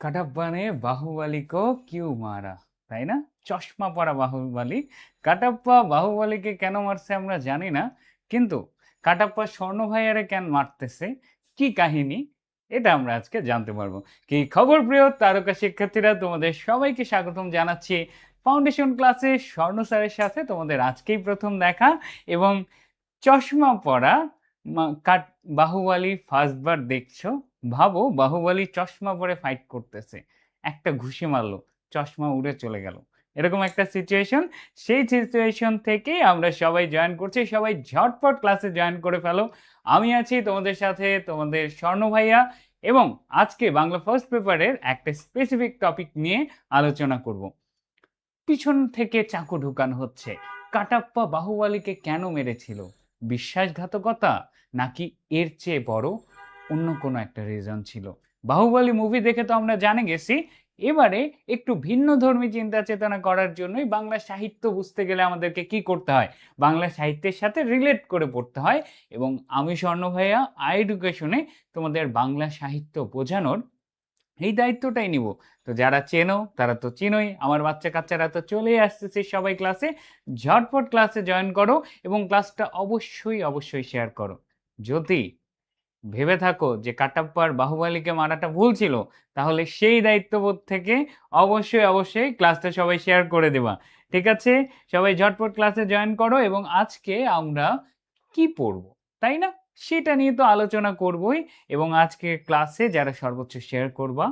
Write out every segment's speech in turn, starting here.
কাটাপ্পা ने বাহুবলী को क्यों मारा, তাই না? চশমা পরা বাহুবলী কাটাপ্পা বাহুবলীকে কেন মারছে আমরা জানি না, কিন্তু কাটাপ্পা স্বর্ণ ভাইয়ারে কেন মারতেছে, কি কাহিনী, এটা আমরা আজকে জানতে পারবো। কি খবর প্রিয় তারকা শিক্ষার্থীরা, তোমাদের সবাইকে স্বাগতম জানাচ্ছি ফাউন্ডেশন ক্লাসে স্বর্ণ স্যারের সাথে। তোমাদের আজকেই প্রথম দেখা এবং চশমা পরা বাহুবলী ফার্স্টবার দেখছো। ভাবো বাহুবলী চশমা পরে ফাইট করতেছে, একটা ঘুষি মারলো, চশমা উড়ে চলে গেল, এরকম একটা সিচুয়েশন। সেই সিচুয়েশন থেকে আমরা সবাই জয়েন করছি, সবাই ঝটপট ক্লাসে জয়েন করে ফেলো। আমি আছি তোমাদের সাথে, তোমাদের স্বর্ণ ভাইয়া, এবং আজকে বাংলা ফার্স্ট পেপারের একটা স্পেসিফিক টপিক নিয়ে আলোচনা করব। পিছন থেকে চাকু ঢুকানো হচ্ছে, কাটাপ্পা বাহুবলীকে কেন মেরেছিল? বিশ্বাসঘাতকতা, নাকি এর চেয়ে বড় অন্য কোনো একটা রিজন ছিল? বাহুবলী মুভি দেখে তো আমরা জানে গেছি, এবারে একটু ভিন্ন ধর্মী চিন্তা চেতনা করার জন্যই বাংলা সাহিত্য বুঝতে গেলে আমাদেরকে কি করতে হয়, বাংলা সাহিত্যের সাথে রিলেট করে পড়তে হয়। এবং আমি স্বর্ণ ভাইয়া আই এডুকেশনে তোমাদের বাংলা সাহিত্য বোঝানোর এই দায়িত্বটাই নিব। তো যারা চেনো তারা তো চিনোই, আমার বাচ্চা কাচ্চারা তো চলেই আসতেছে সবাই ক্লাসে। ঝটপট ক্লাসে জয়েন করো এবং ক্লাসটা অবশ্যই অবশ্যই শেয়ার করো। যদি ভেবে থাকো যে কাটাপ্পার বাহুবলীকে মারাটা ভুল ছিল, তাহলে সেই দায়িত্ববোধ থেকে অবশ্যই অবশ্যই ক্লাসটা সবাই শেয়ার করে দেবা। ঠিক আছে, সবাই ঝটপট ক্লাসে জয়েন করো। এবং আজকে আমরা কি পড়বো, তাই না, সেটা নিয়ে তো আলোচনা করবই। এবং আজকে ক্লাসে যারা সর্বোচ্চ শেয়ার করবা,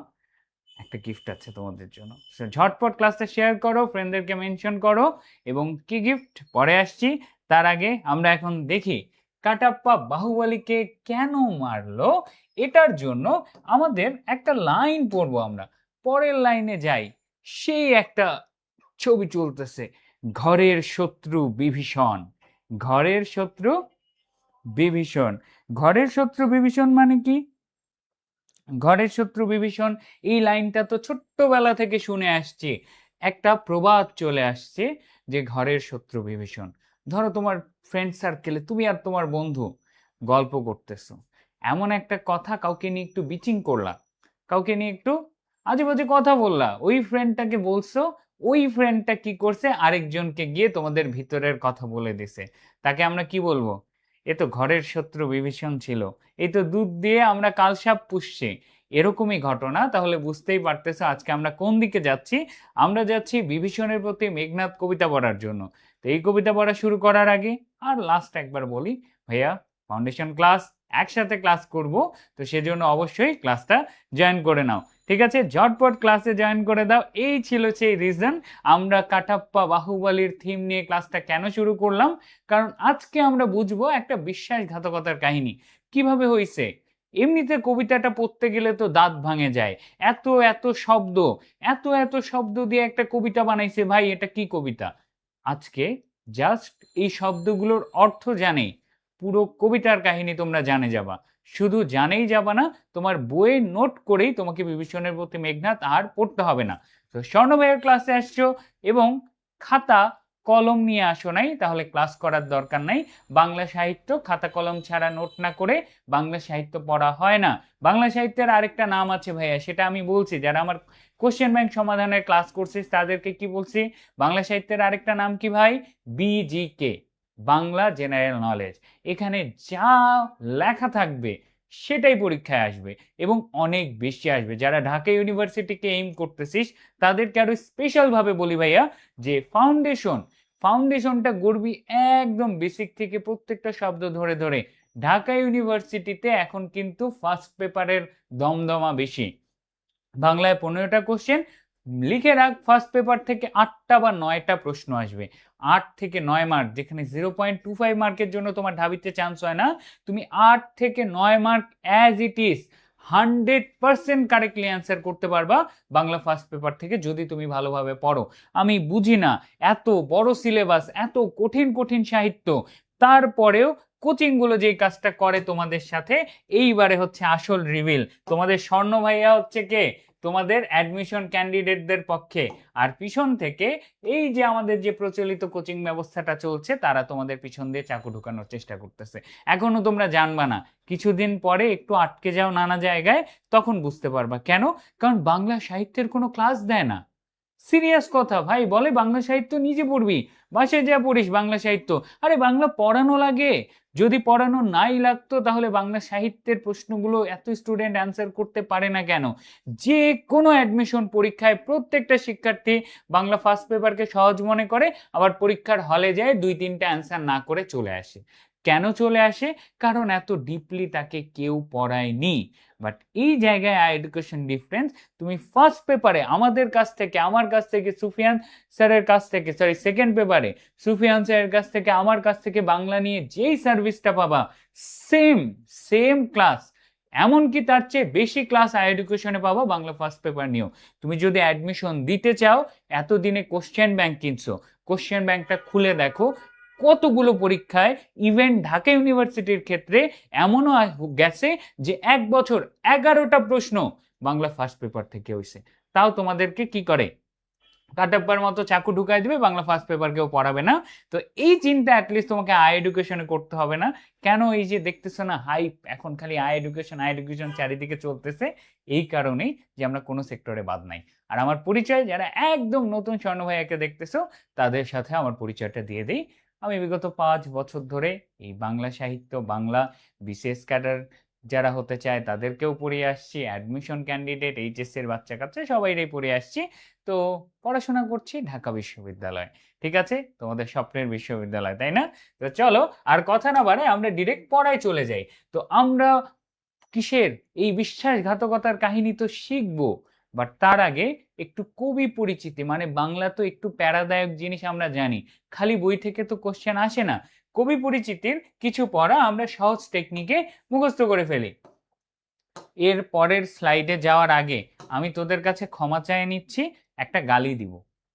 একটা গিফট আছে তোমাদের জন্য। ঝটপট ক্লাসটা শেয়ার করো, ফ্রেন্ডদেরকে মেনশন করো। এবং কি গিফট পরে আসছি, তার আগে আমরা এখন দেখি কাটাপ্পা বাহুবলীকে কেন মারলো। এটার জন্য আমাদের একটা লাইন পড়বো আমরা। পরের লাইনে যাই, সেই একটা ছবি চলতেছে, ঘরের শত্রু বিভীষণ। ঘরের শত্রু বিভীষণ, ঘরের শত্রু বিভীষণ মানে কি? ঘরের শত্রু বিভীষণ, এই লাইনটা তো ছোট্টবেলা থেকে শুনে আসছি। একটা প্রবাদ চলে আসছে যে ঘরের শত্রু বিভীষণ। ধরো তোমার ফ্রেন্ড সার্কেলে তুমি আর তোমার বন্ধু গল্প করতেছো, এমন একটা কথা কাউকে নিয়ে একটু বিচিং করলা, কাউকে নিয়ে একটু আজে বাজে কথা বললা, ওই ফ্রেন্ডটাকে বলছো, ওই ফ্রেন্ডটা কি করছে, আরেকজনকে গিয়ে তোমাদের ভিতরের কথা বলে দিছে। তাকে আমরা কি বলবো? এ তো ঘরের শত্রু বিভীষণ ছিল, এই তো দুধ দিয়ে আমরা কালসাপ পুষছি, এরকমই ঘটনা। তাহলে বুঝতেই পারতেছো আজকে আমরা কোন দিকে যাচ্ছি। আমরা যাচ্ছি বিভীষণের প্রতি মেঘনাদ কবিতা পড়ার জন্য। তো এই কবিতা পড়া শুরু করার আগে আর লাস্ট একবার বলি, ভাইয়া ফাউন্ডেশন ক্লাস একসাথে ক্লাস করব, তো সেজন্য অবশ্যই ক্লাসটা জয়েন করে নাও। ঠিক আছে, ঝটপট ক্লাসে জয়েন করে দাও। এই ছিল সেই রিজন আমরা কাটাপ্পা বাহুবলীর থিম নিয়ে ক্লাসটা কেন শুরু করলাম। কারণ আজকে আমরা বুঝবো একটা বিশ্বাসঘাতকতার কাহিনী কিভাবে হয়েছে। এমনিতে কবিতাটা পড়তে গেলে তো দাঁত ভাঙে যায়, এত এত শব্দ, এত এত শব্দ দিয়ে একটা কবিতা বানাইছে, ভাই এটা কি কবিতা? আজকে জাস্ট এই শব্দগুলোর অর্থ জানে পুরো কবিতার কাহিনী তোমরা জানে যাবা। শুধু জানেই যাবা না, তোমার বইয়ে নোট করেই তোমাকে বিভীষণের প্রতি মেঘনাদ আর পড়তে হবে না। তো স্বর্ণ ভাইয়ের ক্লাসে আসছো এবং খাতা কলম নিয়ে আসো নাই, তাহলে ক্লাস করার দরকার নাই। বাংলা সাহিত্য খাতা কলম ছাড়া নোট না করে বাংলা সাহিত্য পড়া হয় না। বাংলা সাহিত্যের আরেকটা নাম আছে ভাইয়া, সেটা আমি বলছি, যারা আমার কোশ্চেন ব্যাংক সমাধানের ক্লাস করছিস তাদেরকে কি বলছি, বাংলা সাহিত্যের আরেকটা নাম কি ভাই? বিজিকে, বাংলা জেনারেল নলেজ। এখানে যা লেখা থাকবে সেটাই পরীক্ষায় আসবে এবং অনেক বেশি আসবে। যারা ঢাকা ইউনিভার্সিটিকে এইম করতেছিস তাদেরকে আরো স্পেশাল ভাবে বলি ভাইয়া, যে ফাউন্ডেশন ফাউন্ডেশনটা গড়বি একদম বেসিক থেকে প্রত্যেকটা শব্দ ধরে ধরে। ঢাকা ইউনিভার্সিটিতে এখন কিন্তু ফার্স্ট পেপারের দমদমা বেশি। বাংলায় 15টা কোশ্চেন, লিখে রাখ ফার্স্ট পেপার থেকে 8টা বা 9টা প্রশ্ন আসবে। 8 থেকে 9 মার্ক, যেখানে 0.25 মার্কের জন্য তোমার ঢাবিতে চান্স হয় না, তুমি 8 থেকে 9 mark as it is 100% correctly answer করতে পারবা বাংলা ফার্স্ট পেপার থেকে, যদি তুমি ভালোভাবে পড়ো। আমি বুঝি না, এত বড় সিলেবাস, এত কঠিন কঠিন সাহিত্য, তারপরেও কোচিংগুলো যে কাজটা করে তোমাদের সাথে, এইবারে হচ্ছে আসল রিভিল। তোমাদের স্বর্ণ ভাইয়া হচ্ছে কে, তোমাদের অ্যাডমিশন ক্যান্ডিডেটদের পক্ষে, আর পিছন থেকে এই যে আমাদের যে প্রচলিত কোচিং ব্যবস্থাটা চলছে, তারা তোমাদের পিছন দিয়ে চাকু ঢুকানোর চেষ্টা করতেছে। এখনো তোমরা জানবা না, কিছুদিন পরে একটু আটকে যাও নানা জায়গায়, তখন বুঝতে পারবা কেন। কারণ বাংলা সাহিত্যের কোনো ক্লাস দেয় না। সিরিয়াস কথা ভাই, বলে বাংলা সাহিত্য নিজে পড়বি, বাসায় যা পড়িস বাংলা সাহিত্য। আরে বাংলা পড়ানো লাগে, যদি পড়ানো নাই লাগতো তাহলে বাংলা সাহিত্যের প্রশ্নগুলো এত স্টুডেন্ট অ্যান্সার করতে পারে না কেন? যে কোনো অ্যাডমিশন পরীক্ষায় প্রত্যেকটা শিক্ষার্থী বাংলা ফার্স্ট পেপারকে সহজ মনে করে, আবার পরীক্ষার হলে যায় 2-3টা অ্যান্সার না করে চলে আসে। কেন চলে আসে? কারণ এত ডিপলি তাকে কেউ পড়ায়নি। বাট এই জায়গায় এডুকেশন ডিফারেন্স। তুমি ফার্স্ট পেপারে আমাদের কাছ থেকে, আমার কাছ থেকে, সুফিয়ান স্যারের কাছ থেকে, সরি সেকেন্ড পেপারে সুফিয়ান স্যারের কাছ থেকে, আমার কাছ থেকে বাংলা নিয়ে যেই সার্ভিসটা পাবা, সেম সেম ক্লাস, এমনকি তার চেয়ে বেশি ক্লাস এডুকেশনে পাবা বাংলা ফার্স্ট পেপার নিয়েও। তুমি যদি অ্যাডমিশন দিতে চাও, এতদিনে কোশ্চেন ব্যাংক কিনছো, কোশ্চেন ব্যাংকটা খুলে দেখো কতগুলো পরীক্ষায়, ইভেন ঢাকা ইউনিভার্সিটির ক্ষেত্রে এমনও গেছে যে 1 বছর 11টা প্রশ্ন বাংলা ফার্স্ট পেপার থেকে হয়েছে। তাও তোমাদেরকে কি করে, কাটাপ্পার মতো চাকু ঢুকাই দিবে, বাংলা ফার্স্ট পেপার কেউ পড়াবে না। তো এই চিন্তা অ্যাটলিস্ট তোমাকে এডুকেশনে করতে হবে না। কেন? এই যে দেখতেছো না হাইপ, এখন খালি এডুকেশন চারিদিকে চলতেছে, এই কারণেই যে আমরা কোনো সেক্টরে বাদ নাই। আর আমার পরিচয়, যারা একদম নতুন স্বর্ণ ভাইয়াকে দেখতেছো, তাদের সাথে আমার পরিচয়টা দিয়ে দিই। আমি বিগত 5 বছর ধরে এই বাংলা সাহিত্য, বাংলা বিশেষ ক্যাডার যারা হতে চায় তাদেরকেও পড়িয়ে আসছি, অ্যাডমিশন ক্যান্ডিডেট, এইচএসসি এর বাচ্চা কাচ্চা সবাইরাই পড়িয়ে আসছি। তো পড়াশোনা করছি ঢাকা বিশ্ববিদ্যালয়, ঠিক আছে, তোমাদের স্বপ্নের বিশ্ববিদ্যালয়, তাই না? তো চলো আর কথা না বাড়াই, আমরা ডিরেক্ট পড়ায় চলে যাই। তো আমরা কিসের এই বিশ্বাসঘাতকতার কাহিনী তো শিখবো, বাট তার আগে একটু কবি পরিচিতি, মানে বাংলা তো একটু প্যারাদায়ক জিনিস আমরা জানি, খালি বই থেকে তো কোশ্চেন আসে না। কবি পরিচিতির কিছু পড়া আমরা সহজ টেকনিকে মুখস্থ করে ফেলি। এর পরের স্লাইডে যাওয়ার আগে আমি তোদের কাছে ক্ষমা চেয়ে নিচ্ছি, একটা গালি দিব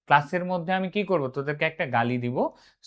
ক্লাসের মধ্যে। আমি কি করব, তোদেরকে একটা গালি দিব,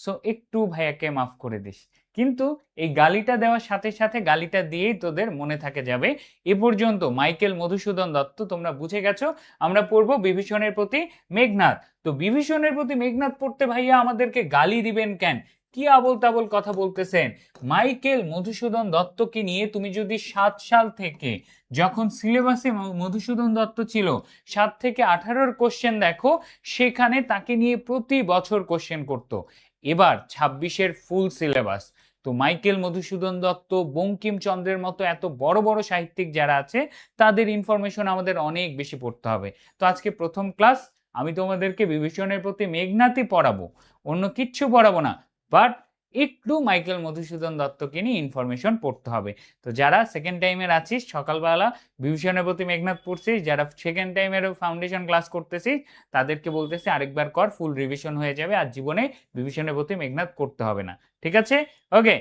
সো একটু ভাইয়াকে মাফ করে দিস। কিন্তু এই গালিটা দেওয়ার সাথে সাথে গালিটা দিয়েই তোদের মনে থাকে যাবে। এ পর্যন্ত মাইকেল মধুসূদন দত্ত তোমরা বুঝে গেছো। আমরা পড়বো বিভীষণের প্রতি মেঘনাদ। তো বিভীষণের প্রতি মেঘনাদ পড়তে ভাইয়া আমাদেরকে গালি দিবেন কেন? কি আবোল তাবোল কথা বলতেছেন? মাইকেল মধুসূদন দত্তকে নিয়ে তুমি যদি 7 সাল থেকে, যখন সিলেবাসে মধুসূদন দত্ত ছিল, 7 থেকে 18-র কোশ্চেন দেখো, সেখানে তাকে নিয়ে প্রতি বছর কোশ্চেন করতো। এবার 26-এর ফুল সিলেবাস। তো মাইকেল মধুসূদন দত্ত, বঙ্কিমচন্দ্রের মতো এত বড় বড় সাহিত্যিক যারা আছে, তাদের ইনফরমেশন আমাদের অনেক বেশি পড়তে হবে। তো আজকে প্রথম ক্লাস, আমি তোমাদেরকে বিভীষণের প্রতি মেঘনাদই পড়াবো, অন্য কিচ্ছু পড়াবো না। বাট একটু মাইকেল মধুসূদন দত্তকে নিয়ে ইনফরমেশন পড়তে হবে। তো যারা সেকেন্ড টাইমের আছিস, সকালবেলা বিভীষণের প্রতি মেঘনাদ পড়ছিস, যারা সেকেন্ড টাইমের ফাউন্ডেশন ক্লাস করতেছিস, তাদেরকে বলতেছি আরেকবার কর, ফুল রিভিশন হয়ে যাবে, আর জীবনে বিভীষণের প্রতি মেঘনাদ করতে হবে না, ঠিক আছে? ওকে,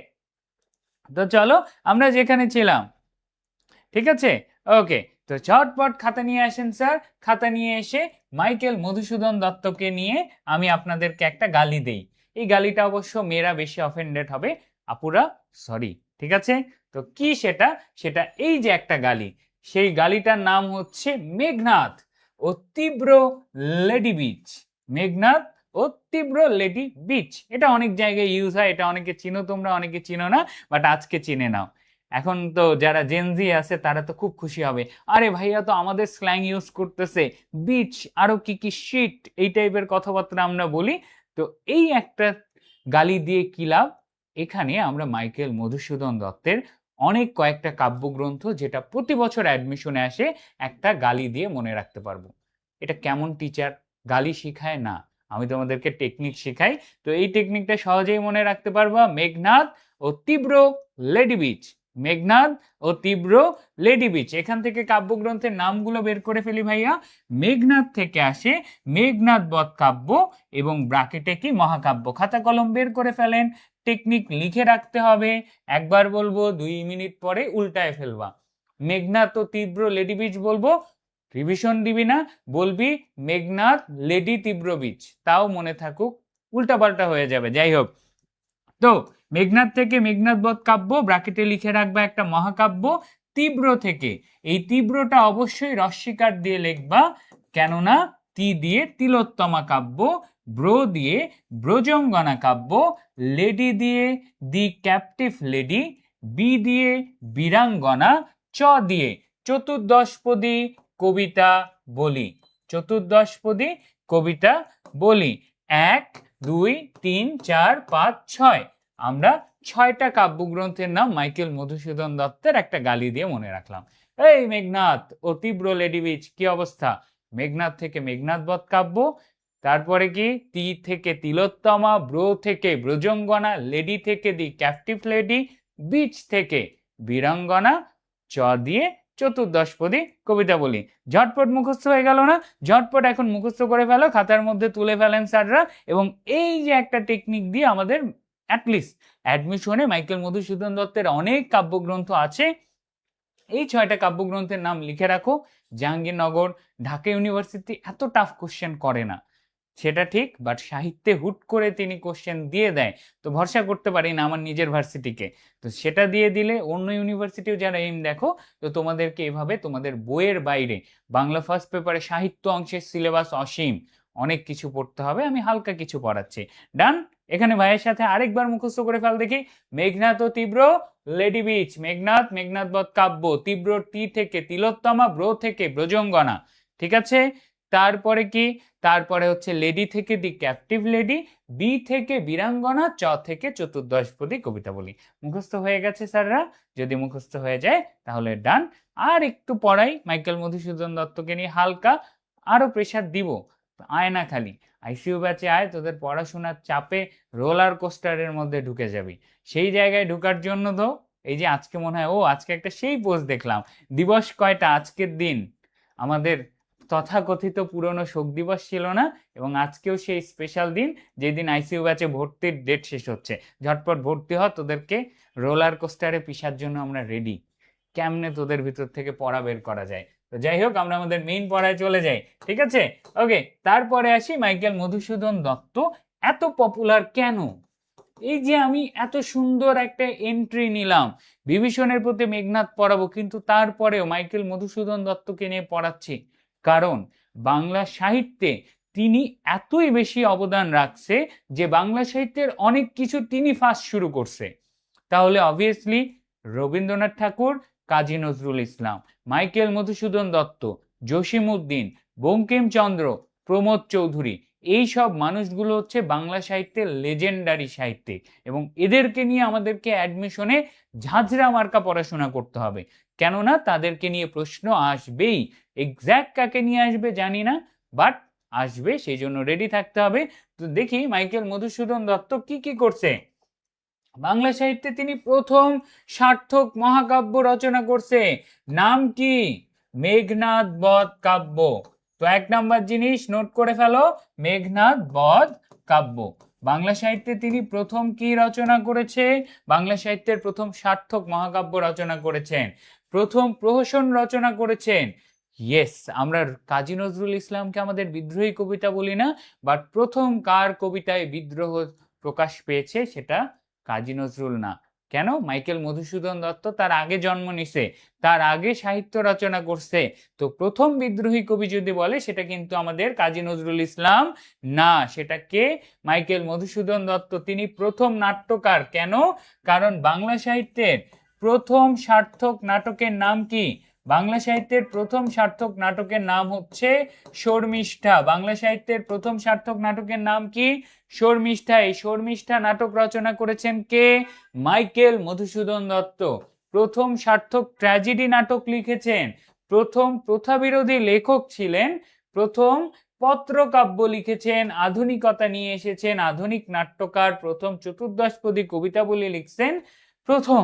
তো চলো আমরা যেখানে ছিলাম, ঠিক আছে? ওকে, তো ঝটপট খাতা নিয়ে আসেন স্যার। খাতা নিয়ে এসে মাইকেল মধুসূদন দত্তকে নিয়ে আমি আপনাদেরকে একটা গালি দেই। এই গালিটা অবশ্য মেয়েরা বেশি অফেন্ডেড হবে, আপুরা সরি, ঠিক আছে? তো কি সেটা? সেটা এই যে একটা গালি, সেই গালিটার নাম হচ্ছে মেঘনাদ ও তীব্র লেডি বিচ। মেঘনাদ ও তীব্র লেডি বিচ, এটা অনেক জায়গায় ইউজ হয়, এটা অনেকে চিনো তোমরা, অনেকে চিনো না, বাট আজকে চিনে নাও। এখন তো যারা জেনজি আছে তারা তো খুব খুশি হবে, আরে ভাইয়া তো আমাদের স্ল্যাং ইউজ করতেছে, বিচ, আরো কি কি শিট, এই টাইপের কথাবার্তা আমরা বলি। তো এই একটা গালি দিয়ে কি লাভ? এখানে আমরা মাইকেল মধুসূদন দত্তের অনেক কয়েকটা কাব্যগ্রন্থ, যেটা প্রতি বছর অ্যাডমিশনে আসে, একটা গালি দিয়ে মনে রাখতে পারবো। এটা কেমন টিচার? গালি শিখায় না, আমি তোমাদেরকে টেকনিক শেখাই, তো এই টেকনিকটা সহজেই মনে রাখতে পারবা। মেঘনাদ ও তীব্র লেডি বিচ, মেঘনাদ ও তীব্র লেডি বিচ, এখান থেকে কাব্যগ্রন্থের নামগুলো বের করে ফেলি ভাইয়া। মেঘনাদ থেকে আসে মেঘনাদ বধ কাব্য এবং ব্রাকেটে কি মহাকাব্য। খাতা কলম বের করে ফেলেন, টেকনিক লিখে রাখতে হবে, একবার বলবো 2 মিনিট পরে উল্টায় ফেলবা। মেঘনাদ ও তীব্র লেডি বিচ বলবো, রিভিশন দিবি না, বলবি মেঘনাদ লেডি তীব্র বিচ, তাও মনে থাকুক, উল্টাপাল্টা হয়ে যাবে। যাই হোক, তো মেঘনাদ থেকে মেঘনাদ বধ কাব্য, ব্রাকেটে লিখে রাখবা একটা মহাকাব্য। তীব্র থেকে, এই তীব্রটা অবশ্যই রস্বীকার দিয়ে লিখবা, কেননা তি দিয়ে তিলোত্তমা কাব্য, ব্রো দিয়ে ব্রজঙ্গনা কাব্য, লেডি দিয়ে দি ক্যাপটিভ লেডি, বি দিয়ে বীরাঙ্গনা, চ দিয়ে চতুর্দশপদী কবিতা বলি, চতুর্দশপদী কবিতা বলি। 1 2 3 4 5 6, আমরা 6টা কাব্যগ্রন্থের নাম মাইকেল মধুসূদন দত্তের একটা গালি দিয়ে মনে রাখলাম। এই মেঘনাদ ও তীব্র লেডি বিচ কি অবস্থা? মেঘনাদ থেকে মেঘনাদ বধ কাব্য, তারপরে কি তি থেকে তিলোত্তমা, ব্রো থেকে ব্রজঙ্গনা, লেডি থেকে দি ক্যাপটিভ লেডি, বিচ থেকে বীরাঙ্গনা, চ দিয়ে চতুর্দশপদী কবিতা বলি। ঝটপট মুখস্থ হয়ে গেল না? ঝটপট এখন মুখস্থ করে ফেলো, খাতার মধ্যে তুলে ফেলেন স্যাররা। এবং এই যে একটা টেকনিক দিয়ে আমাদের অ্যাটলিস্ট অ্যাডমিশনে মাইকেল মধুসূদন দত্তের অনেক কাব্যগ্রন্থ আছে, এই 6টা কাব্যগ্রন্থের নাম লিখে রাখো। জাহাঙ্গীরনগর, ঢাকা ইউনিভার্সিটি এত টাফ কোশ্চেন করে না, সেটা ঠিক, বাট সাহিত্যে হুট করে তিনি কোশ্চেন দিয়ে দেয়, তো ভরসা করতে পারি না আমার নিজের ভার্সিটিকে। তো সেটা দিয়ে দিলে অন্য ইউনিভার্সিটিও যারা এম দেখো, তো তোমাদেরকে এভাবে তোমাদের বইয়ের বাইরে বাংলা ফার্স্ট পেপারে সাহিত্য অংশের সিলেবাস অসীম, অনেক কিছু পড়তে হবে, আমি হালকা কিছু পড়াচ্ছি। ডান? এখানে ভাইয়ের সাথে আরেকবার মুখস্থ করে ফেল দেখি। মেঘনাদ ও তীব্র লেডি বিচ, মেঘনাদ মেঘনাদ বধ কাব্য, তীব্র টি থেকে তিলোত্তমা, ব্রো থেকে ব্রজঙ্গনা, ঠিক আছে। তারপরে কি? তারপরে হচ্ছে লেডি থেকে দি ক্যাপটিভ লেডি, বি থেকে বীরাঙ্গনা, চ থেকে চতুর্দশপদী কবিতা বলি। মুখস্থ হয়ে গেছে স্যাররা? যদি মুখস্থ হয়ে যায় তাহলে ডান। আর একটু পড়াই মাইকেল মধুসূদন দত্তকে নিয়ে হালকা, আরো প্রেশার দিব, আয় না খালি আইসিইউ ব্যাচে আয়, তোদের পড়াশোনার চাপে রোলার কোস্টারের মধ্যে ঢুকে যাবি। সেই জায়গায় ঢুকার জন্য তো এই যে আজকে মনে হয়, ও আজকে একটা সেই পোস্ট দেখলাম, দিবস কয়টা, আজকের দিন আমাদের তথাকথিত পুরনো শোক দিবস ছিল না, এবং আজকেও সেই স্পেশাল দিন যেদিন আইসিইউ ব্যাচে ভর্তির ডেট শেষ হচ্ছে। ঝটপট ভর্তি হ, তোদেরকে রোলার কোস্টারে পিষার জন্য আমরা রেডি। কেমনে তোদের ভিতর থেকে পড়া বের করা যায়। তো যাই হোক, আমরা আমাদের মেইন পড়ায় চলে যাই, ঠিক আছে? ওকে, তারপরে আসি মাইকেল মধুসূদন দত্ত এত পপুলার কেন। এই যে আমি এত সুন্দর একটা এন্ট্রি নিলাম, বিভীষণের প্রতি মেঘনাদ পড়াবো, কিন্তু তারপরেও মাইকেল মধুসূদন দত্তকে নিয়ে পড়াচ্ছি, কারণ বাংলা সাহিত্যে তিনি এতই বেশি অবদান রাখছে যে বাংলা সাহিত্যের অনেক কিছু তিনি ফার্স্ট শুরু করছে। তাহলে অবভিয়াসলি রবীন্দ্রনাথ ঠাকুর, কাজী নজরুল ইসলাম, মাইকেল মধুসূদন দত্ত, জসিমউদ্দিন, বঙ্কিমচন্দ্র, প্রমোদ চৌধুরী, এই সব মানুষগুলো হচ্ছে বাংলা সাহিত্যের লেজেন্ডারি সাহিত্যিক, এবং এদেরকে নিয়ে আমাদেরকে অ্যাডমিশনে ঝাঁঝরা মার্কা পড়াশোনা করতে হবে, কেননা তাদেরকে নিয়ে প্রশ্ন আসবেই। এক্স্যাক্ট কাকে নিয়ে আসবে জানি না, বাট আসবে, সেই জন্য রেডি থাকতে হবে। তো দেখি মাইকেল মধুসূদন দত্ত কি কি করছে। বাংলা সাহিত্যে তিনি প্রথম সার্থক মহাকাব্য রচনা করছে, নাম কি? মেঘনাদ বধ কাব্য। তো 1 নাম্বার জিনিস নোট করে ফেলো, মেঘনাদ বধ কাব্য। বাংলা সাহিত্যে তিনি প্রথম কি রচনা করেছে? বাংলা সাহিত্যের প্রথম সার্থক মহাকাব্য রচনা করেছেন, প্রথম প্রহসন রচনা করেছেন। ইয়েস, আমরা কাজী নজরুল ইসলামকে আমাদের বিদ্রোহী কবিতা বলি না, বাট প্রথম কার কবিতায় বিদ্রোহ প্রকাশ পেয়েছে সেটা কাজী নজরুল না। কেন? মাইকেল মধুসূদন দত্ত তার আগে জন্ম নিছে, তার আগে সাহিত্য রচনা করছে। তো প্রথম বিদ্রোহী কবি যদি বলে সেটা কিন্তু আমাদের কাজী নজরুল ইসলাম না, সেটাকে মাইকেল মধুসূদন দত্ত। তিনি প্রথম নাট্যকার। কেন? কারণ বাংলা সাহিত্যের প্রথম সার্থক নাটকের নাম কি? বাংলা সাহিত্যের প্রথম সার্থক নাটকের নাম হচ্ছে শর্মিষ্ঠা। বাংলা সাহিত্যের প্রথম সার্থক নাটকের নাম কি? শর্মিষ্ঠা। এই শর্মিষ্ঠা নাটক রচনা করেছেন কে? মাইকেল মধুসূদন দত্ত। প্রথম সার্থক ট্র্যাজেডি নাটক লিখেছেন, প্রথম প্রথা বিরোধী লেখক ছিলেন, প্রথম পত্রকাব্য লিখেছেন, আধুনিকতা নিয়ে এসেছেন, আধুনিক নাট্যকার, প্রথম চতুর্দশপদী কবিতাবলী লিখছেন, প্রথম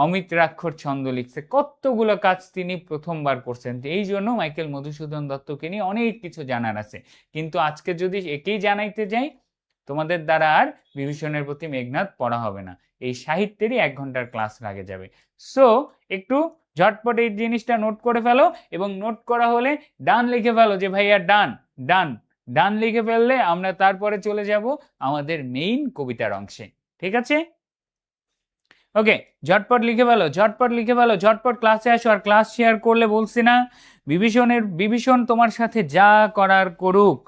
অমিত্রাক্ষর ছন্দ লিখছে, কতগুলো কাজ তিনি প্রথমবার করছেন। এই জন্য মাইকেল মধুসূদন দত্তকে নিয়ে অনেক কিছু জানার আছে, কিন্তু আজকে যদি একেই জানাইতে যাই তোমাদের দ্বারা আর বিভীষণের প্রতি মেঘনাদ পড়া হবে না, এই সাহিত্যেরই 1 ঘন্টার ক্লাস লাগে যাবে। সো একটু ঝটপট এই জিনিসটা নোট করে ফেলো, এবং নোট করা হলে ডান লিখে ফেলো যে ভাইয়া ডান ডান ডান লিখে ফেললে আমরা তারপরে চলে যাব আমাদের মেইন কবিতার অংশে। ঠিক আছে, ওকে, ঝটপট লিখে ফেলো, ঝটপট লিখে ফেলো, ঝটপট ক্লাসে আসো। আর ক্লাস শেয়ার করলে বলছি না, বিভীষণ তোমার সাথে যা করার করুক,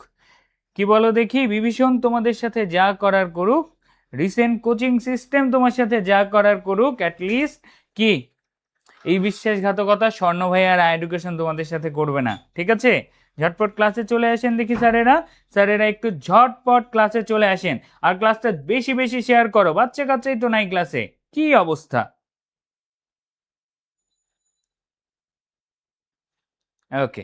কি বলো দেখি, বিভীষণ তোমাদের সাথে যা করার করুক, রিসেন্ট কোচিং সিস্টেম তোমার সাথে যা করার করুক, অ্যাটলিস্ট কি এই বিশ্বাসঘাতকতা স্বর্ণ ভাই আর এডুকেশন তোমাদের সাথে করবে না। ঠিক আছে, ঝটপট ক্লাসে চলে আসেন দেখি স্যারেরা একটু ঝটপট ক্লাসে চলে আসেন, আর ক্লাসটা বেশি বেশি শেয়ার করো। বাচ্চা কাচ্চাই তো নাই ক্লাসে, কি অবস্থা? ওকে,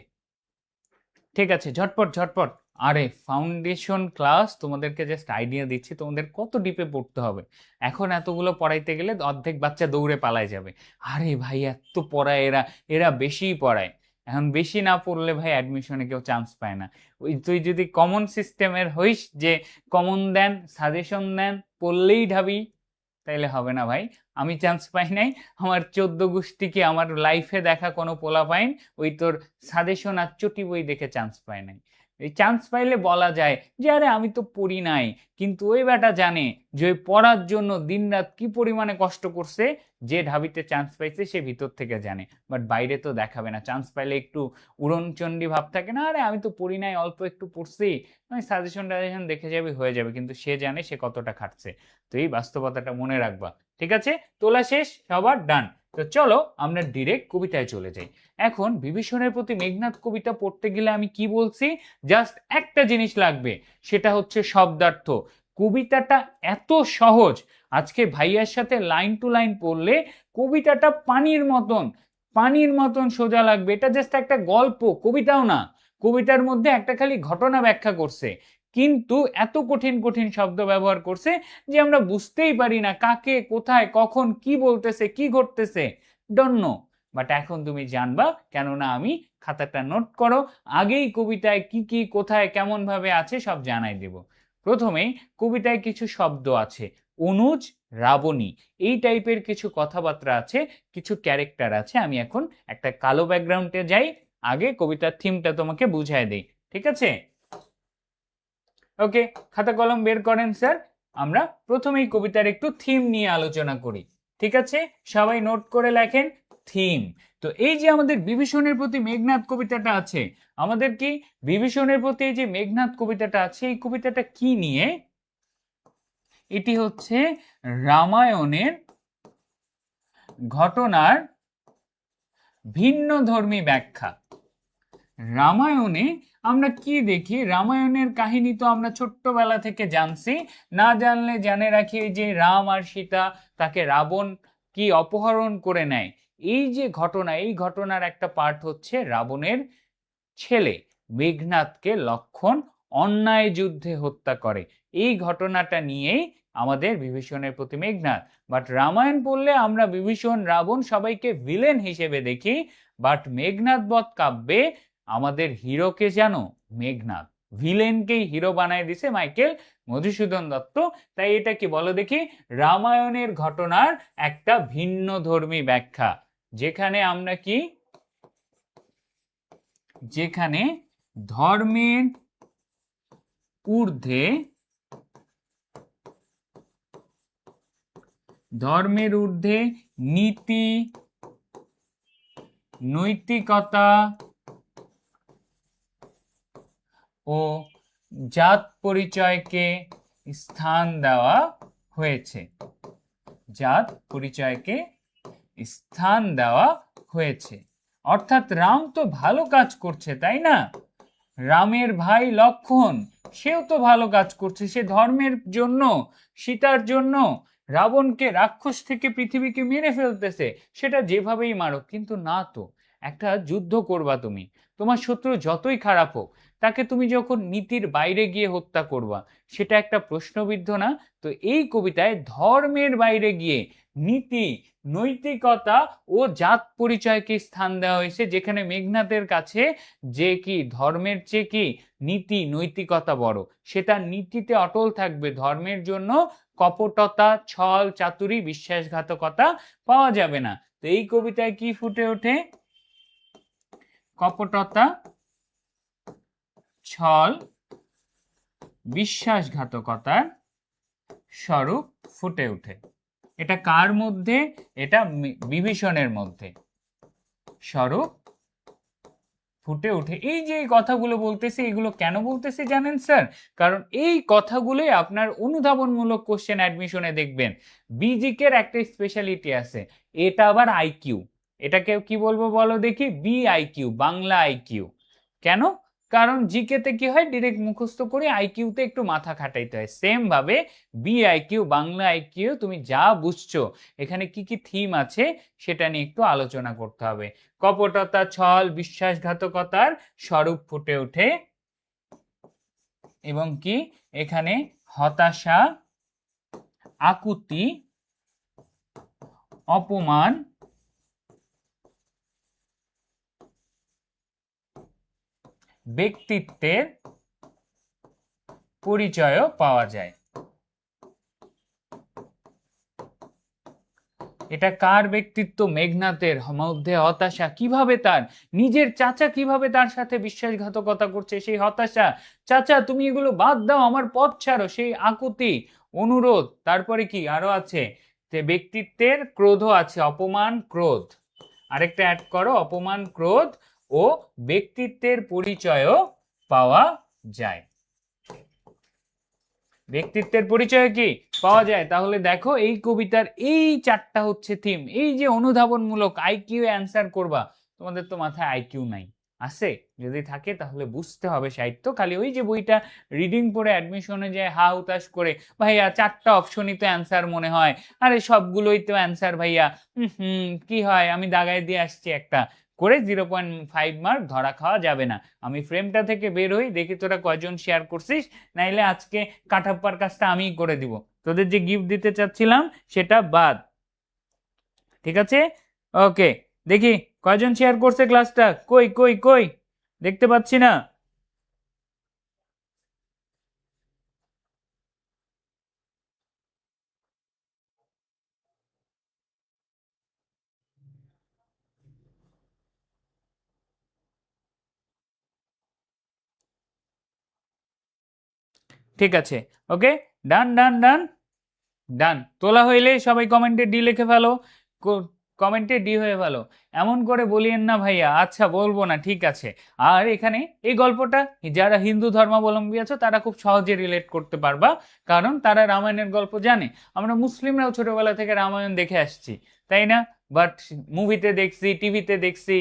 ঠিক আছে, ঝটপট ঝটপট। আরে ফাউন্ডেশন ক্লাস, তোমাদেরকে জাস্ট আইডিয়া দিচ্ছি তোমাদের কত ডিপে পড়তে হবে। এখন এতগুলো পড়াইতে গেলে অর্ধেক বাচ্চা দৌড়ে পালায় যাবে। আরে ভাই এত পড়ায় এরা, এরা বেশিই পড়ায়। এখন বেশি না পড়লে ভাই অ্যাডমিশনে কেউ চান্স পায় না। ওই তুই যদি কমন সিস্টেমের হইস, যে কমন দেন, সাজেশন দেন, পড়লেই ঢাবি, তাইলে হবে না ভাই। আমি চান্স পাই নাই, আমার 14 গোষ্ঠীকে আমার লাইফে দেখা কোনো পোলা পাইন ওই তোর সাজেশন আর চটি বই দেখে চান্স পায় নাই। এই চান্স পাইলে বলা যায় যে আরে আমি তো পড়ি নাই, কিন্তু ওই বেটা জানে যে ওই পড়ার জন্য দিনরাত কি পরিমাণে কষ্ট করছে। যে ঢাবিতে চান্স পাইছে সে ভিতর থেকে জানে, বাট বাইরে তো দেখাবে না। চান্স পাইলে একটু উড়নচণ্ডী ভাব থাকে না, আরে আমি তো পড়ি নাই, অল্প একটু পড়ছি, আমি সাজেশন দেখে যাবে, হয়ে যাবে, কিন্তু সে জানে সে কতটা খাটছে। তো এই বাস্তবতাটা মনে রাখবা। ঠিক আছে, তোলা শেষ, সবার ডান। তো চলো আমরা ডিরেক্ট কবিতায় চলে যাই। এখন বিভীষণের প্রতি মেঘনাদ কবিতা পড়তে গেলে আমি কি বলছি, জাস্ট একটা জিনিস লাগবে, সেটা হচ্ছে শব্দার্থ। কবিতাটা এত সহজ, আজকে ভাইয়ার সাথে লাইন টু লাইন পড়লে কবিতাটা পানির মতন সোজা লাগবে। এটা জাস্ট একটা গল্প, কবিতাও না, কবিতার মধ্যে একটা খালি ঘটনা ব্যাখ্যা করছে, কিন্তু এত কঠিন কঠিন শব্দ ব্যবহার করছে যে আমরা বুঝতেই পারি না কাকে, কোথায়, কখন কি বলতেছে, কি ঘটতেছে, ডোন্ট নো। বাট এখন তুমি জানবা, কেননা আমি খাতাটা নোট করো, আগেই কবিতায় কি কি কোথায় কেমন ভাবে আছে সব জানাই দেব। প্রথমেই কবিতায় কিছু শব্দ আছে, অনুজ, রাবণী, এই টাইপের কিছু কথাবার্তা আছে, কিছু ক্যারেক্টার আছে। আমি এখন একটা কালো ব্যাকগ্রাউন্ডে যাই, আগে কবিতার থিমটা তোমাকে বুঝায় দেই। ঠিক আছে, ওকে, খাতা কলম বের করেন স্যার। আমরা প্রথমেই কবিতার একটু থিম নিয়ে আলোচনা করি। ঠিক আছে, সবাই নোট করে লেখেন থিম। তো এই যে আমাদের বিভীষণের প্রতি মেঘনাদ কবিতাটা আছে, আমাদের কি বিভীষণের প্রতি এই যে মেঘনাদ কবিতাটা আছে, এই কবিতাটা কি নিয়ে? এটি হচ্ছে রামায়ণের ঘটনার ভিন্ন ধর্মী ব্যাখ্যা। রামায়ণে আমরা কি দেখি, রামায়ণের কাহিনী তো আমরা ছোট্টবেলা থেকে জানছি, না জানলে জেনে রাখি যে রাম আর সীতা, তাকে রাবণ কি অপহরণ করে নেয়। এই যে ঘটনা, এই ঘটনার একটা পার্ট হচ্ছে রাবণের ছেলে মেঘনাদকে লক্ষণ অন্যায় যুদ্ধে হত্যা করে। এই ঘটনাটা নিয়েই আমাদের বিভীষণের প্রতি মেঘনাদ। বাট রামায়ণ পড়লে আমরা বিভীষণ, রাবণ সবাইকে ভিলেন হিসেবে দেখি, বাট মেঘনাদ বধ কাব্যে আমাদের হিরোকে জানো, মেঘনাদ, ভিলেনকেই হিরো বানায় দিছে মাইকেল মধুসূদন দত্ত। তাই এটা কি বলো দেখি, রামায়ণের ঘটনার একটা ভিন্ন ধর্মী ব্যাখ্যা, যেখানে আমরা কি, যেখানে ধর্মের ঊর্ধ্বে নীতি, নৈতিকতা ও জাত পরিচয়কে স্থান দেওয়া হয়েছে। জাত পরিচয়কে স্থান দেওয়া হয়েছে, অর্থাৎ রাম তো ভালো কাজ করছে, তাই না? রামের ভাই লক্ষণ, সেও তো ভালো কাজ করছে, সে ধর্মের জন্য, সীতার জন্য রাবণকে, রাক্ষস থেকে পৃথিবীকে মেরে ফেলতেছে, সেটা যেভাবেই মারুক, কিন্তু না তো, একটা যুদ্ধ করবা তুমি, তোমার শত্রু যতই খারাপ হোক তাকে তুমি যখন নীতির বাইরে গিয়ে হত্যা করবা, সেটা একটা প্রশ্নবিদ্ধ না? তো এই কবিতায় ধর্মের বাইরে গিয়ে নীতি, নৈতিকতা ও জাত পরিচয়কে স্থান দেওয়া হয়েছে, যেখানে মেঘনাদের কাছে যে কি ধর্মের চেয়ে কি নীতি নৈতিকতা বড়, সেটা নীতিতে অটল থাকবে, ধর্মের জন্য কপটতা, ছল চাতুরি, বিশ্বাসঘাতকতা পাওয়া যাবে না। তো এই কবিতায় কি ফুটে ওঠে? কপটতা, ছল, বিশ্বাসঘাতকতার স্বরূপ ফুটে ওঠে। এটা কার মধ্যে? এটা বিভীষণের মধ্যে স্বরূপ ফুটে ওঠে। এই যে এই কথাগুলো বলতেছি, এগুলো কেন বলতেছি জানেন স্যার? কারণ এই কথাগুলোই আপনার অনুধাবনমূলক কোশ্চেন অ্যাডমিশনে দেখবেন। বিজিকের একটা স্পেশালিটি আছে, এটা আবার আইকিউ। এটাকে কি বলবো বলো দেখি? বিআইকিউ, বাংলা আইকিউ। কেন? কারণ জিকেতে কি হয়, ডিরেক্ট মুখস্থ করে, আইকিউতে একটু মাথা খাটাইতে হয়। সেম ভাবে বিআইকিউ, বাংলা আইকিউ, তুমি যা বুঝছো এখানে কি কি থিম আছে সেটা নিয়ে একটু আলোচনা করতে হবে। কপটতা, ছল, বিশ্বাসঘাতকতার স্বরূপ ফুটে ওঠে, এবং কি এখানে হতাশা, আকুতি, অপমান, ব্যক্তিত্বের পরিচয়ও পাওয়া যায়। এটা কার ব্যক্তিত্ব? মেঘনাথের মধ্যে হতাশা, কিভাবে তার নিজের চাচা কিভাবে তার সাথে বিশ্বাসঘাতকতা করছে, সেই হতাশা, চাচা তুমি এগুলো বাদ দাও, আমার পথ ছাড়ো, সেই আকুতি, অনুরোধ। তারপরে কি আরো আছে? যে ব্যক্তিত্বের ক্রোধও আছে, অপমান, ক্রোধ। আরেকটা অ্যাড করো, অপমান, ক্রোধ ও ব্যক্তিত্বের পরিচয়ও পাওয়া যায়। ব্যক্তিত্বের পরিচয় কি পাওয়া যায়? তাহলে দেখো এই কবিতার এই চারটা হচ্ছে থিম। এই যে অনুধাবনমূলক আইকিউ অ্যান্সার করবা, তোমাদের তো মাথায় আইকিউ নাই, আছে? যদি থাকে তাহলে বুঝতে হবে সাহিত্য। খালি ওই যে বইটা রিডিং পড়ে অ্যাডমিশনে যায় হা হুতাশ করে, ভাইয়া চারটা অপশনই তো অ্যান্সার মনে হয়, আরে সবগুলোই তো অ্যান্সার ভাইয়া, কি হয় আমি দাগায় দিয়ে আসছি একটা করে, 0.5 মার্ক ধরা খাওয়া যাবে না। আমি ফ্রেমটা থেকে বের হই, দেখি তোরা কয়জন শেয়ার করছিস, নাইলে আজকে কাঠাপ্পার কাজটা আমিই করে দিব, তোদের যে গিফট দিতে চাচ্ছিলাম সেটা বাদ। ঠিক আছে? ওকে, দেখি কয়জন শেয়ার করছে ক্লাসটা, কই কই কই, দেখতে পাচ্ছি না। ঠিক আছে, ওকে, ডান ডান ডান ডান। তোলা হইলে সবাই কমেন্টে ডি লিখে ফেলো, কমেন্টে ডি হয়ে ফেলো। এমন করে বলিয়েন না ভাইয়া, আচ্ছা বলবো না, ঠিক আছে। আর এখানে এই গল্পটা যারা হিন্দু ধর্মাবলম্বী আছো তারা খুব সহজে রিলেট করতে পারবা, কারণ তারা রামায়ণের গল্প জানে। আমরা মুসলিমরাও ছোটবেলা থেকে রামায়ণ দেখে আসছি, তাই না? বাট মুভিতে দেখছি, টিভিতে দেখছি,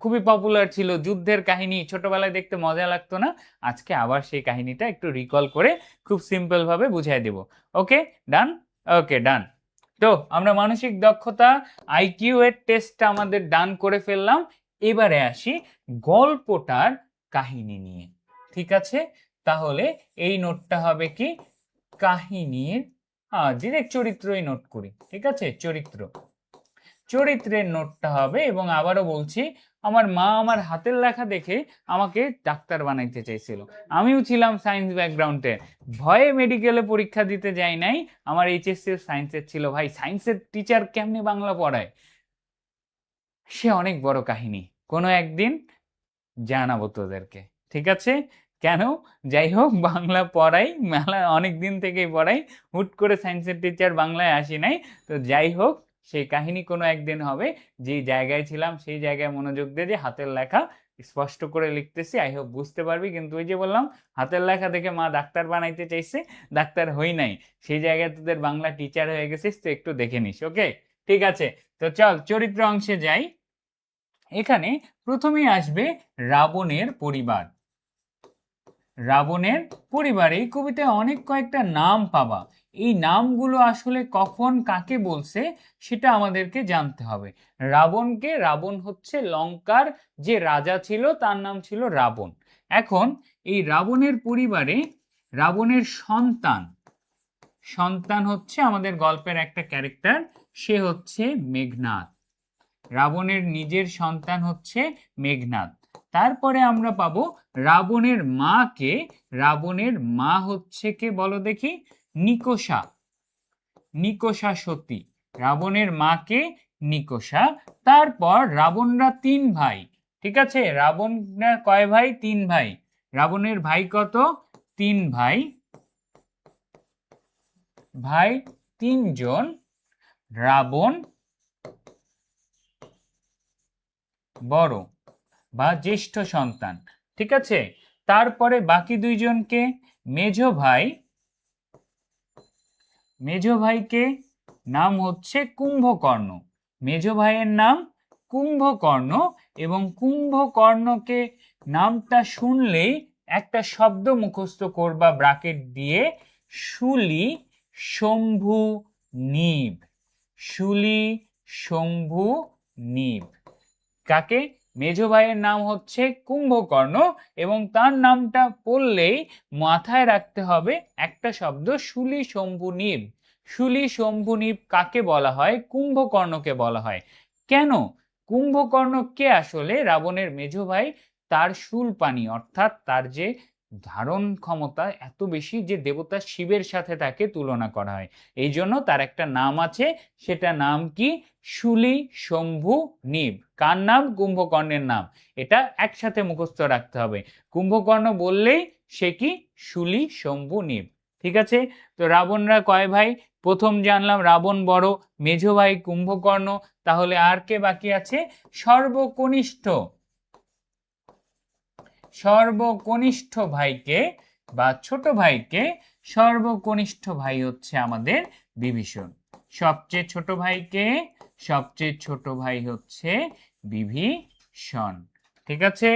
খুবই পপুলার ছিল, যুদ্ধের কাহিনী, ছোটবেলায় দেখতে মজা লাগতো না? আজকে আবার সেই কাহিনীটা একটু রিকল করে খুব সিম্পল ভাবে বুঝাই দেব। ওকে, ডান? ওকে, ডান। তো আমরা মানসিক দক্ষতা, আইকিউ এর টেস্টটা আমাদের ডান করে ফেললাম। এবারে আসি গল্পটার কাহিনী নিয়ে। ঠিক আছে, তাহলে এই নোটটা হবে কি? কাহিনীর, ডিরেক্ট চরিত্রই নোট করি। ঠিক আছে, চরিত্রের নোটটা হবে। এবং আবারও বলছি, আমার মা আমার হাতের লেখা দেখে আমাকে ডাক্তার বানাইতে চাইছিল। আমিও ছিলাম সায়েন্স ব্যাকগ্রাউন্ডে, ভয়ে মেডিকেলে পরীক্ষা দিতে যাই নাই। আমার এইচএসসি সায়েন্সের ছিল। ভাই সায়েন্সের টিচার কেমনে বাংলা পড়ায়, সে অনেক বড় কাহিনী, কোনো একদিন জানাবো তোদেরকে। ঠিক আছে? কেন? যাই হোক, বাংলা পড়াই, মেলা অনেক দিন থেকেই পড়াই, হুট করে সায়েন্সের টিচার বাংলায় আসি নাই। তো যাই হোক, সেই কাহিনী কোনো একদিন হবে। যেই জায়গায় ছিলাম সেই জায়গায় মনোযোগ দিয়ে যে হাতের লেখা স্পষ্ট করে লিখতেছি, আই হোপ বুঝতে পারবি। কিন্তু ওই যে বললাম, হাতের লেখা দেখে মা ডাক্তার বানাইতে চাইছে, ডাক্তার হই নাই, সেই জায়গায় তোদের বাংলা টিচার হয়ে গেছিস, তো একটু দেখে নিস। ওকে, ঠিক আছে। তো চল চরিত্র অংশে যাই। এখানে প্রথমেই আসবে রাবণের পরিবার। রাবণের পরিবার। এই কবিতায় অনেক কয়েকটা নাম পাবা, এই নামগুলো আসলে কখন কাকে বলছে সেটা আমাদেরকে জানতে হবে। রাবণকে, রাবণ হচ্ছে লঙ্কার যে রাজা ছিল তার নাম ছিল রাবণ। এখন এই রাবণের পরিবারে রাবণের সন্তান, সন্তান হচ্ছে আমাদের গল্পের একটা ক্যারেক্টার, সে হচ্ছে মেঘনাদ। রাবণের নিজের সন্তান হচ্ছে মেঘনাদ। তারপরে আমরা পাবো রাবণের মাকে, রাবণের মা হচ্ছে কে বলো দেখি, নিকষা, নিকষা সতী, রাবণের মাকে নিকষা। তারপর রাবণরা তিন ভাই, ঠিক আছে, রাবণরা কয় ভাই, তিন ভাই, রাবণের ভাই কত, তিন ভাই, ভাই তিনজন, রাবণ বড় বা জ্যেষ্ঠ সন্তান, ঠিক আছে। তারপরে বাকি দুইজনকে, মেজ ভাই, মেজ ভাইকে নাম হচ্ছে কুম্ভকর্ণ, মেজ ভাইয়ের নাম কুম্ভকর্ণ। এবং কুম্ভকর্ণকে নামটা শুনলেই একটা শব্দ মুখস্থ করবা ব্রাকেট দিয়ে, শুলি শম্ভু নিব, শুলি শম্ভু নিব। কাকে, মেজ ভাইয়ের নাম হচ্ছে কুম্ভকর্ণ এবং তার নামটা পড়লেই মাথায় রাখতে হবে একটা শব্দ, শুলি শম্ভুনিব। শুলি শম্ভুনিব কাকে বলা হয়, কুম্ভকর্ণকে বলা হয়। কেন, কুম্ভকর্ণ কে আসলে, রাবণের মেজ ভাই, তার শূলপাণি অর্থাৎ তার যে ধারণ ক্ষমতা এত বেশি যে দেবতা শিবের সাথে তাকে তুলনা করা হয়, এই জন্য তার একটা নাম আছে, সেটা নাম কি, শুলি শম্ভু নিব। কার নাম, কুম্ভকর্ণের নাম। এটা একসাথে মুখস্থ রাখতে হবে, কুম্ভকর্ণ বললেই সে কি, শুলি শম্ভু নিব, ঠিক আছে। তো রাবণরা কয় ভাই, প্রথম জানলাম রাবণ বড়, মেজ ভাই কুম্ভকর্ণ, তাহলে আর কে বাকি আছে, সর্বকনিষ্ঠ, সর্বকনিষ্ঠ ভাইকে বা ছোট ভাইকে, সর্বকনিষ্ঠ ভাই হচ্ছে আমাদের বিভীষণ। সবচেয়ে ছোট ভাইকে, সবচেয়ে ছোট ভাই হচ্ছে বিভীষণ, ঠিক আছে।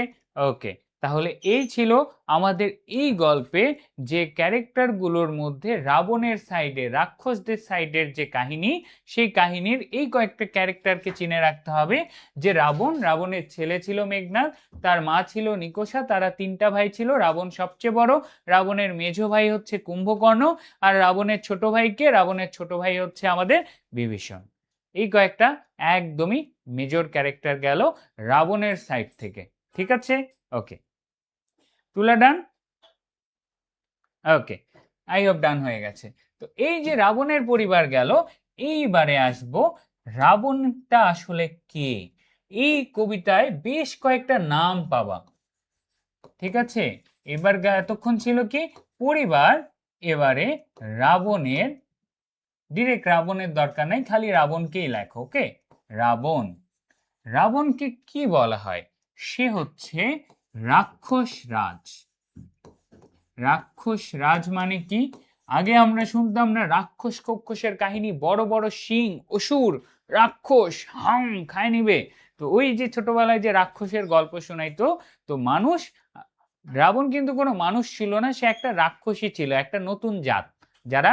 ওকে, তাহলে এই ছিল আমাদের এই গল্পে যে ক্যারেক্টারগুলোর মধ্যে রাবণের সাইডে, রাক্ষসদের সাইডের যে কাহিনী, সেই কাহিনীর এই কয়েকটা ক্যারেক্টারকে চিনে রাখতে হবে। যে রাবণ, রাবণের ছেলে ছিল মেঘনাদ, তার মা ছিল নিকষা, তারা তিনটা ভাই ছিল, রাবণ সবচেয়ে বড়, রাবণের মেজ ভাই হচ্ছে কুম্ভকর্ণ, আর রাবণের ছোট ভাইকে, রাবণের ছোট ভাই হচ্ছে আমাদের বিভীষণ। এই কয়েকটা একদমই মেজর ক্যারেক্টার গেল রাবণের সাইড থেকে, ঠিক আছে। ওকে, তুলা ডান, ওকে, আই হোপ ডান হয়ে গেছে। তো এই যে রাবণের পরিবার গেল, এইবারে আসবো রাবণটা আসলে কে। এই কবিতায় বেশ কয়েকটা নাম পাবা, ঠিক আছে। এবার এতক্ষণ ছিল কি পরিবার, এবারে রাবণের, ডিরেক্ট রাবণের দরকার নাই, খালি রাবণকেই লেখো, ওকে। রাবণ, রাবণকে কি বলা হয়, সে হচ্ছে রাক্ষস রাজ। রাক্ষস রাজ মানে কি, আগে আমরা শুনতাম না রাক্ষস কক্ষসের কাহিনী, বড় বড় শিং, অসুর, রাক্ষস, হাম খায় নিবে। তো ওই যে ছোটবেলায় যে রাক্ষসের গল্প শোনাইতো, তো মানুষ, রাবণ কিন্তু কোনো মানুষ ছিল না, সে একটা রাক্ষসী ছিল, একটা নতুন জাত, যারা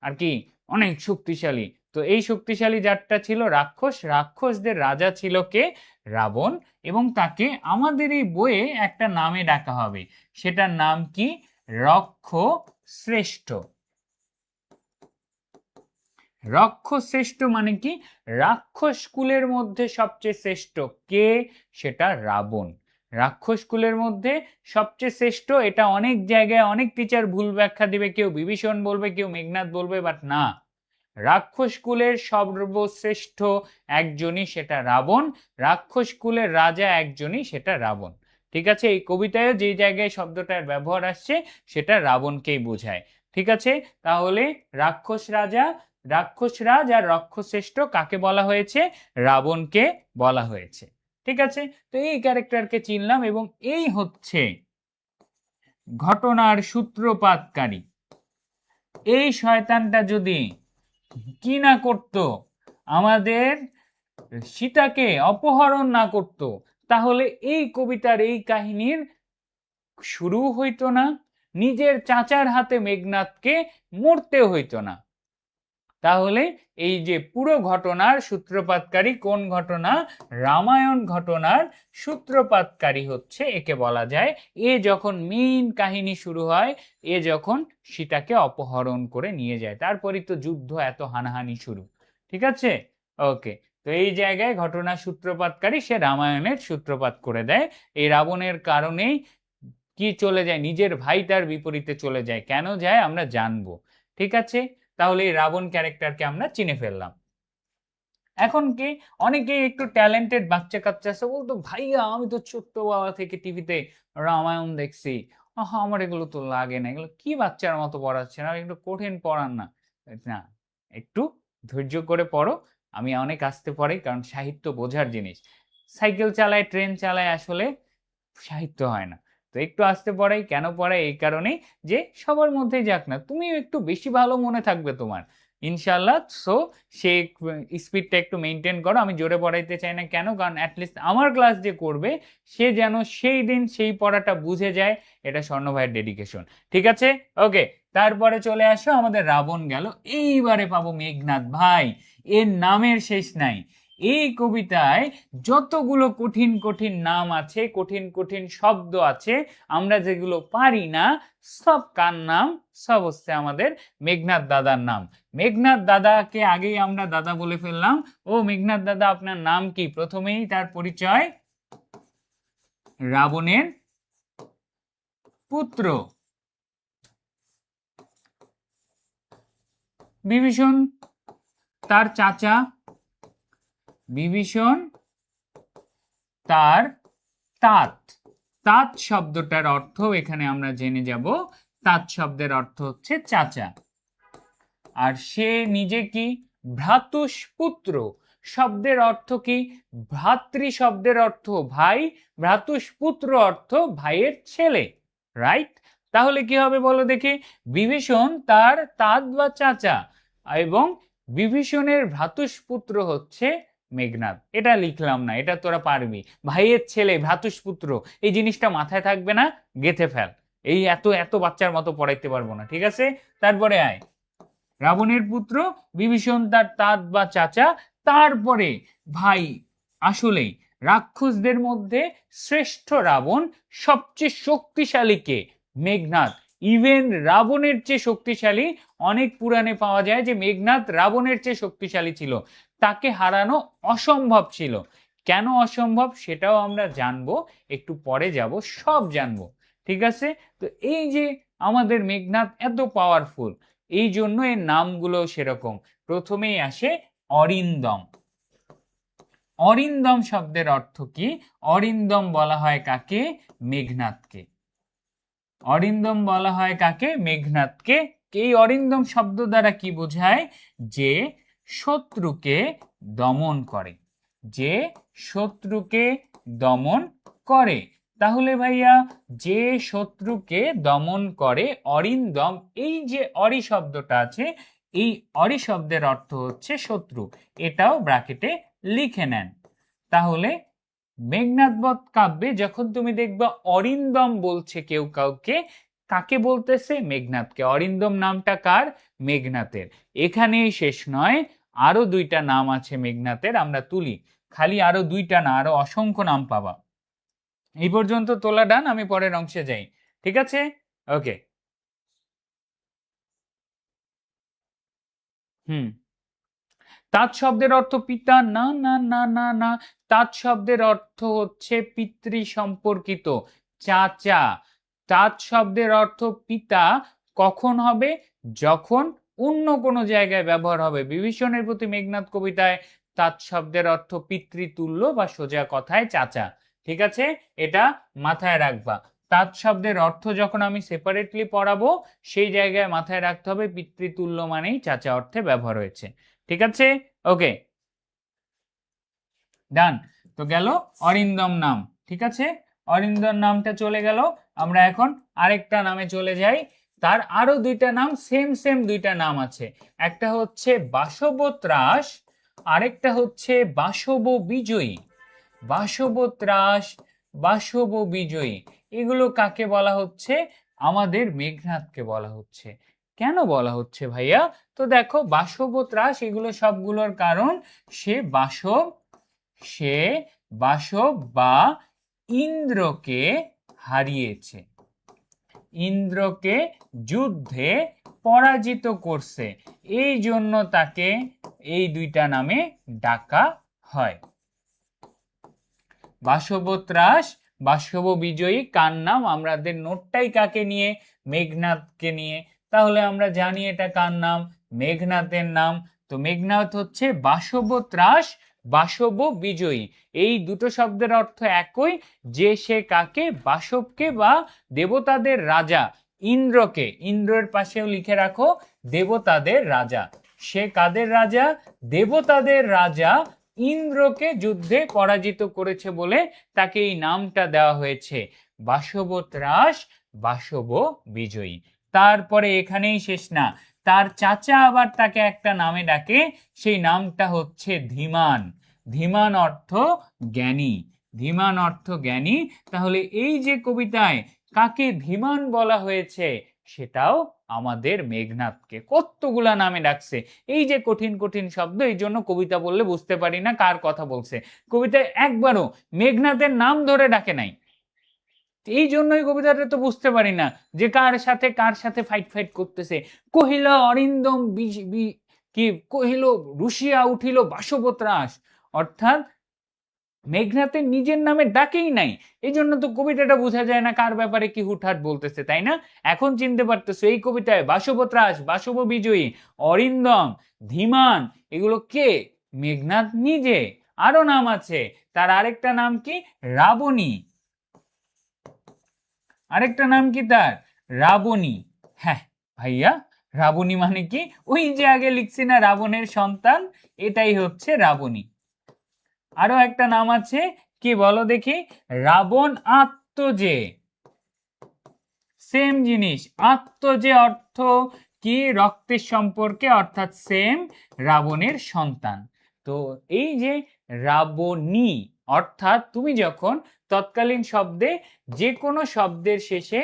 আর কি অনেক শক্তিশালী। তো এই শক্তিশালী জাতটা ছিল রাক্ষস, রাক্ষসদের রাজা ছিল কে, রাবণ। এবং তাকে আমাদের এই বইয়ে একটা নামে ডাকা হবে, সেটার নাম কি, রক্ষ শ্রেষ্ঠ। রক্ষ শ্রেষ্ঠ মানে কি, রাক্ষস কুলের মধ্যে সবচেয়ে শ্রেষ্ঠ কে, সেটা রাবণ। রাক্ষস কুলের মধ্যে সবচেয়ে শ্রেষ্ঠ, এটা অনেক জায়গায় অনেক টিচার ভুল ব্যাখ্যা দিবে, কেউ বিভীষণ বলবে, কেউ মেঘনাদ বলবে, বাট না, রাক্ষস কুলের সর্বশ্রেষ্ঠ একজনই, সেটা রাবণ। রাক্ষস কুলের রাজা একজনই, সেটা রাবণ, ঠিক আছে। এই কবিতায় যে জায়গায় শব্দটার ব্যবহার আসছে সেটা রাবণকেই বোঝায়, ঠিক আছে। তাহলে রাক্ষস রাজা, রাক্ষস রাজ আর রক্ষশ্রেষ্ঠ কাকে বলা হয়েছে, রাবণকে বলা হয়েছে, ঠিক আছে। তো এই ক্যারেক্টারকে চিনলাম এবং এই হচ্ছে ঘটনার সূত্রপাতকারী। এই শয়তানটা যদি কি না করত, আমাদের সীতাকে অপহরণ না করত, তাহলে এই কবিতার এই কাহিনীর শুরু হইতো না, নিজের চাচার হাতে মেঘনাদকে মরতে হইতো না। তাহলে এই যে পুরো ঘটনার সূত্রপাতকারী কোন ঘটনা, রামায়ণ ঘটনার সূত্রপাতকারী হচ্ছে একে বলা যায়। এ যখন মেইন কাহিনী শুরু হয়, এ যখন সীতাকে অপহরণ করে নিয়ে যায়, তারপরই তো যুদ্ধ, এত হানাহানি শুরু। ঠিক আছে, ওকে। তো এই জায়গায় ঘটনার সূত্রপাতকারী সে রামায়ণের সূত্রপাত করে দেয়। এই রাবণের কারণেই কি চলে যায়, নিজের ভাই তার বিপরীতে চলে যায়। কেন যায় আমরা জানবো। ঠিক আছে, তাহলে এই রাবণ ক্যারেক্টারকে আমরা চিনে ফেললাম। এখন কি অনেকে একটু ট্যালেন্টেড বাচ্চা কাচ্চা আছে, বলতো ভাইয়া আমি তো ছোট্টবেলা থেকে টিভিতে রামায়ণ দেখছি, আমার এগুলো তো লাগে না, এগুলো কি বাচ্চার মতো পড়াচ্ছে না, একটু কঠিন পড়ান না। না, একটু ধৈর্য করে পড়ো। আমি অনেক আসতে পড়াই, কারণ সাহিত্য বোঝার জিনিস। সাইকেল চালায়, ট্রেন চালায়, আসলে সাহিত্য হয় না। তো একটু আসতে পড়াই, কেন পড়াই, এই কারণেই যে সবার মধ্যেই যাক না, তুমি একটু বেশি ভালো মনে থাকবে তোমার, ইনশাল্লাহ। সো সে স্পিডটা একটু মেনটেন করো। আমি জোরে পড়াইতে চাই না, কেন, কারণ অ্যাটলিস্ট আমার ক্লাস যে করবে সে যেন সেই দিন সেই পড়াটা বুঝে যায়, এটা স্বর্ণ ভাইয়ের ডেডিকেশন। ঠিক আছে, ওকে। তারপরে চলে আসো, আমাদের রাবণ গেল, এইবারে পাবো মেঘনাদ। ভাই এর নামের শেষ নাই। এই কবিতায় যতগুলো কঠিন কঠিন নাম আছে, কঠিন কঠিন শব্দ আছে, আমরা যেগুলো পারি না, সব কার নাম, সব হচ্ছে আমাদের মেঘনাদ দাদার নাম। মেঘনাদ দাদাকে আগেই আমরা দাদা বলে ফেললাম। ও মেঘনাদ দাদা, আপনার নাম কি? প্রথমেই তার পরিচয়, রাবণের পুত্র। বিভীষণ তার চাচা, বিভীষণ তার তাত। তাত শব্দটার অর্থ এখানে আমরা জেনে যাব। তাত শব্দের অর্থ হচ্ছে চাচা। আর সে নিজে কি? ভ্রাতুষ্পুত্র শব্দের অর্থ কি? ভ্রাতৃ শব্দের অর্থ ভাই, ভ্রাতুষ্পুত্র অর্থ ভাইয়ের ছেলে। রাইট? তাহলে কি হবে বলো দেখি? বিভীষণ তার তাত বা চাচা, এবং বিভীষণের ভ্রাতুষ্পুত্র হচ্ছে মেঘনাদ। এটা লিখলাম না, এটা তোরা পারবি। ভাইয়ের ছেলে, ভ্রাতুষ্পুত্র, এই জিনিসটা মাথায় থাকবে না, গেঁথে ফেল। এই এত এত বাচ্চার মতো পড়াইতে পারবো না, ঠিক আছে? তারপরে আয়, রাবণের পুত্র, বিভীষণ তার তাত বা চাচা, তারপরে ভাই। আসলেই রাক্ষসদের মধ্যে শ্রেষ্ঠ রাবণ, সবচেয়ে শক্তিশালী কে? মেঘনাদ। ইভেন রাবণের চেয়ে শক্তিশালী। অনেক পুরাণে পাওয়া যায় যে মেঘনাদ রাবণের চেয়ে শক্তিশালী ছিল, তাকে হারানো অসম্ভব ছিল। কেন অসম্ভব সেটাও আমরা জানবো, একটু পরে যাব, সব জানবো। ঠিক আছে, তো এই যে আমাদের মেঘনাদ এত পাওয়ারফুল, এই জন্য এর নামগুলো সেরকম। প্রথমেই আসে অরিন্দম। অরিন্দম শব্দের অর্থ কি? অরিন্দম বলা হয় কাকে? মেঘনাদকে। অরিন্দম বলা হয় কাকে? মেঘনাদকে। এই অরিন্দম শব্দ দ্বারা কি বোঝায়? যে শত্রুকে দমন করে, যে শত্রুকে দমন করে। তাহলে ভাইয়া, যে শত্রুকে দমন করে অরিন্দম, এই যে অরি শব্দটা আছে, এই অরি শব্দের অর্থ হচ্ছে শত্রু। এটাও ব্র্যাকেটে লিখে নেন। তাহলে মেঘনাদ বধ কাব্যে যখন তুমি দেখবা অরিন্দম বলছে কেউ কাউকে, কাকে বলতেছে? মেঘনাদকে। অরিন্দম নামটা কার? মেঘনাথের। এখানেই শেষ নয়, আরো দুইটা নাম আছে মেঘনাথের, আমরা তুলি। খালি আরো দুইটা না, আরো অসংখ্য নাম পাবা। এই পর্যন্ত তোলা ডান, আমি পরের অংশে যাই। ঠিক আছে, ওকে। তাঁত শব্দের অর্থ পিতা? না না না না না, তাঁত শব্দের অর্থ হচ্ছে পিতৃ সম্পর্কিত, চাচা। তাঁত শব্দের অর্থ পিতা কখন হবে? যখন অন্য কোনো জায়গায় ব্যবহার হবে। বিভীষণের প্রতি মেঘনাদ কবিতায় তাঁত শব্দের অর্থ পিতৃতুল্য, বা সোজা কথায় চাচা। ঠিক আছে, এটা মাথায় রাখবা। তাঁত শব্দের অর্থ যখন আমি সেপারেটলি পড়াবো, সেই জায়গায় মাথায় রাখতে হবে পিতৃতুল্য মানেই চাচা অর্থে ব্যবহার হয়েছে। ঠিক আছে, ওকে, ডান। তো গেল অরিন্দম নাম। ঠিক আছে, অরিন্দম নামটা চলে গেল। আমরা এখন আরেকটা নামে চলে যাই। তার আরো দুইটা নাম, সেম সেম দুইটা নাম আছে। একটা হচ্ছে বাসবত্রাস, আরেকটা হচ্ছে বাসব বিজয়ী। বাসবত্রাস, বাসব বিজয়ী, এগুলো কাকে বলা হচ্ছে? আমাদের মেঘনাদকে বলা হচ্ছে। কেন বলা হচ্ছে ভাইয়া? তো দেখো বাসব ও ত্রাস এগুলো সবগুলোর কারণ সে সে বাসব বা ইন্দ্রকে হারিয়েছে, ইন্দ্রকে যুদ্ধে পরাজিত করছে, এই জন্য তাকে এই দুইটা নামে ডাকা হয়। বাসব ত্রাস, বাসব বিজয়ী কার নাম? আমাদের নোটটাই কাকে নিয়ে? মেঘনাদকে নিয়ে। তাহলে আমরা জানি এটা কার নাম? মেঘনাদের নাম। তো মেঘনাদ হচ্ছে বাসব ত্রাস, বাসব বিজয়ী, এই দুটো শব্দের অর্থ একই, যে সে কাকে? বাসবকে বা দেবতাদের রাজা ইন্দ্রকে, ইন্দ্রের পাশেও লিখে রাখো দেবতাদের রাজা, সে কাদের রাজা? দেবতাদের রাজা ইন্দ্রকে যুদ্ধে পরাজিত করেছে বলে তাকে এই নামটা দেওয়া হয়েছে, বাসব ত্রাস, বাসব বিজয়ী। তারপরে এখানেই শেষ না, তার চাচা আবার তাকে একটা নামে ডাকে, সেই নামটা হচ্ছে ধীমান। ধীমান অর্থ জ্ঞানী, ধীমান অর্থ জ্ঞানী। তাহলে এই যে কবিতায় কাকে ধীমান বলা হয়েছে, সেটাও আমাদের মেঘনাদকে। কতগুলা নামে ডাকছে, এই যে কঠিন কঠিন শব্দ, এই জন্য কবিতা বললে বুঝতে পারি না কার কথা বলছে। কবিতায় একবারও মেঘনাদের নাম ধরে ডাকে নাই, এই জন্যই কবিতাটা তো বুঝতে পারি না যে কার সাথে ফাইট ফাইট করতেছে। কহিল অরিন্দম কি কহিল রুশিয়া উঠিল বাসবত্রাস, অর্থাৎ মেঘনাথের নিজের নামে ডাকেই নাই, এই জন্য তো কবিতাটা বোঝা যায় না কার ব্যাপারে কি হুটহাট বলতেছে, তাই না? এখন চিনতে পারতেছো এই কবিতায় বাসব ত্রাস, বাসব বিজয়ী, অরিন্দম, ধীমান এগুলো কে? মেঘনাথ নিজে। আরো নাম আছে, তার আরেকটা নাম কি? রাবণী। আরেকটা নাম কি তার? রাবণী। হ্যাঁ ভাইয়া, রাবণী মানে কি? ওই যে আগে লিখছি না রাবণের সন্তান, এটাই হচ্ছে রাবণী। আরো একটা নাম আছে, কি বলো দেখি? রাবণ আত্মজে। সেম জিনিস, আত্মজে অর্থ কি? রক্তের সম্পর্কে, অর্থাৎ সেম, রাবণের সন্তান। তো এই যে রাবণী, অর্থাৎ তুমি যখন তৎকালীন শব্দে যে কোনো শব্দের শেষে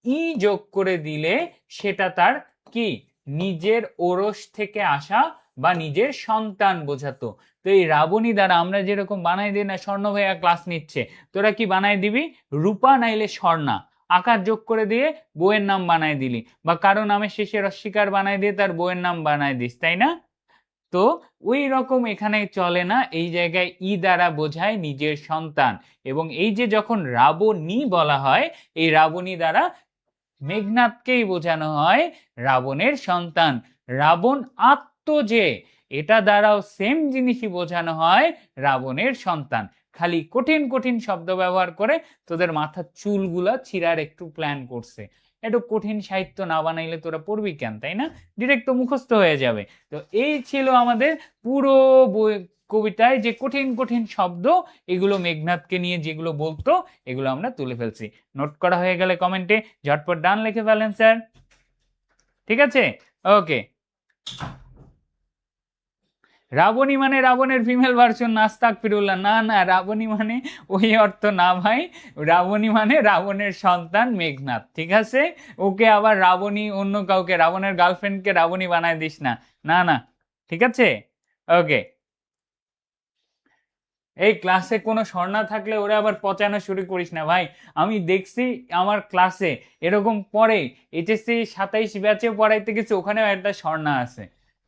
ই যোগ করে দিলে সেটা তার কি? নিজের ওরস থেকে আসা বা নিজের সন্তান বোঝাতো। তো এই রাবণী দ্বারা আমরা যেরকম বানাই দিই না, স্বর্ণ ভাইয়া ক্লাস নিচ্ছে, তোরা কি বানাই দিবি? রূপা নাইলে স্বর্ণা, আকার যোগ করে দিয়ে বইয়ের নাম বানাই দিলি, বা কারো নামের শেষে রস্বীকার বানাই দিয়ে তার বইয়ের নাম বানাই দিস, তাই না? তো ওই রকম এখানে চলে না, এই জায়গায় ই দ্বারা বোঝায় নিজের সন্তান। এবং এই যে যখন রাবণী বলা হয়, এই রাবণী দ্বারা মেঘনাদকেই বোঝানো হয় রাবণের সন্তান। রাবণ আত্মজে, এটা দ্বারাও সেম জিনিসই বোঝানো হয় রাবণের সন্তান। খালি কঠিন কঠিন শব্দ ব্যবহার করে তোদের মাথার চুলগুলা ছিঁড়ার একটু প্ল্যান করছে। একটু কঠিন সাহিত্য না বানাইলে তোরা পড়বি কেন, তাই না? ডিরেক্ট তো মুখস্থ হয়ে যাবে। তো এই ছিল আমাদের পুরো কবিতায় যে কঠিন কঠিন শব্দ, এগুলো মেঘনাদকে নিয়ে যেগুলো বলতো, এগুলো আমরা তুলে ফেলছি। নোট করা হয়ে গেলে কমেন্টে ঝটপট ডান লিখে ফেলেন স্যার, ঠিক আছে? ওকে। রাবণী মানে রাবণের ফিমেল ভার্সন, নাস্তাক ফিরুল্লাহ, না না, রাবণী মানে ওই অর্থ না ভাই, রাবণী মানে রাবণের সন্তান মেঘনাদ, ঠিক আছে? ওকে আবার রাবণী অন্য কাউকে, রাবণের গার্লফ্রেন্ডকে রাবণী বানায় দিস না, না না, ঠিক আছে? ওকে। এই ক্লাসে কোনো স্বর্ণা থাকলে ওরা আবার পচানো শুরু করিস না ভাই, আমি দেখছি আমার ক্লাসে এরকম পড়ে, এইচএসসি 27 ব্যাচে পড়াইতে গেছে, ওখানেও একটা স্বর্ণা আছে,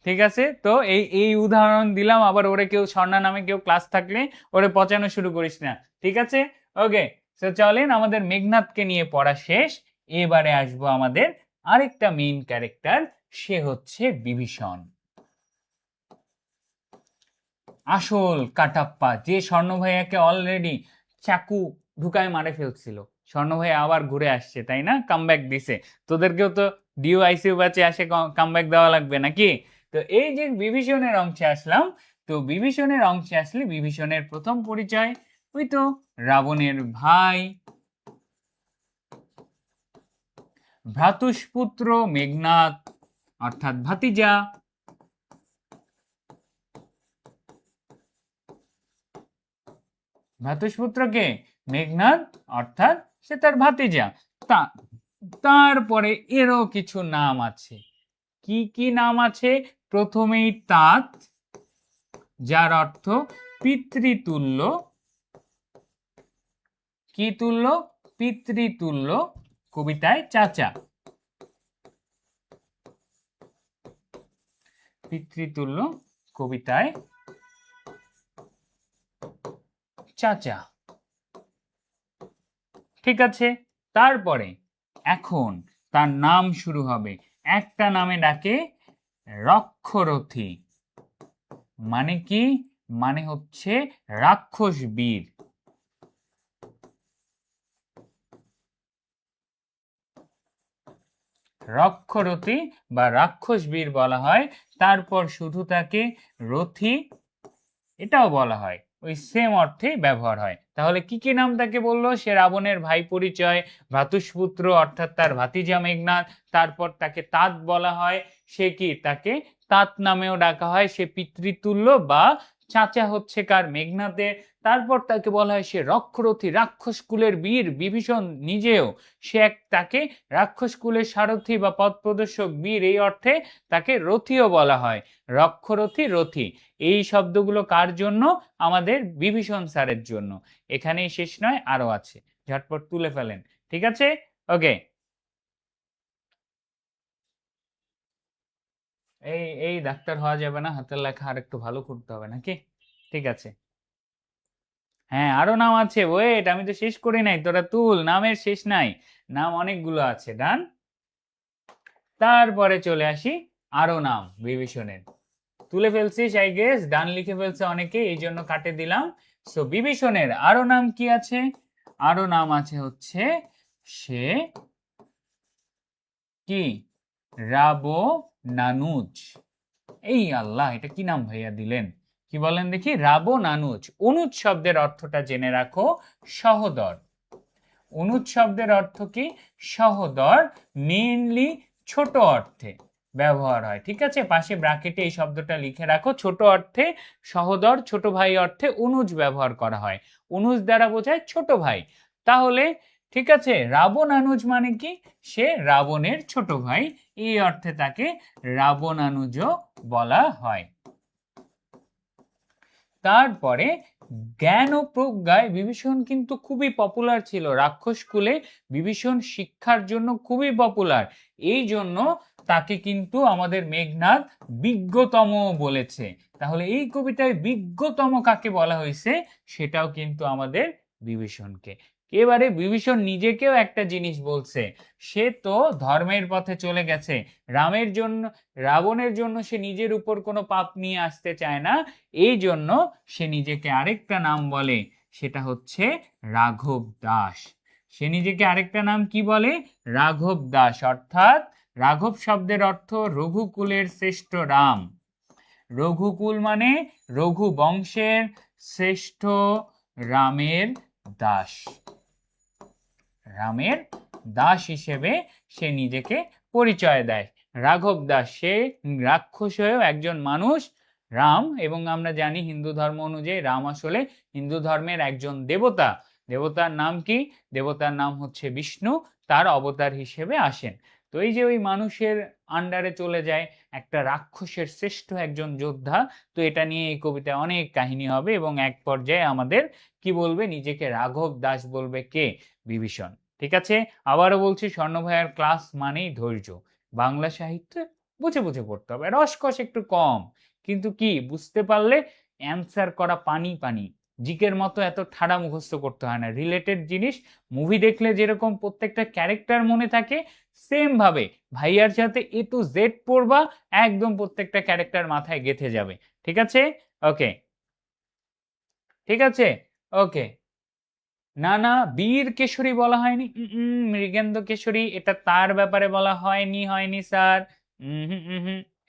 ঠিক আছে? তো এই এই উদাহরণ দিলাম, আবার ওরে কেউ স্বর্ণা নামে কেউ ক্লাস থাকলে ওরে পচানো শুরু করিস না, ঠিক আছে? ওকে, তো চলেন আমাদের মেঘনাদকে নিয়ে পড়া শেষ, এবারে আসবো আমাদের আরেকটা মেইন ক্যারেক্টার, সে হচ্ছে বিভীষণ। আসল কাটাপ্পা, যে স্বর্ণ ভাইয়াকে অলরেডি চাকু ঢুকায় মারে ফেলছিল, স্বর্ণ ভাইয়া আবার ঘুরে আসছে, তাই না? কামব্যাক দিছে। তোদেরকেও তো ডিউ আইসিইউ ব্যাচে আসে কামব্যাক দেওয়া লাগবে নাকি? তো এই যে বিভীষণের অংশে আসলাম, তো বিভীষণের অংশে আসলে বিভীষণের প্রথম পরিচয় ওই তো রাবণের ভাই, ভ্রাতুষ্পুত্র মেঘনাদ, অর্থাৎ ভাতিজা। ভ্রাতুষ্পুত্রকে মেঘনাদ, অর্থাৎ সে তার ভাতিজা। তা তারপরে এরও কিছু নাম আছে। কি কি নাম আছে? প্রথমেই তাত, যার অর্থ পিতৃতুল্য। কি তুল্য? পিতৃতুল্য, কবিতায় চাচা। পিতৃতুল্য, কবিতায় চাচা। ঠিক আছে, তারপরে এখন তার নাম শুরু হবে। একটা নামে ডাকে রক্ষরথী। মানে কি? মানে হচ্ছে রাক্ষস বীর। রক্ষরথী বা রাক্ষস বীর বলা হয়। তারপর শুধু তাকে রথী এটাও বলা হয়, ওই সেম অর্থে ব্যবহার হয়। তাহলে কি কি নাম তাকে বললো? সে রাবণের ভাই পরিচয়, ভ্রাতুষ্পুত্র অর্থাৎ তার ভাতিজা মেঘনাদ। তারপর তাকে তাত বলা হয়। সে কি? তাকে তাত নামেও ডাকা হয়। সে পিতৃতুল্য বা চাচা হচ্ছে কার? মেঘনাদের। তারপর তাকে বলা হয় সে রক্ষরথী, রাক্ষস কুলের বীর। বিভীষণ নিজেও সে তাকে রাক্ষস কুলের সারথী বা পথ প্রদর্শক বীর, এই অর্থে তাকে রথীও বলা হয়। রক্ষরথী, রথী, এই শব্দগুলো কার জন্য? আমাদের বিভীষণ স্যারের জন্য। এখানেই শেষ নয়, আরো আছে, ঝটপট তুলে ফেলেন। ঠিক আছে, ওকে। এই এই ডাক্তার হওয়া যাবে না, হাতের লেখা আর একটু ভালো করতে হবে নাকি? ঠিক আছে, হ্যাঁ আরো নাম আছে। ওয়েট, আমি তো শেষ করি নাই, তোরা তুল, নামের শেষ নাই, নাম অনেকগুলো আছে। ডান। তারপরে চলে আসি আরো নাম বিভীষণের। তুলে ফেলছিস আই গেস, ডান লিখে ফেলছে অনেকে, এই জন্য কাটে দিলাম। সো বিভীষণের আরো নাম কি আছে? আরো নাম আছে হচ্ছে সে কি? রাবণানুজ। এই আল্লাহ, এটা কি নাম ভাইয়া দিলেন? কি বলেন দেখি? রাবণানুজ। অনুজ শব্দের অর্থটা জেনে রাখো, সহোদর। অনুজ শব্দের অর্থ কি? সহোদর। মেইনলি ছোট অর্থে ব্যবহার হয়। ঠিক আছে, পাশে ব্র্যাকেটে এই শব্দটা লিখে রাখো। ছোট অর্থে সহোদর, ছোট ভাই অর্থে অনুজ ব্যবহার করা হয়। অনুজ দ্বারা বোঝায় ছোট ভাই। তাহলে ঠিক আছে, রাবণানুজ মানে কি? সে রাবণের ছোট ভাই, এই অর্থে তাকে রাবণানুজও বলা হয়। তারপরে জ্ঞান ও প্রজ্ঞায় বিভীষণ কিন্তু খুবই পপুলার ছিল। রাক্ষস কুলে বিভীষণ শিক্ষার জন্য খুবই পপুলার। এই জন্য তাকে কিন্তু আমাদের মেঘনাদ বিজ্ঞতম বলেছে। তাহলে এই কবিতায় বিজ্ঞতম কাকে বলা হয়েছে? সেটাও কিন্তু আমাদের বিভীষণকে। এবারে বিভীষণ নিজেকেও একটা জিনিস বলছে, সে তো ধর্মের পথে চলে গেছে। রামের জন্য, রাবণের জন্য সে নিজের উপর কোনো পাপ নিয়ে আসতে চায় না। এই জন্য সে নিজেকে আরেকটা নাম বলে, সেটা হচ্ছে রাঘব দাস। সে নিজেকে আরেকটা নাম কি বলে? রাঘব দাস। অর্থাৎ রাঘব শব্দের অর্থ রঘুকুলের শ্রেষ্ঠ রাম। রঘুকুল মানে রঘু বংশের শ্রেষ্ঠ রামের দাস। রামের দাস হিসেবে সে নিজেকে পরিচয় দেয়। রাঘব দাস। সে রাক্ষস হয়েও একজন মানুষ। রাম, এবং আমরা জানি হিন্দু ধর্ম অনুযায়ী রাম আসলে হিন্দু ধর্মের একজন দেবতা। দেবতার নাম কি? দেবতার নাম হচ্ছে বিষ্ণু। তার অবতার হিসেবে আসেন। তো এই যে ওই মানুষের আন্ডারে চলে যায় একটা রাক্ষসের শ্রেষ্ঠ একজন যোদ্ধা। তো এটা নিয়ে এই কবিতায় অনেক কাহিনী হবে, এবং এক পর্যায়ে আমাদের কি বলবে? নিজেকে রাঘব দাস বলবে কে? বিভীষণ। ঠিক আছে, আবারও বলছি, স্বর্ণ ভাইয়ার ক্লাস মানেই ধৈর্য। বাংলা সাহিত্য বুঝে বুঝে পড়তে হবে, রসকস একটু কম, কিন্তু কি বুঝতে পারলে অ্যান্সার করা পানি পানি। জিকের মতো এত ঠাড়া মুখস্থ করতে হয় না। রিলেটেড জিনিস মুভি দেখলে যেরকম প্রত্যেকটা ক্যারেক্টার মনে থাকে, সেম ভাবে ভাইয়ার সাথে এ টু জেড পড়বা, একদম প্রত্যেকটা ক্যারেক্টার মাথায় গেঁথে যাবে। ঠিক আছে, ওকে, ঠিক আছে, ওকে। না না, বীর কেশরী বলা হয়নি। মৃগেন্দ্র কেশরী, এটা তার ব্যাপারে বলা হয়নি। হয়নি স্যার।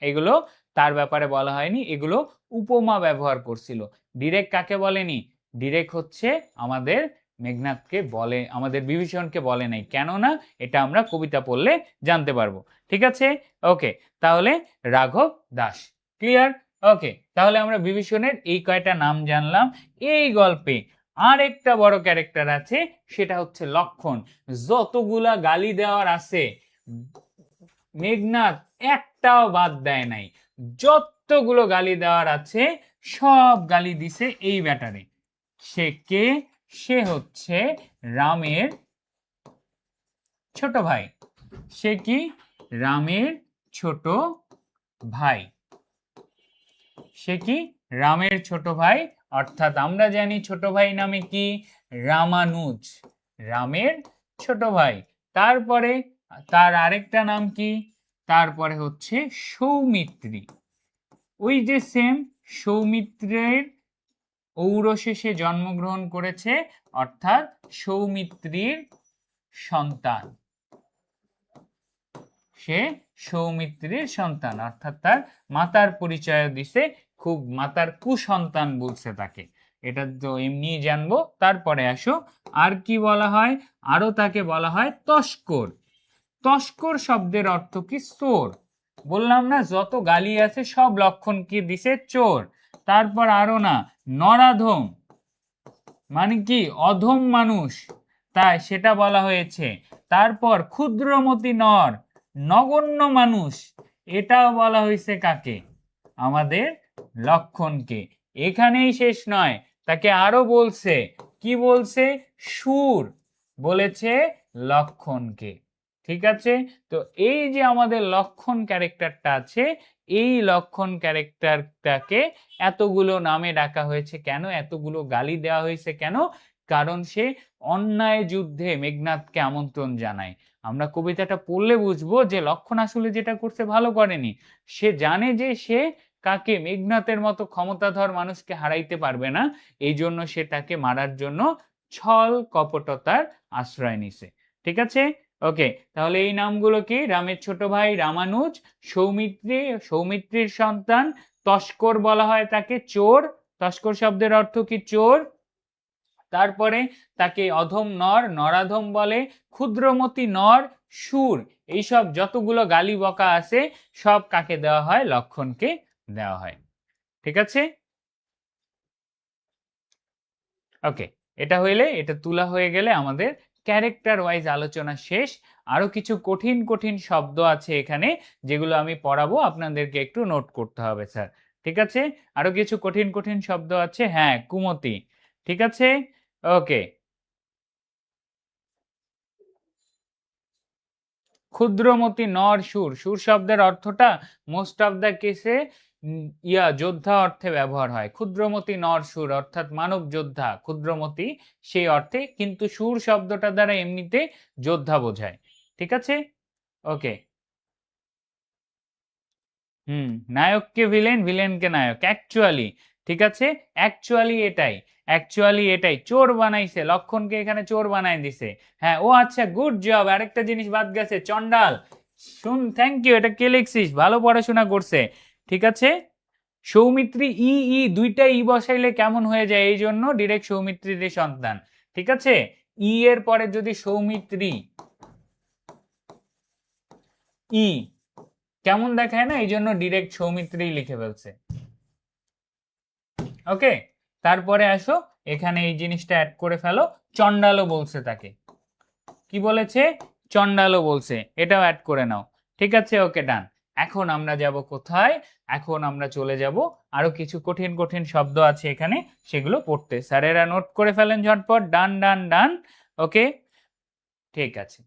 এগুলো তার ব্যাপারে বলা হয়নি, এগুলো উপমা ব্যবহার করছিল। ডিরেক্ট কাকে বলেনি? ডিরেক্ট হচ্ছে আমাদের মেঘনাদকে বলে, আমাদের বিভীষণকে বলে নাই। কেননা এটা আমরা কবিতা পড়লে জানতে পারবো। ঠিক আছে, ওকে। তাহলে রাঘব দাস, ক্লিয়ার? ওকে, তাহলে আমরা বিভীষণের এই কয়টা নাম জানলাম। এই গল্পে আর একটা বড় ক্যারেক্টার আছে, সেটা হচ্ছে লক্ষণ। যতগুলা গালি দেওয়ার আছে মেঘনাদ একটাও বাদ দেয় নাই, যতগুলো গালি দেওয়ার আছে সব গালি দিছে এই ব্যাটারে। সে কে? সে হচ্ছে রামের ছোট ভাই। সে কি? রামের ছোট ভাই। সে কি? রামের ছোট ভাই। অর্থাৎ আমরা জানি ছোট ভাই নামে কি? রামানুজ, রামের ছোট ভাই। তারপরে তার আরেকটা নাম কি? তারপরে হচ্ছে সৌমিত্রী। ওই যে সেম সৌমিত্রের ঔরসে সে জন্মগ্রহণ করেছে, অর্থাৎ সৌমিত্রীর সন্তান। সে সৌমিত্রীর সন্তান, অর্থাৎ তার মাতার পরিচয় দিছে, খুব মাতার কুসন্তান বলছে তাকে। এটা তো এমনি জানবো। তারপরে আসো, আর কি বলা হয়? আরো তাকে বলা হয় তস্কর। তস্কর শব্দের অর্থ কি? চোর। বললাম না যত গালি আছে সব লক্ষণ কি দিছে? চোর। তারপর আরো না, নরাধম মানে কি? অধম মানুষ, তাই সেটা বলা হয়েছে। তারপর ক্ষুদ্রমতি নর, নগণ্য মানুষ, এটাও বলা হয়েছে কাকে? আমাদের লক্ষণকে। এখানেই শেষ নয়, তাকে আরো বলছে, কি বলছে? সুর বলেছে লক্ষণকে। ঠিক আছে? তো এই যে আমাদের লক্ষণ ক্যারেক্টারটা আছে, এই লক্ষণ ক্যারেক্টারটাকে এতগুলো নামে ডাকা হয়েছে কেন? এতগুলো গালি দেওয়া হয়েছে কেন? কারণ সে অন্যায় যুদ্ধে মেঘনাদকে আমন্ত্রণ জানায়। আমরা কবিতাটা পড়লে বুঝবো যে লক্ষণ আসলে যেটা করছে ভালো করেনি। সে জানে যে সে কাকে? মেঘনাথের মতো ক্ষমতাধর মানুষকে হারাইতে পারবে না, এই জন্য সে তাকে মারার জন্য ছল কপটতার আশ্রয় নিছে। ঠিক আছে? ওকে, তাহলে এই নামগুলো কি? রামের ছোট ভাই রামানুজ, সৌমিত্রী, সৌমিত্রীর সন্তান, তস্কর বলা হয় তাকে, চোর, তস্কর শব্দের অর্থ কি? চোর। তারপরে তাকে অধম নর, নরাধম বলে, ক্ষুদ্রমতি নর, সুর, এইসব যতগুলো গালি বকা আছে সব কাকে দেওয়া হয়? লক্ষণকে দেওয়া হয়। ঠিক আছে? ওকে, এটা হইলে, এটা তুলা হয়ে গেলে আমাদের ক্যারেক্টার ওয়াইজ আলোচনা শেষ। আরো কিছু কঠিন কঠিন শব্দ আছে এখানে, যেগুলো আমি পড়াবো, আপনাদেরকে একটু নোট করতে হবে স্যার। ঠিক আছে? আরো কিছু কঠিন কঠিন শব্দ আছে। হ্যাঁ, কুমতি। ঠিক আছে? ওকে। ক্ষুদ্রমতি নর, সুর, সুর শব্দের অর্থটা মোস্ট অফ দ্য কেসে যোদ্ধা অর্থে ব্যবহার হয়। ক্ষুদ্রমতি নর সুর অর্থাৎ মানব যোদ্ধা, ক্ষুদ্রমতি সেই অর্থে, কিন্তু সুর শব্দটা দ্বারা এমনিতে যোদ্ধা বোঝায়। ঠিক আছে? ওকে। নায়ককে ভিলেন, ভিলেনকে নায়ক, অ্যাকচুয়ালি। ঠিক আছে? অ্যাকচুয়ালি এটাই চোর বানাইছে, লক্ষণকে এখানে চোর বানাই দিছে। হ্যাঁ, ও আচ্ছা, গুড জব। আরেকটা জিনিস বাদ গেছে, চন্ডাল। শুন, থ্যাংক ইউ, এটা কে লিখছিস? ভালো পড়াশোনা করছে। ঠিক আছে? সৌমিত্রী, ই ই দুইটা ই বসাইলে কেমন হয়ে যায়, এই জন্য ডিরেক্ট সৌমিত্রীর সন্তান। ঠিক আছে? ই এর পরে যদি সৌমিত্রী, ই কেমন দেখায় না, এই জন্য ডিরেক্ট সৌমিত্রী লিখে ফেলছে। ওকে, তারপরে আসো, এখানে এই জিনিসটা অ্যাড করে ফেলো, চন্ডালও বলছে তাকে। কি বলেছে? চন্ডালও বলছে, এটাও অ্যাড করে নাও। ঠিক আছে? ওকে, ডান। এখন আমরা যাব কোথায়? এখন আমরা চলে যাব, আরো কিছু কঠিন কঠিন শব্দ আছে এখানে, সেগুলো পড়তে। স্যারেরা নোট করে ফেলেন ঝটপট। ডান ডান ডান। ওকে, ঠিক আছে,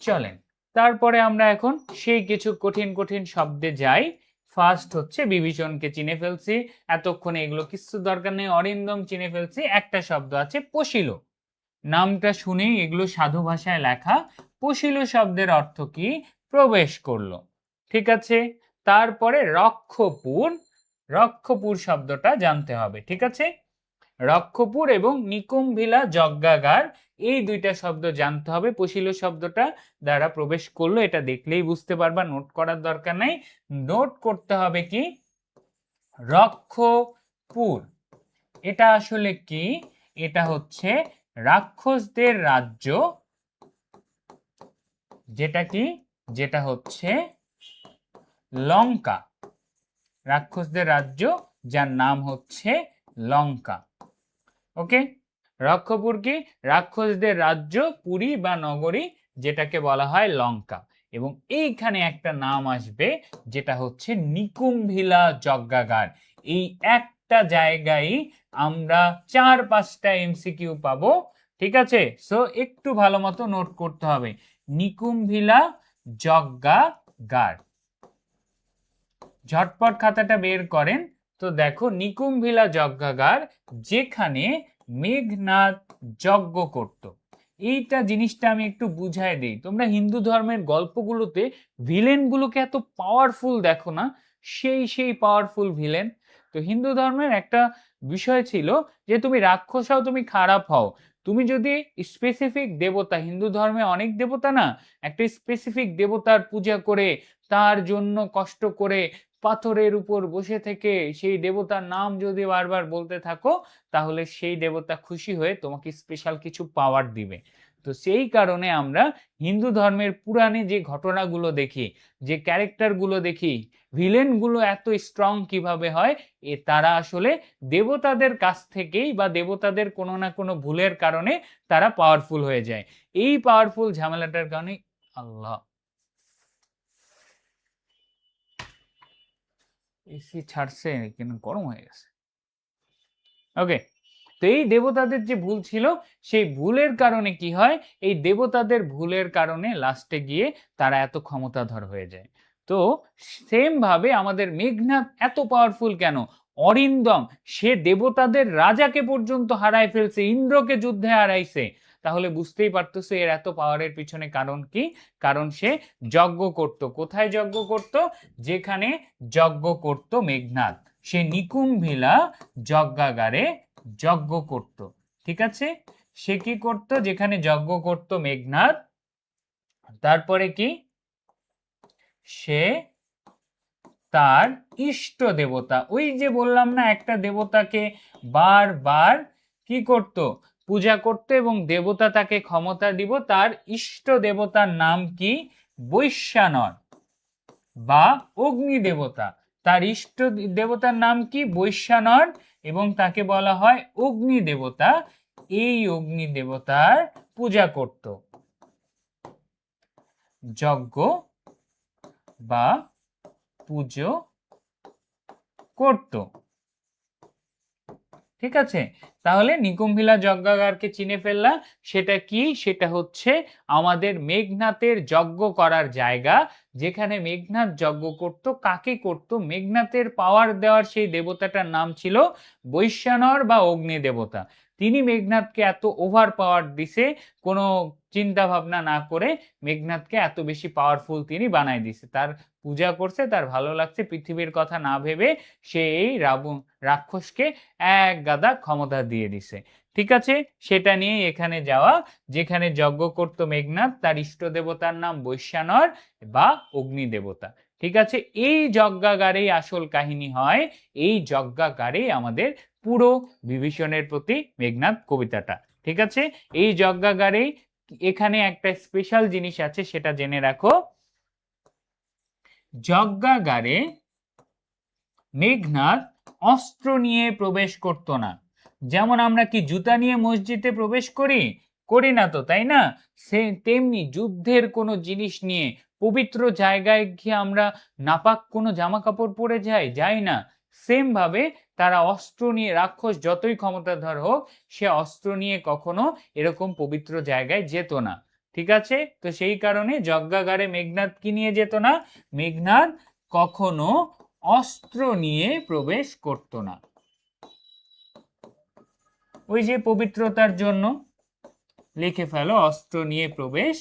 চলেন। তারপরে আমরা এখন সেই কিছু কঠিন কঠিন শব্দে যাই। ফার্স্ট হচ্ছে বিভীষণকে চিনে ফেলছি, এতক্ষণে এগুলো কিছু দরকার নেই। অরিন্দম চিনে ফেলছি। একটা শব্দ আছে পশিল, নামটা শুনেই এগুলো সাধু ভাষায় লেখা। পশিল শব্দের অর্থ কি? প্রবেশ করলো। ঠিক আছে? তারপরে রক্ষপুর, রক্ষপুর শব্দটা জানতে হবে। ঠিক আছে? রক্ষপুর এবং নিকুম্ভিলা যজ্ঞাগার, এই দুইটা শব্দ জানতে হবে। পশিল শব্দটা দ্বারা প্রবেশ করলো, এটা দেখলেই বুঝতে পারবা, নোট করার দরকার নাই। নোট করতে হবে কি? রক্ষপুর, এটা আসলে কি? এটা হচ্ছে রাক্ষসদের রাজ্য। যেটা কি? যেটা হচ্ছে লঙ্কা। রাক্ষসদের রাজ্য যার নাম হচ্ছে লঙ্কা। ওকে, রক্ষপুর কি? রাক্ষসদের রাজ্য, পুরী বা নগরী, যেটাকে বলা হয় লঙ্কা। এবং এইখানে একটা নাম আসবে যেটা হচ্ছে নিকুম্ভিলা যজ্ঞাগার। এই একটা জায়গায় আমরা 4-5টা এমসিকিউ পাবো। ঠিক আছে, সো একটু ভালো মতো নোট করতে হবে। নিকুম্ভিলা যজ্ঞাগার, ঝটপট খাতাটা বের করেন। তো দেখো, নিকুম্ভিলা যজ্ঞাগার, যেখানে মেঘনাদ যজ্ঞ করত। এইটা জিনিসটা আমি একটু বুঝাই দিই। তোমরা হিন্দু ধর্মের গল্পগুলোতে ভিলেনগুলোকে এত পাওয়ারফুল দেখো না, সেই পাওয়ারফুল ভিলেন। তো হিন্দু ধর্মের একটা বিষয় ছিল যে তুমি রাক্ষস হও, তুমি খারাপ হও, তুমি যদি স্পেসিফিক দেবতা, হিন্দু ধর্মে অনেক দেবতা না, একটা স্পেসিফিক দেবতার পূজা করে তার জন্য কষ্ট করে পাথরের উপর বসে থেকে সেই দেবতার নাম যদি বারবার বলতে থাকো, তাহলে সেই দেবতা খুশি হয়ে তোমাকে স্পেশাল কিছু পাওয়ার দিবে। তো সেই কারণে আমরা হিন্দু ধর্মের পুরাণে যে ঘটনাগুলো দেখি, যে ক্যারেক্টারগুলো দেখি, ভিলেনগুলো এত স্ট্রং কিভাবে হয়, তারা আসলে দেবতাদের কাছ থেকেই বা দেবতাদের কোনো না কোনো ভুলের কারণে তারা পাওয়ারফুল হয়ে যায়। এই পাওয়ারফুল ঝামেলাটার কারণে আল্লাহ, এসি ছাড়ছে কিন্তু গরম হয়ে গেছে। ওকে, তো এই দেবতাদের যে ভুল ছিল, সেই ভুলের কারণে কি হয়, এই দেবতাদের ভুলের কারণে লাস্টে গিয়ে তারা এত ক্ষমতাধর হয়ে যায়। তো সেম ভাবে আমাদের মেঘনাদ এত পাওয়ারফুল কেন? অরিন্দম, সে দেবতাদের রাজাকে পর্যন্ত হারায় ফেলছে, ইন্দ্রকে যুদ্ধে হারাইছে। তাহলে বুঝতেই পারতেছে এর এত পাওয়ারের পিছনে কারণ কি? কারণ সে যজ্ঞ করত। কোথায় যজ্ঞ করত? যেখানে যজ্ঞ করত মেঘনাদ, সে নিকুম্ভিলা যজ্ঞাগারে যজ্ঞ করত। ঠিক আছে, সে কি করত? যেখানে যজ্ঞ করত মেঘনাদ। তারপরে কি? সে তার ইষ্ট দেবতা, ওই যে বললাম না, একটা দেবতাকে বারবার কি করত? পূজা করত, এবং দেবতা তাকে ক্ষমতা দিব। তার ইষ্ট দেবতার নাম কি? বৈশ্বানর বা অগ্নি দেবতা। তার ইষ্ট দেবতার নাম কি? বৈশ্বানর, এবং তাকে বলা হয় অগ্নি দেবতা। এই অগ্নি দেবতার পূজা করত, যজ্ঞ বা পুজো করত। ঠিক আছে, তাহলে নিকুম্ভিলা যজ্ঞাগারকে চিনে ফেললাম। সেটা কি? সেটা হচ্ছে আমাদের মেঘনাথের যজ্ঞ করার জায়গা। যেখানে মেঘনাথ যজ্ঞ করত, কাকে করত? মেঘনাথের পাওয়ার দেওয়ার সেই দেবতাটার নাম ছিল বৈশ্বানর বা অগ্নি দেবতা। তিনি মেঘনাথকে এত ওভার পাওয়ার দিছে, কোনো চিন্তা ভাবনা না করে মেঘনাথকে এত বেশি পাওয়ারফুল তিনি বানাই দিছে। তার পূজা করছে, তার ভালো লাগছে, পৃথিবীর কথা না ভেবে সে এই রাক্ষসকে এক গাদা ক্ষমতা দিয়ে দিছে। ঠিক আছে, সেটা নিয়ে এখানে যাওয়া। যেখানে যজ্ঞ করত মেঘনাথ, তার ইষ্ট দেবতার নাম বৈশ্বানর বা অগ্নি দেবতা। ঠিক আছে, এই যজ্ঞাগারেই আসল কাহিনী হয়। এই যজ্ঞাগারেই আমাদের পুরো বিভীষণের প্রতি মেঘনাথ কবিতাটা। ঠিক আছে, এই যজ্ঞাগারেই এখানে একটা স্পেশাল জিনিস আছে, সেটা জেনে রাখো। যজ্ঞাগারে মেঘনাথ অস্ত্র নিয়ে প্রবেশ করত না। যেমন আমরা কি জুতা নিয়ে মসজিদে প্রবেশ করি? করি না তো, তাই না? সে তেমনি যুদ্ধের কোনো জিনিস নিয়ে পবিত্র জায়গায় গিয়ে আমরা নাপাক কোনো জামা কাপড় পরে যাই না। সেম ভাবে তারা অস্ত্র নিয়ে, রাক্ষস যতই ক্ষমতাধর হোক, সে অস্ত্র নিয়ে কখনো এরকম পবিত্র জায়গায় যেত না। ঠিক আছে, তো সেই কারণে যজ্ঞাগারে মেঘনাথ কি নিয়ে যেত না? মেঘনাথ কখনো অস্ত্র নিয়ে প্রবেশ করত না। ওই যে পবিত্রতার জন্য লিখে ফেলো, অস্ত্র নিয়ে প্রবেশ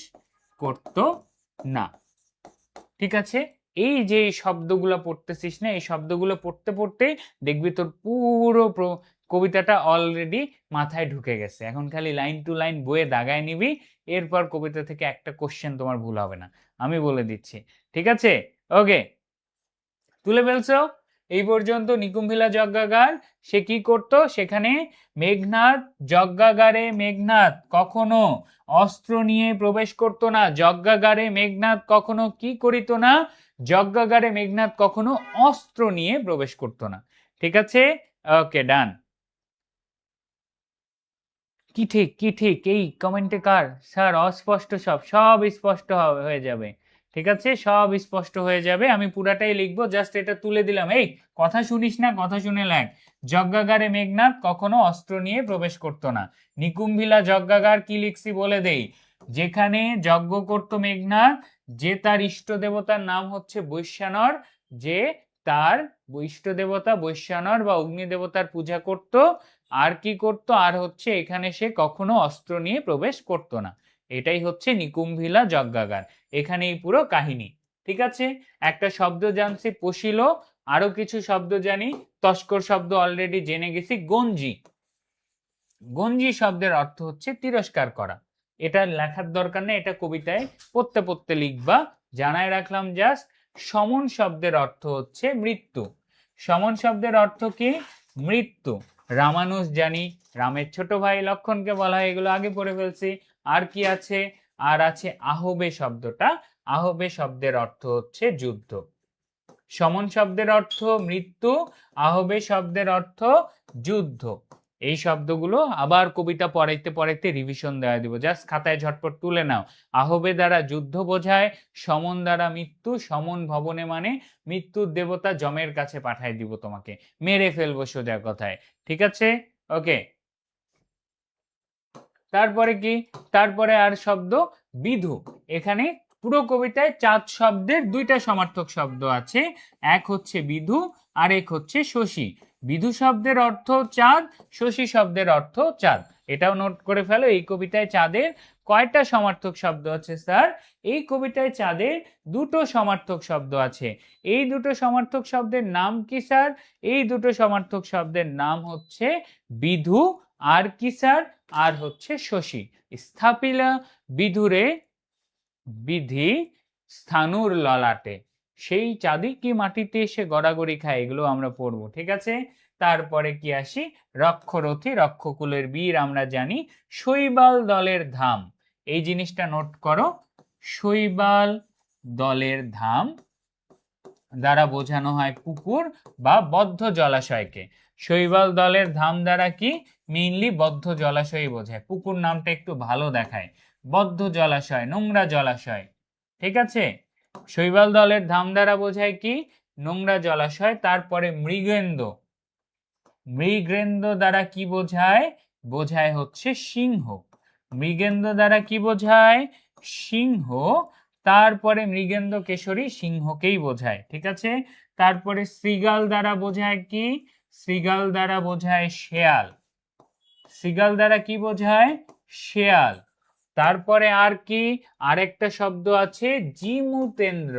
করত না। ঠিক আছে, এই যে শব্দগুলো পড়তেছিস না, এই শব্দগুলো পড়তে পড়তে দেখবি তোর পুরো কবিতাটা অলরেডি মাথায় ঢুকে গেছে। এখন খালি লাইন টু লাইন বইয়ে দাগায় নিবি, এরপর কবিতা থেকে একটা কোশ্চেন তোমার ভুল হবে না, আমি বলে দিচ্ছি। ঠিক আছে, ওকে, তুলে ফেলছো? এই পর্যন্ত নিকুম্ভিলা যজ্ঞাগার, সে কি করত? সেখানে মেঘনাথ, যজ্ঞাগারে মেঘনাথ কখনো অস্ত্র নিয়ে প্রবেশ করত না। যজ্ঞাগারে মেঘনাথ কখনো কি করিত না? যজ্ঞাগারে মেঘনাথ কখনো অস্ত্র নিয়ে প্রবেশ করত না। ঠিক আছে, ওকে ডান। কি ঠিক কি ঠিক, এই কমেন্টে কার স্যার অস্পষ্ট, সব সব স্পষ্ট হয়ে যাবে। ঠিক আছে, সব স্পষ্ট হয়ে যাবে, আমি পুরাটাই লিখবো, জাস্ট এটা তুলে দিলাম। এই কথা শুনিস না, কথা শুনে লেখ। যজ্ঞাগারে মেঘনাদ কখনো অস্ত্র নিয়ে প্রবেশ করতো না। নিকুম্ভিলা যজ্ঞাগার কি লিখছি বলে দেই। যেখানে যজ্ঞ করতো মেঘনাদ, যে তার ইষ্ট দেবতার নাম হচ্ছে বৈশ্যানর, যে তার ইষ্ট দেবতা বৈশ্যানর বা অগ্নি দেবতার পূজা করত, আর কি করত, আর হচ্ছে এখানে সে কখনো অস্ত্র নিয়ে প্রবেশ করতো না। এটাই হচ্ছে নিকুম্ভিলা যজ্ঞাগার, এখানেই পুরো কাহিনী। ঠিক আছে, একটা শব্দ জানছি পশিল, আরো কিছু শব্দ জানি। তস্কর শব্দ অলরেডি জেনে গেছি। গঞ্জি, গঞ্জি শব্দের অর্থ হচ্ছে তিরস্কার করা। এটা লেখার দরকার নেই, এটা কবিতায় পড়তে পড়তে লিখবা, জানাই রাখলাম জাস্ট। সমন শব্দের অর্থ হচ্ছে মৃত্যু। সমন শব্দের অর্থ কি? মৃত্যু। রামানুজ জানি, রামের ছোট ভাই লক্ষণকে বলা হয়, এগুলো আগে পড়ে ফেলছি। আর কি আছে? আর আছে আহবে শব্দটা। আহবে শব্দের অর্থ হচ্ছে যুদ্ধ। সমন শব্দের অর্থ মৃত্যু, আহবে শব্দের অর্থ যুদ্ধ। এই শব্দগুলো আবার কবিতা পড়াইতে পড়াইতে রিভিশন দেওয়া দিব, জাস্ট খাতায় ঝটপট তুলে নাও। আহবে দ্বারা যুদ্ধ বোঝায়, সমন দ্বারা মৃত্যু। সমন ভবনে মানে মৃত্যুর দেবতা যমের কাছে পাঠাই দিব, তোমাকে মেরে ফেলবো সোজা কথায়। ঠিক আছে, ওকে। তারপরে কি? তারপরে আর শব্দ বিধু। এখানে পুরো কবিতায় চাঁদ শব্দের দুইটা সমার্থক শব্দ আছে, এক হচ্ছে বিধু আর এক হচ্ছে শশী। বিধু শব্দের অর্থ চাঁদ, শশী শব্দের অর্থ চাঁদ। এটাও নোট করে ফেলো। এই কবিতায় চাঁদের কয়টা সমার্থক শব্দ আছে স্যার? এই কবিতায় চাঁদের দুটো সমার্থক শব্দ আছে। এই দুটো সমার্থক শব্দের নাম কি স্যার? এই দুটো সমার্থক শব্দের নাম হচ্ছে বিধু আর কি স্যার? আর হচ্ছে শশী। স্থাপিলা বিধুরে বিধি স্থানুর ললাটে, সেই চাঁদি কি মাটিতে এসে গড়াগড়ি খায়, এগুলো আমরা পড়বো। ঠিক আছে, তারপরে কি আসি? রক্ষরথী, রক্ষকুলের বীর আমরা জানি। শৈবাল দলের ধাম, এই জিনিসটা নোট করো। শৈবাল দলের ধাম দ্বারা বোঝানো হয় পুকুর বা বদ্ধ জলাশয়কে। শৈবাল দলের ধাম দ্বারা কি? মেইনলি বদ্ধ জলাশয় বোঝায়। পুকুর নামটা একটু ভালো দেখায়। বদ্ধ জলাশয়, নোংরা জলাশয়। ঠিক আছে, শৈবাল দলের ধাম দ্বারা বোঝায় কি? নোংরা জলাশয়। তারপরে মৃগেন্দ্র, মৃগেন্দ্র দ্বারা কি বোঝায়? বোঝায় হচ্ছে সিংহ। মৃগেন্দ্র দ্বারা কি বোঝায়? সিংহ। তারপরে মৃগেন্দ্র কেশরী, সিংহকেই বোঝায়। ঠিক আছে, তারপরে শৃগাল দ্বারা বোঝায় কি? শৃগাল দ্বারা বোঝায় শেয়াল। শৃগাল দ্বারা কি বোঝায়? শেয়াল। তারপরে আর কি? আরেকটা শব্দ আছে জিমুতেন্দ্র।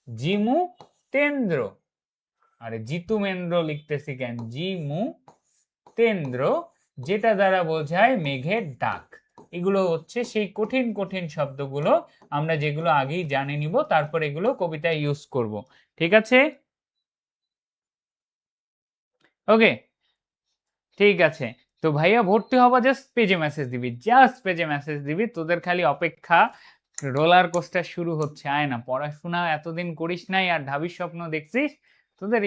জিমুতেন্দ্র, আরে জিতুমেন্দ্র লিখতেছি কেন? জিমুতেন্দ্র, যেটা দ্বারা বোঝায় মেঘের ডাক। এগুলো হচ্ছে সেই কঠিন কঠিন শব্দগুলো, আমরা যেগুলো আগেই জানে নিব, তারপর এগুলো কবিতায় ইউজ করব। ঠিক আছে, ওকে, ঠিক আছে। তো ভাইয়া ভর্তি হবা, জাস্ট পেজে মেসেজ দিবি, জাস্ট পেজে মেসেজ দিবি, তোদের খালি অপেক্ষা। রোলার কোস্টার শুরু হচ্ছে, আয় না, পড়াশোনা এতদিন করিস নাই আর ঢাবির স্বপ্ন দেখছিস, তোদের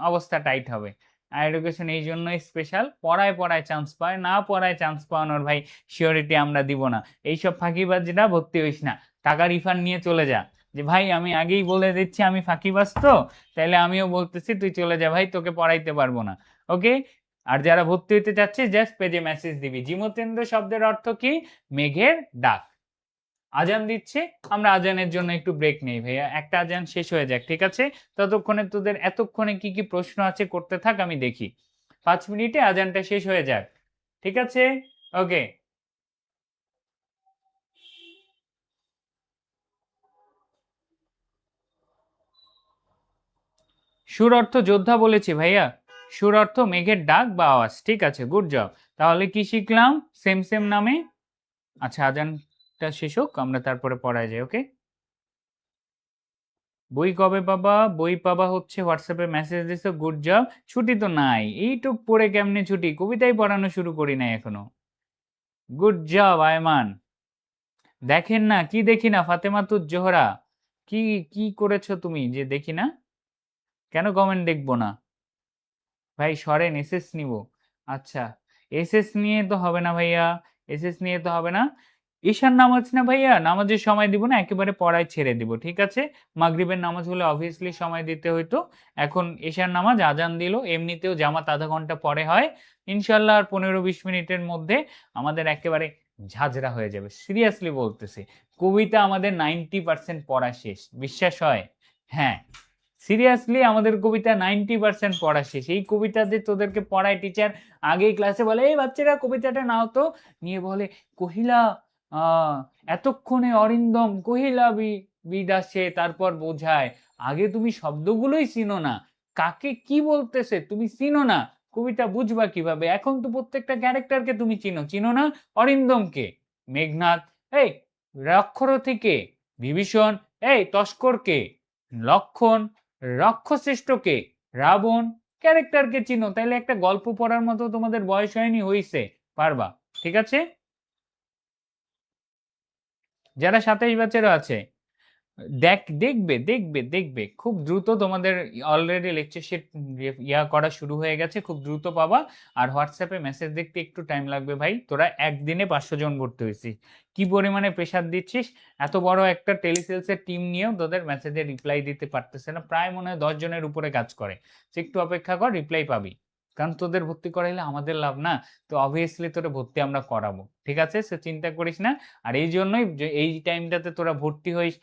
অবস্থা টাইট হবে। আর এডুকেশন এই জন্যই স্পেশাল, পড়ায় পড়ায় চান্স পায়, না পড়ায় চান্স পাওয়ানোর ভাই শিওরিটি আমরা দিব না। এইসব ফাঁকিবাজরা ভর্তি হইস না, টাকা রিফান্ড নিয়ে চলে যা। যে ভাই আমি আগেই বলে দিচ্ছি আমি ফাঁকিবাজ, তো তাইলে আমিও বলতেছি তুই চলে যা ভাই, তোকে পড়াইতে পারবো না। ওকে, আর যারা ভর্তি হইতে চাচ্ছে জাস্ট পেজে মেসেজ দিবি। জিমতেন্দ্র শব্দের অর্থ কি? মেঘের ডাক। আজান দিচ্ছে, আমরা আজানের জন্য একটু ব্রেক নেই ভাইয়া, একটা আজান শেষ হয়ে যাক। ঠিক আছে, ততক্ষণে তোদের এতক্ষণে কি কি প্রশ্ন আছে করতে থাক, আমি দেখি। 5 মিনিটে আজানটা শেষ হয়ে যাক। ঠিক আছে, ওকে। সুর অর্থ যোদ্ধা বলেছি ভাইয়া, সুর অর্থ মেঘের ডাক বা আওয়াজ। ঠিক আছে, গুড জব। তাহলে কি শিখলাম? সেম সেম নামে। আচ্ছা, আজানটা শেষ হোক, আমরা তারপরে পড়ায় যাই। ওকে, বই কবে পাবা? বই পাবা হচ্ছে হোয়াটসঅ্যাপে মেসেজ দিছো, গুড জব। ছুটি তো নাই, এইটুক পড়ে কেমনে ছুটি? কবিতাই পড়ানো শুরু করি নাই এখনো। Good job Ayman. দেখেন না? কি দেখি না? ফাতেমাতুজ জোহরা, কি কি করেছো তুমি যে দেখি না? কেন কমেন্ট দেখবো না? ভাই সরেন, এসএস নিব। আচ্ছা, এসএস নিয়ে তো হবে না ভাইয়া, এসএস নিয়ে তো হবে না। ঈশান নামাজ না ভাইয়া, নামাজের সময় দিব না, একেবারে পড়ায় ছেড়ে দিব, ঠিক আছে? মাগরিবের নামাজ হলে অবভিয়াসলি সময় দিতে হইতো, এখন ঈশান নামাজ আজান দিল, এমনিতেও জামাত আধা ঘন্টা পরে হয়, ইনশাল্লাহ আর 15-20 মিনিটের মধ্যে আমাদের একেবারে ঝাঁঝরা হয়ে যাবে, সিরিয়াসলি বলতেছি। কবিতা আমাদের 90% পড়া শেষ, বিশ্বাস হয়? হ্যাঁ, সিরিয়াসলি আমাদের কবিতা 90% পড়া শেষ। এই কবিতা যে তোদেরকে পড়ায় টিচার, আগেই ক্লাসে বলে এই বাচ্চারা কবিতাটা নাও তো, নিয়ে বলে কহিলা আহ এতক্ষণে অরিন্দম কহিলা বিদাসে, তারপর বোঝায়। আগে তুমি শব্দগুলোই চিনো না, কাকে কি বলতেছে তুমি চিনো না, কবিতা বুঝবা কিভাবে? এখন তো প্রত্যেকটা ক্যারেক্টারকে তুমি চিনো, চিনো না? অরিন্দমকে, মেঘনাদ, এই রক্ষরথীকে, বিভীষণ, এই তস্করকে, লক্ষণ, রক্ষশ্রেষ্ঠকে, রাবণ, ক্যারেক্টারকে চিনো, তাইলে একটা গল্প পড়ার মতো তোমাদের বয়স হয়নি, হইছে, পারবা, ঠিক আছে? যারা 27 বছরও আছে, দেখবে দেখবে দেখবে খুব দ্রুত তোমাদের অলরেডি লেকচার শিট ইয়া করা শুরু হয়ে গেছে, খুব দ্রুত পাবা। আর হোয়াটসঅ্যাপে মেসেজ দেখতে একটু টাইম লাগবে ভাই, তোরা একদিনে 500 জন ভর্তি হয়েছিস, কি পরিমাণে প্রেশার দিচ্ছিস, এত বড় একটা টেলিসেলসের টিম নিয়েও তোদের মেসেজে রিপ্লাই দিতে পারতেছে না, প্রায় মনে হয় 10 জনের উপরে কাজ করে, সে একটু অপেক্ষা কর, রিপ্লাই পাবি। কারণ তোদের ভর্তি করাইলে আমাদের লাভ না, তো অবভিয়াসলি তোরা ভর্তি আমরা করাবো, ঠিক আছে? সে চিন্তা করিস না। আর এই জন্যই এই টাইমটাতে তোরা ভর্তি হইস,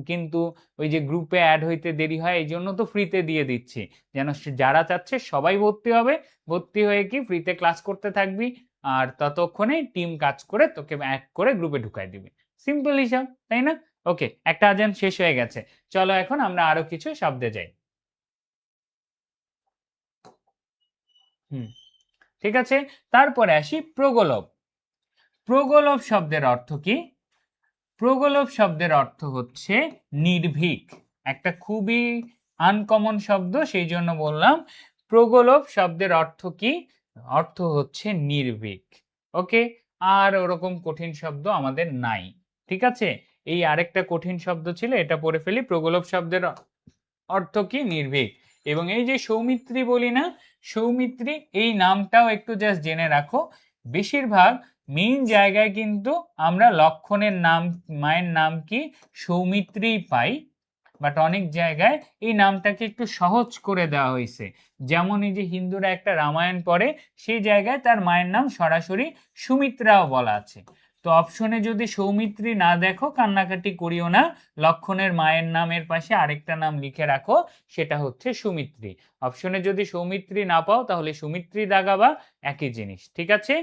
কিন্তু ওই যে গ্রুপে অ্যাড হইতে দেরি হয়, এই জন্য তো ফ্রিতে দিয়ে দিচ্ছি, যেন যারা চাচ্ছে সবাই ভর্তি হবে, ভর্তি হয়ে কি ফ্রিতে ক্লাস করতে থাকবি, আর ততক্ষণে টিম কাজ করে তোকে অ্যাড করে গ্রুপে ঢুকাই দিবে, সিম্পল হিসাব, তাই না? ওকে, একটা আজান শেষ হয়ে গেছে, চলো এখন আমরা আরো কিছু শব্দে যাই। হুম, ঠিক আছে, তারপরে আসি প্রগলভ। প্রগলভ শব্দের অর্থ কি? প্রগলভ শব্দের অর্থ হচ্ছে নির্ভীক, একটা খুবই আনকমন শব্দ, সেই জন্য বললাম। প্রগলভ শব্দের অর্থ কি? অর্থ হচ্ছে নির্ভীক। ওকে, আর ওরকম কঠিন শব্দ আমাদের নাই, ঠিক আছে? এই আরেকটা কঠিন শব্দ ছিল, এটা পড়ে ফেলি। প্রগলভ শব্দের অর্থ কি? নির্ভীক। এবং এই যে সৌমিত্রী বলি না, সৌমিত্রী এই নামটাও একটু জাস্ট জেনে রাখো, বেশিরভাগ মেইন জায়গায় কিন্তু আমরা লক্ষণের নাম, মায়ের নাম কি সৌমিত্রী পাই, বাট অনেক জায়গায় এই নামটাকে একটু সহজ করে দেওয়া হয়েছে। যেমন এই যে হিন্দুরা একটা রামায়ণ পড়ে, সেই জায়গায় তার মায়ের নাম সরাসরি সুমিত্রাও বলা আছে। তো অপশনে যদি সৌমিত্রী না দেখো, কান্নাকাটি করিও না, লক্ষণের মায়ের নামের পাশে আরেকটা নাম লিখে রাখো, সেটা হচ্ছে সুমিত্রী। অপশনে যদি সৌমিত্রী না পাও, তাহলে সুমিত্রী দাগাবা, একই জিনিস, ঠিক আছে?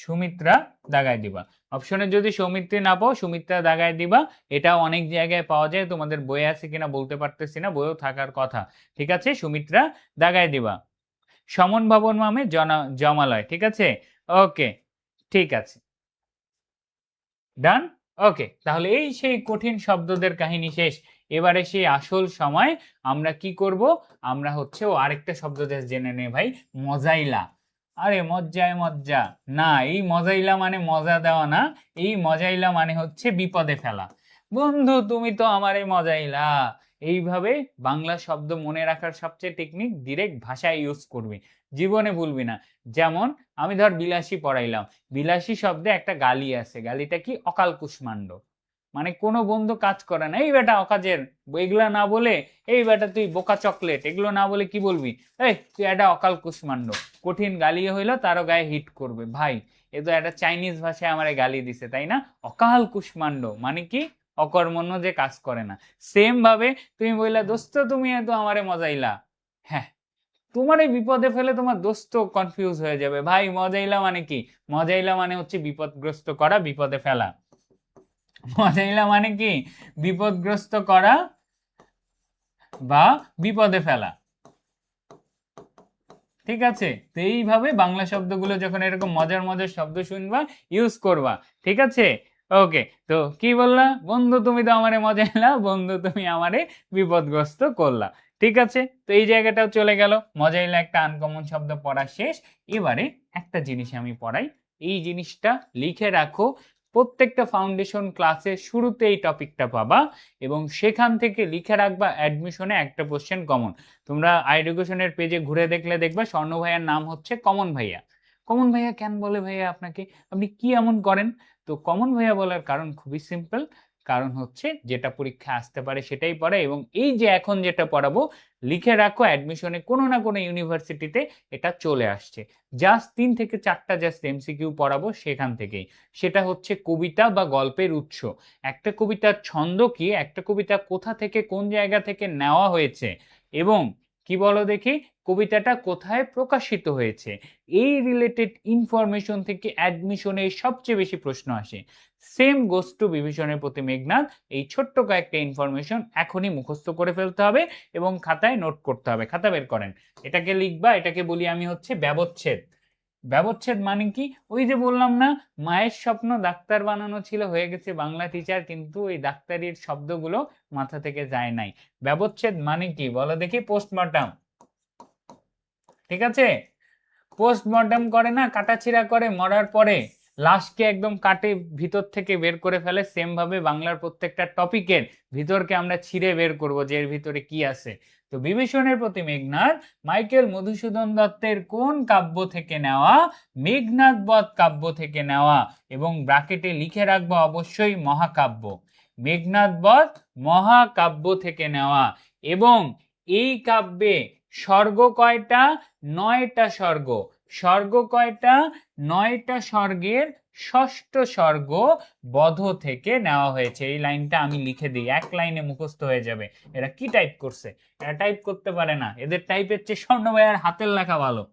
সুমিত্রা দাগায় দিবা। অপশনে যদি সৌমিত্রী না পাও, সুমিত্রা দাগায় দিবা। এটা অনেক জায়গায় পাওয়া যায়, তোমাদের বইয়ে আছে কিনা বলতে পারতেছি না, বইও থাকার কথা, ঠিক আছে? সুমিত্রা দাগায় দিবা। সমন ভবন মানে জমালয়, ঠিক আছে? ওকে, ঠিক আছে, ডান। ওকে, তাহলে এই সেই কঠিন শব্দদের কাহিনী শেষ। এবারে সেই আসল সময়, আমরা কি করব? আমরা হচ্ছে ও আরেকটা শব্দ জেনে নে ভাই, মজাইলা। আরে মজ্জায় মজ্জা না, এই মজাইলা মানে মজা দেওয়া না, এই মজাইলা মানে হচ্ছে বিপদে ফেলা। বন্ধু তুমি তো আমারে মজাইলা, এইভাবে বাংলা শব্দ মনে রাখার সবচেয়ে টেকনিক, ডিরেক্ট ভাষায় ইউজ করবি, জীবনে ভুলবি না। যেমন আমি ধর বিলাসী পড়াইলাম, বিলাসী শব্দে একটা গালি আছে, গালিটা কি? অকাল কুষ্মাণ্ড, মানে কোনো বন্ধু কাজ করে না, এই বেটা অকাজের, এগুলা না বলে এই বেটা তুই বোকা চকলেট, এগুলো না বলে কি বলবি? এই তুই একটা অকাল কুষ্মাণ্ড, কঠিন গালি হইলো, তারও গায়ে হিট করবে ভাই, এ তো একটা চাইনিজ ভাষায় আমার গালি দিছে, তাই না? অকাল কুষ্মাণ্ড মানে কি? অকর্মণ্য, যে কাজ করে না। সেম ভাবে তুমি বললা দোস্ত তুমি এত আমারে মজাইলা, হ্যাঁ, তোমার এই বিপদে ফেলে তোমার দোস্ত কনফিউজ হয়ে যাবে ভাই। মজাইলা মানে কি? মজাইলা মানে হচ্ছে বিপদগ্রস্ত করা, বিপদে ফেলা। মজাইলা মানে কি? বিপদগ্রস্ত করা বা বিপদে ফেলা, ঠিক আছে? তো এইভাবে বাংলা শব্দগুলো যখন এরকম মজার মজার শব্দ শুনবা, ইউজ করবা, ঠিক আছে? ওকে, তো কি বললা? বন্ধু তুমি তো আমারে মজাইলা, বন্ধু তুমি আমারে বিপদগ্রস্ত করলা, ঠিক আছে? তো এই জায়গাটাও চলে গেল, মজাইলা একটা আনকমন শব্দ পড়া শেষ। এবারে একটা জিনিস আমি পড়াই, এই জিনিসটা লিখে রাখো, প্রত্যেকটা ফাউন্ডেশন ক্লাসের শুরুতে এই টপিকটা পাবা এবং সেখান থেকে লিখে রাখবা অ্যাডমিশনে একটা কোশ্চেন কমন। তোমরা এডুকেশনের পেজে ঘুরে দেখলে দেখবা স্বর্ণ ভাইয়ার নাম হচ্ছে কমন ভাইয়া। কমন ভাইয়া কেন বলে ভাইয়া আপনাকে, আপনি কি এমন করেন? তো কমন ভাইয়া বলার কারণ খুবই সিম্পল, কারণ হচ্ছে যেটা পরীক্ষা আসতে পারে সেটাই পড়ে, এবং এই যে এখন যেটা পড়াবো লিখে রাখো অ্যাডমিশনে কোনো না কোনো ইউনিভার্সিটিতে এটা চলে আসছে। জাস্ট 3 থেকে 4টা জাস্ট এমসিকিউ পড়াবো সেখান থেকেই। সেটা হচ্ছে কবিতা বা গল্পের উৎস, একটা কবিতার ছন্দ কি, একটা কবিতা কোথা থেকে কোন জায়গা থেকে নেওয়া হয়েছে, এবং কি বলো দেখি কবিতাটা কোথায় প্রকাশিত হয়েছে, এই রিলেটেড ইনফরমেশন থেকে অ্যাডমিশনে সবচেয়ে বেশি প্রশ্ন আসে। সেম গোস টু বিভীষণের প্রতি মেঘনাদ। এই ছোট্ট কয়েকটা ইনফরমেশন এখনই মুখস্থ করে ফেলতে হবে এবং খাতায় নোট করতে হবে। খাতা বের করেন, এটাকে লিখবা, এটাকে বলি আমি হচ্ছে ব্যবচ্ছেদ। ব্যবচ্ছেদ মানে কি, ওই যে বললাম না মায়ের স্বপ্ন ডাক্তার বানানো ছিল, হয়ে গেছে বাংলা টিচার, কিন্তু ওই ডাক্তারির শব্দগুলো মাথা থেকে যায় নাই। ব্যবচ্ছেদ মানে কি বলো দেখি? পোস্টমর্টম, ঠিক আছে? পোস্টমর্টম করে না, কাটাছিড়া করে, মরার পরে লাশকে একদম কাটে ভিতর থেকে বের করে ফেলে, সেম ভাবে বাংলার প্রত্যেকটা টপিকের ভিতরকে আমরা ছিঁড়ে বের করব যে এর ভিতরে কি আছে। তো বিভীষণের প্রতি মেঘনাদ মাইকেল মধুসূদন দত্তের কোন কাব্য থেকে নেওয়া? মেঘনাদ বধ কাব্য থেকে নেওয়া, এবং ব্র্যাকেটে লিখে রাখবো অবশ্যই মহাকাব্য। মেঘনাদ বধ মহাকাব্য থেকে নেওয়া, এবং এই কাব্যে স্বর্গ কয়টা? 9টা স্বর্গ। স্বর্গ কয়টা? 9টা স্বর্গের ষষ্ঠ স্বর্গ বধ থেকে নেওয়া হয়েছে। এই লাইনটা আমি লিখে দিই, এক লাইনে মুখস্থ হয়ে যাবে। এরা কি টাইপ করছে? এরা টাইপ করতে পারে না, এদের টাইপের চেয়ে স্বর্ণ ভাইয়ার হাতের লেখা ভালো।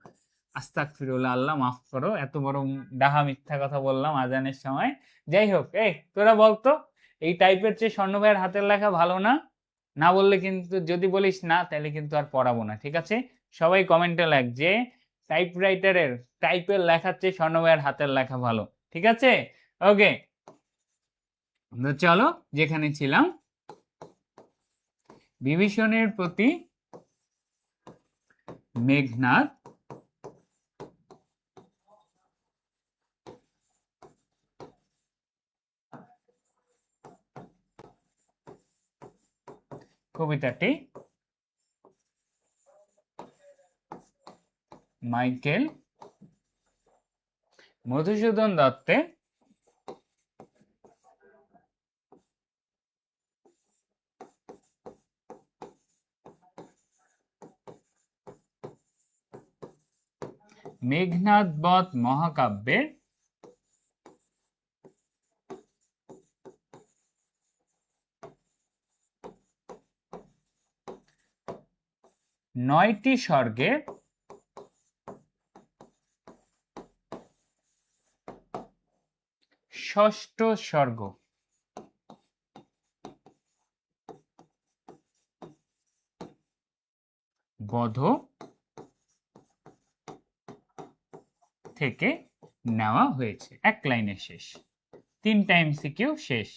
আস্তাগফিরুল্লাহ, আল্লাহ মাফ করো, এত বড় ডাহা মিথ্যা কথা বললাম আজানের সময়। যাই হোক, এই তোরা বলতো এই টাইপের চেয়ে স্বর্ণ ভাইয়ের হাতের লেখা ভালো না? না বললে কিন্তু, যদি বলিস না তাহলে কিন্তু আর পড়াবো না, ঠিক আছে? সবাই কমেন্টে লেখ যে টাইপরাইটারের টাইপের লেখার চেয়ে স্বর্ণ ভাইয়ের হাতের লেখা ভালো, ঠিক আছে? ওকে, চলো যেখানে ছিলাম, বিভীষণের প্রতি মেঘনাদ কবিতাটি মাইকেল মধুসূদন দত্তের মেঘনাদ বধ মহাকাব্যের 9টি স্বর্গের ষষ্ঠ স্বর্গ বধ থেকে নেওয়া হয়েছে। এক লাইনে শেষ, 3টা এমসিকিউ শেষ।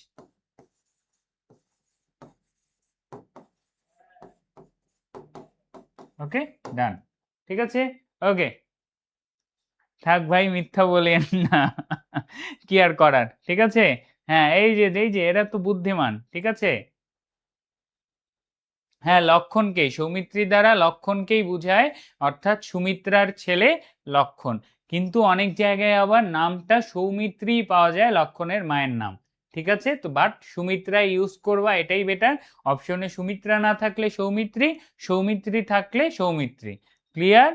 ওকে, ডান, ঠিক আছে? ওকে, থাক ভাই, মিথ্যা বলেন না, কি আর করার, ঠিক আছে? হ্যাঁ, এই যে এরা তো বুদ্ধিমান, ঠিক আছে? হ্যাঁ, লক্ষণকেই, সৌমিত্রী দ্বারা লক্ষণকেই বুঝায়, অর্থাৎ সুমিত্রার ছেলে লক্ষণ। কিন্তু অনেক জায়গায় আবার নামটা সৌমিত্রী পাওয়া যায়, লক্ষণের মায়ের নাম, ঠিক আছে? তো বাট সুমিত্রা ইউজ করবা, এটাই বেটার। অপশনে সুমিত্রা না থাকলে সৌমিত্রী, সৌমিত্রী থাকলে সৌমিত্রী। ক্লিয়ার?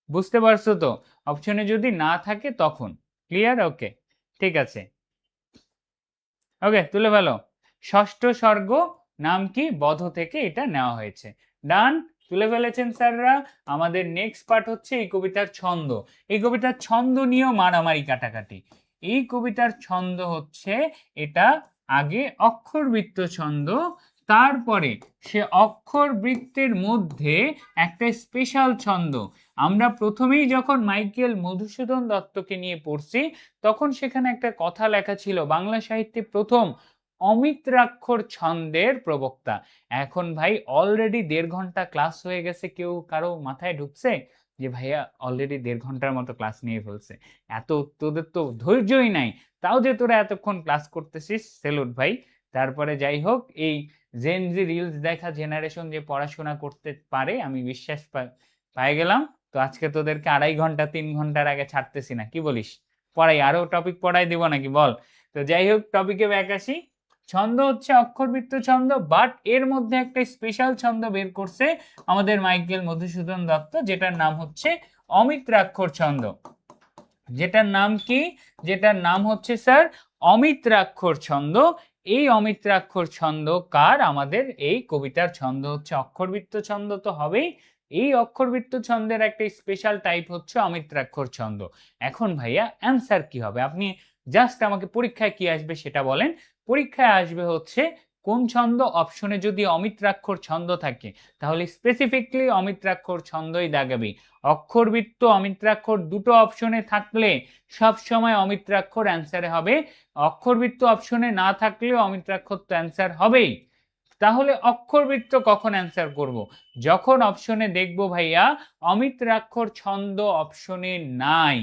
বুঝতে পারছো তো? অপশনে যদি না থাকে তখন। ক্লিয়ার? ওকে, ঠিক আছে। ওকে, তুলে ফেলো। ষষ্ঠ স্বর্গ নাম কি? বধ থেকে এটা নেওয়া হয়েছে। ডান, তুলে ফেলেছেন স্যাররা। আমাদের নেক্সট পার্ট হচ্ছে এই কবিতার ছন্দ। এই কবিতার ছন্দ নিয়েও মারামারি কাটাকাটি। এই কবিতার ছন্দ হচ্ছে এটা আগে অক্ষরবৃত্ত ছন্দ, তারপরে সে অক্ষরবৃত্তের মধ্যে একটা স্পেশাল ছন্দ। আমরা প্রথমেই যখন মাইকেল মধুসূদন দত্তকে নিয়ে পড়ছি তখন সেখানে একটা কথা লেখা ছিল, বাংলা সাহিত্যে প্রথম অমিত্রাক্ষর ছন্দের প্রবক্তা। এখন ভাই অলরেডি 1.5 ঘন্টা ক্লাস হয়ে গেছে, কেউ কারো মাথায় ঢুকছে? যে ভাইয়া অলরেডি 1.5 ঘন্টার মতো ক্লাস নিয়ে ফেলছে, এত তোদের তো ধৈর্যই নাই, তাও যে তোরা এতক্ষণ ক্লাস করতেছিস, সেলুট ভাই। তারপরে যাই হোক, এই জেন জি রিলস দেখা জেনারেশন যে পড়াশোনা করতে পারে আমি বিশ্বাস পাই গেলাম। তো আজকে তোদেরকে 2.5 ঘন্টা 3 ঘন্টার আগে ছাড়তেছি না, কি বলিস? পড়াই, আরো টপিক পড়াই দিব নাকি বল? তো যাই হোক, টপিকে ব্যাক আসি। ছন্দ হচ্ছে অক্ষরবৃত্ত ছন্দ, বাট এর মধ্যে একটা স্পেশাল ছন্দ বের করছে আমাদের মাইকেল মধুসূদন দত্ত, যেটার নাম হচ্ছে অমিত্রাক্ষর ছন্দ। যেটার নাম কি? যেটার নাম হচ্ছে স্যার অমিত্রাক্ষর ছন্দ। এই অমিত্রাক্ষর ছন্দ কার? আমাদের এই কবিতার ছন্দ হচ্ছে অক্ষরবৃত্ত ছন্দ তো হবেই। এই অক্ষরবৃত্ত ছন্দের একটা স্পেশাল টাইপ হচ্ছে অমিত্রাক্ষর ছন্দ। এখন ভাইয়া অ্যান্সার কি হবে? আপনি জাস্ট আমাকে পরীক্ষায় কি আসবে সেটা বলেন। পরীক্ষায় আসবে হচ্ছে কোন ছন্দ, অপশনে যদি অমিত্রাক্ষর ছন্দ থাকে তাহলে স্পেসিফিকলি অমিত্রাক্ষর ছন্দই দাগাবি। অক্ষরবৃত্ত অমিত্রাক্ষর দুটো অপশনে থাকলে সব সময় অমিত্রাক্ষর অ্যান্সারে হবে, অক্ষরবৃত্ত অপশনে না থাকলেও অমিত্রাক্ষর তো অ্যান্সার হবেই। তাহলে অক্ষরবৃত্ত কখন অ্যান্সার করব? যখন অপশনে দেখব ভাইয়া অমিত্রাক্ষর ছন্দ অপশনে নাই,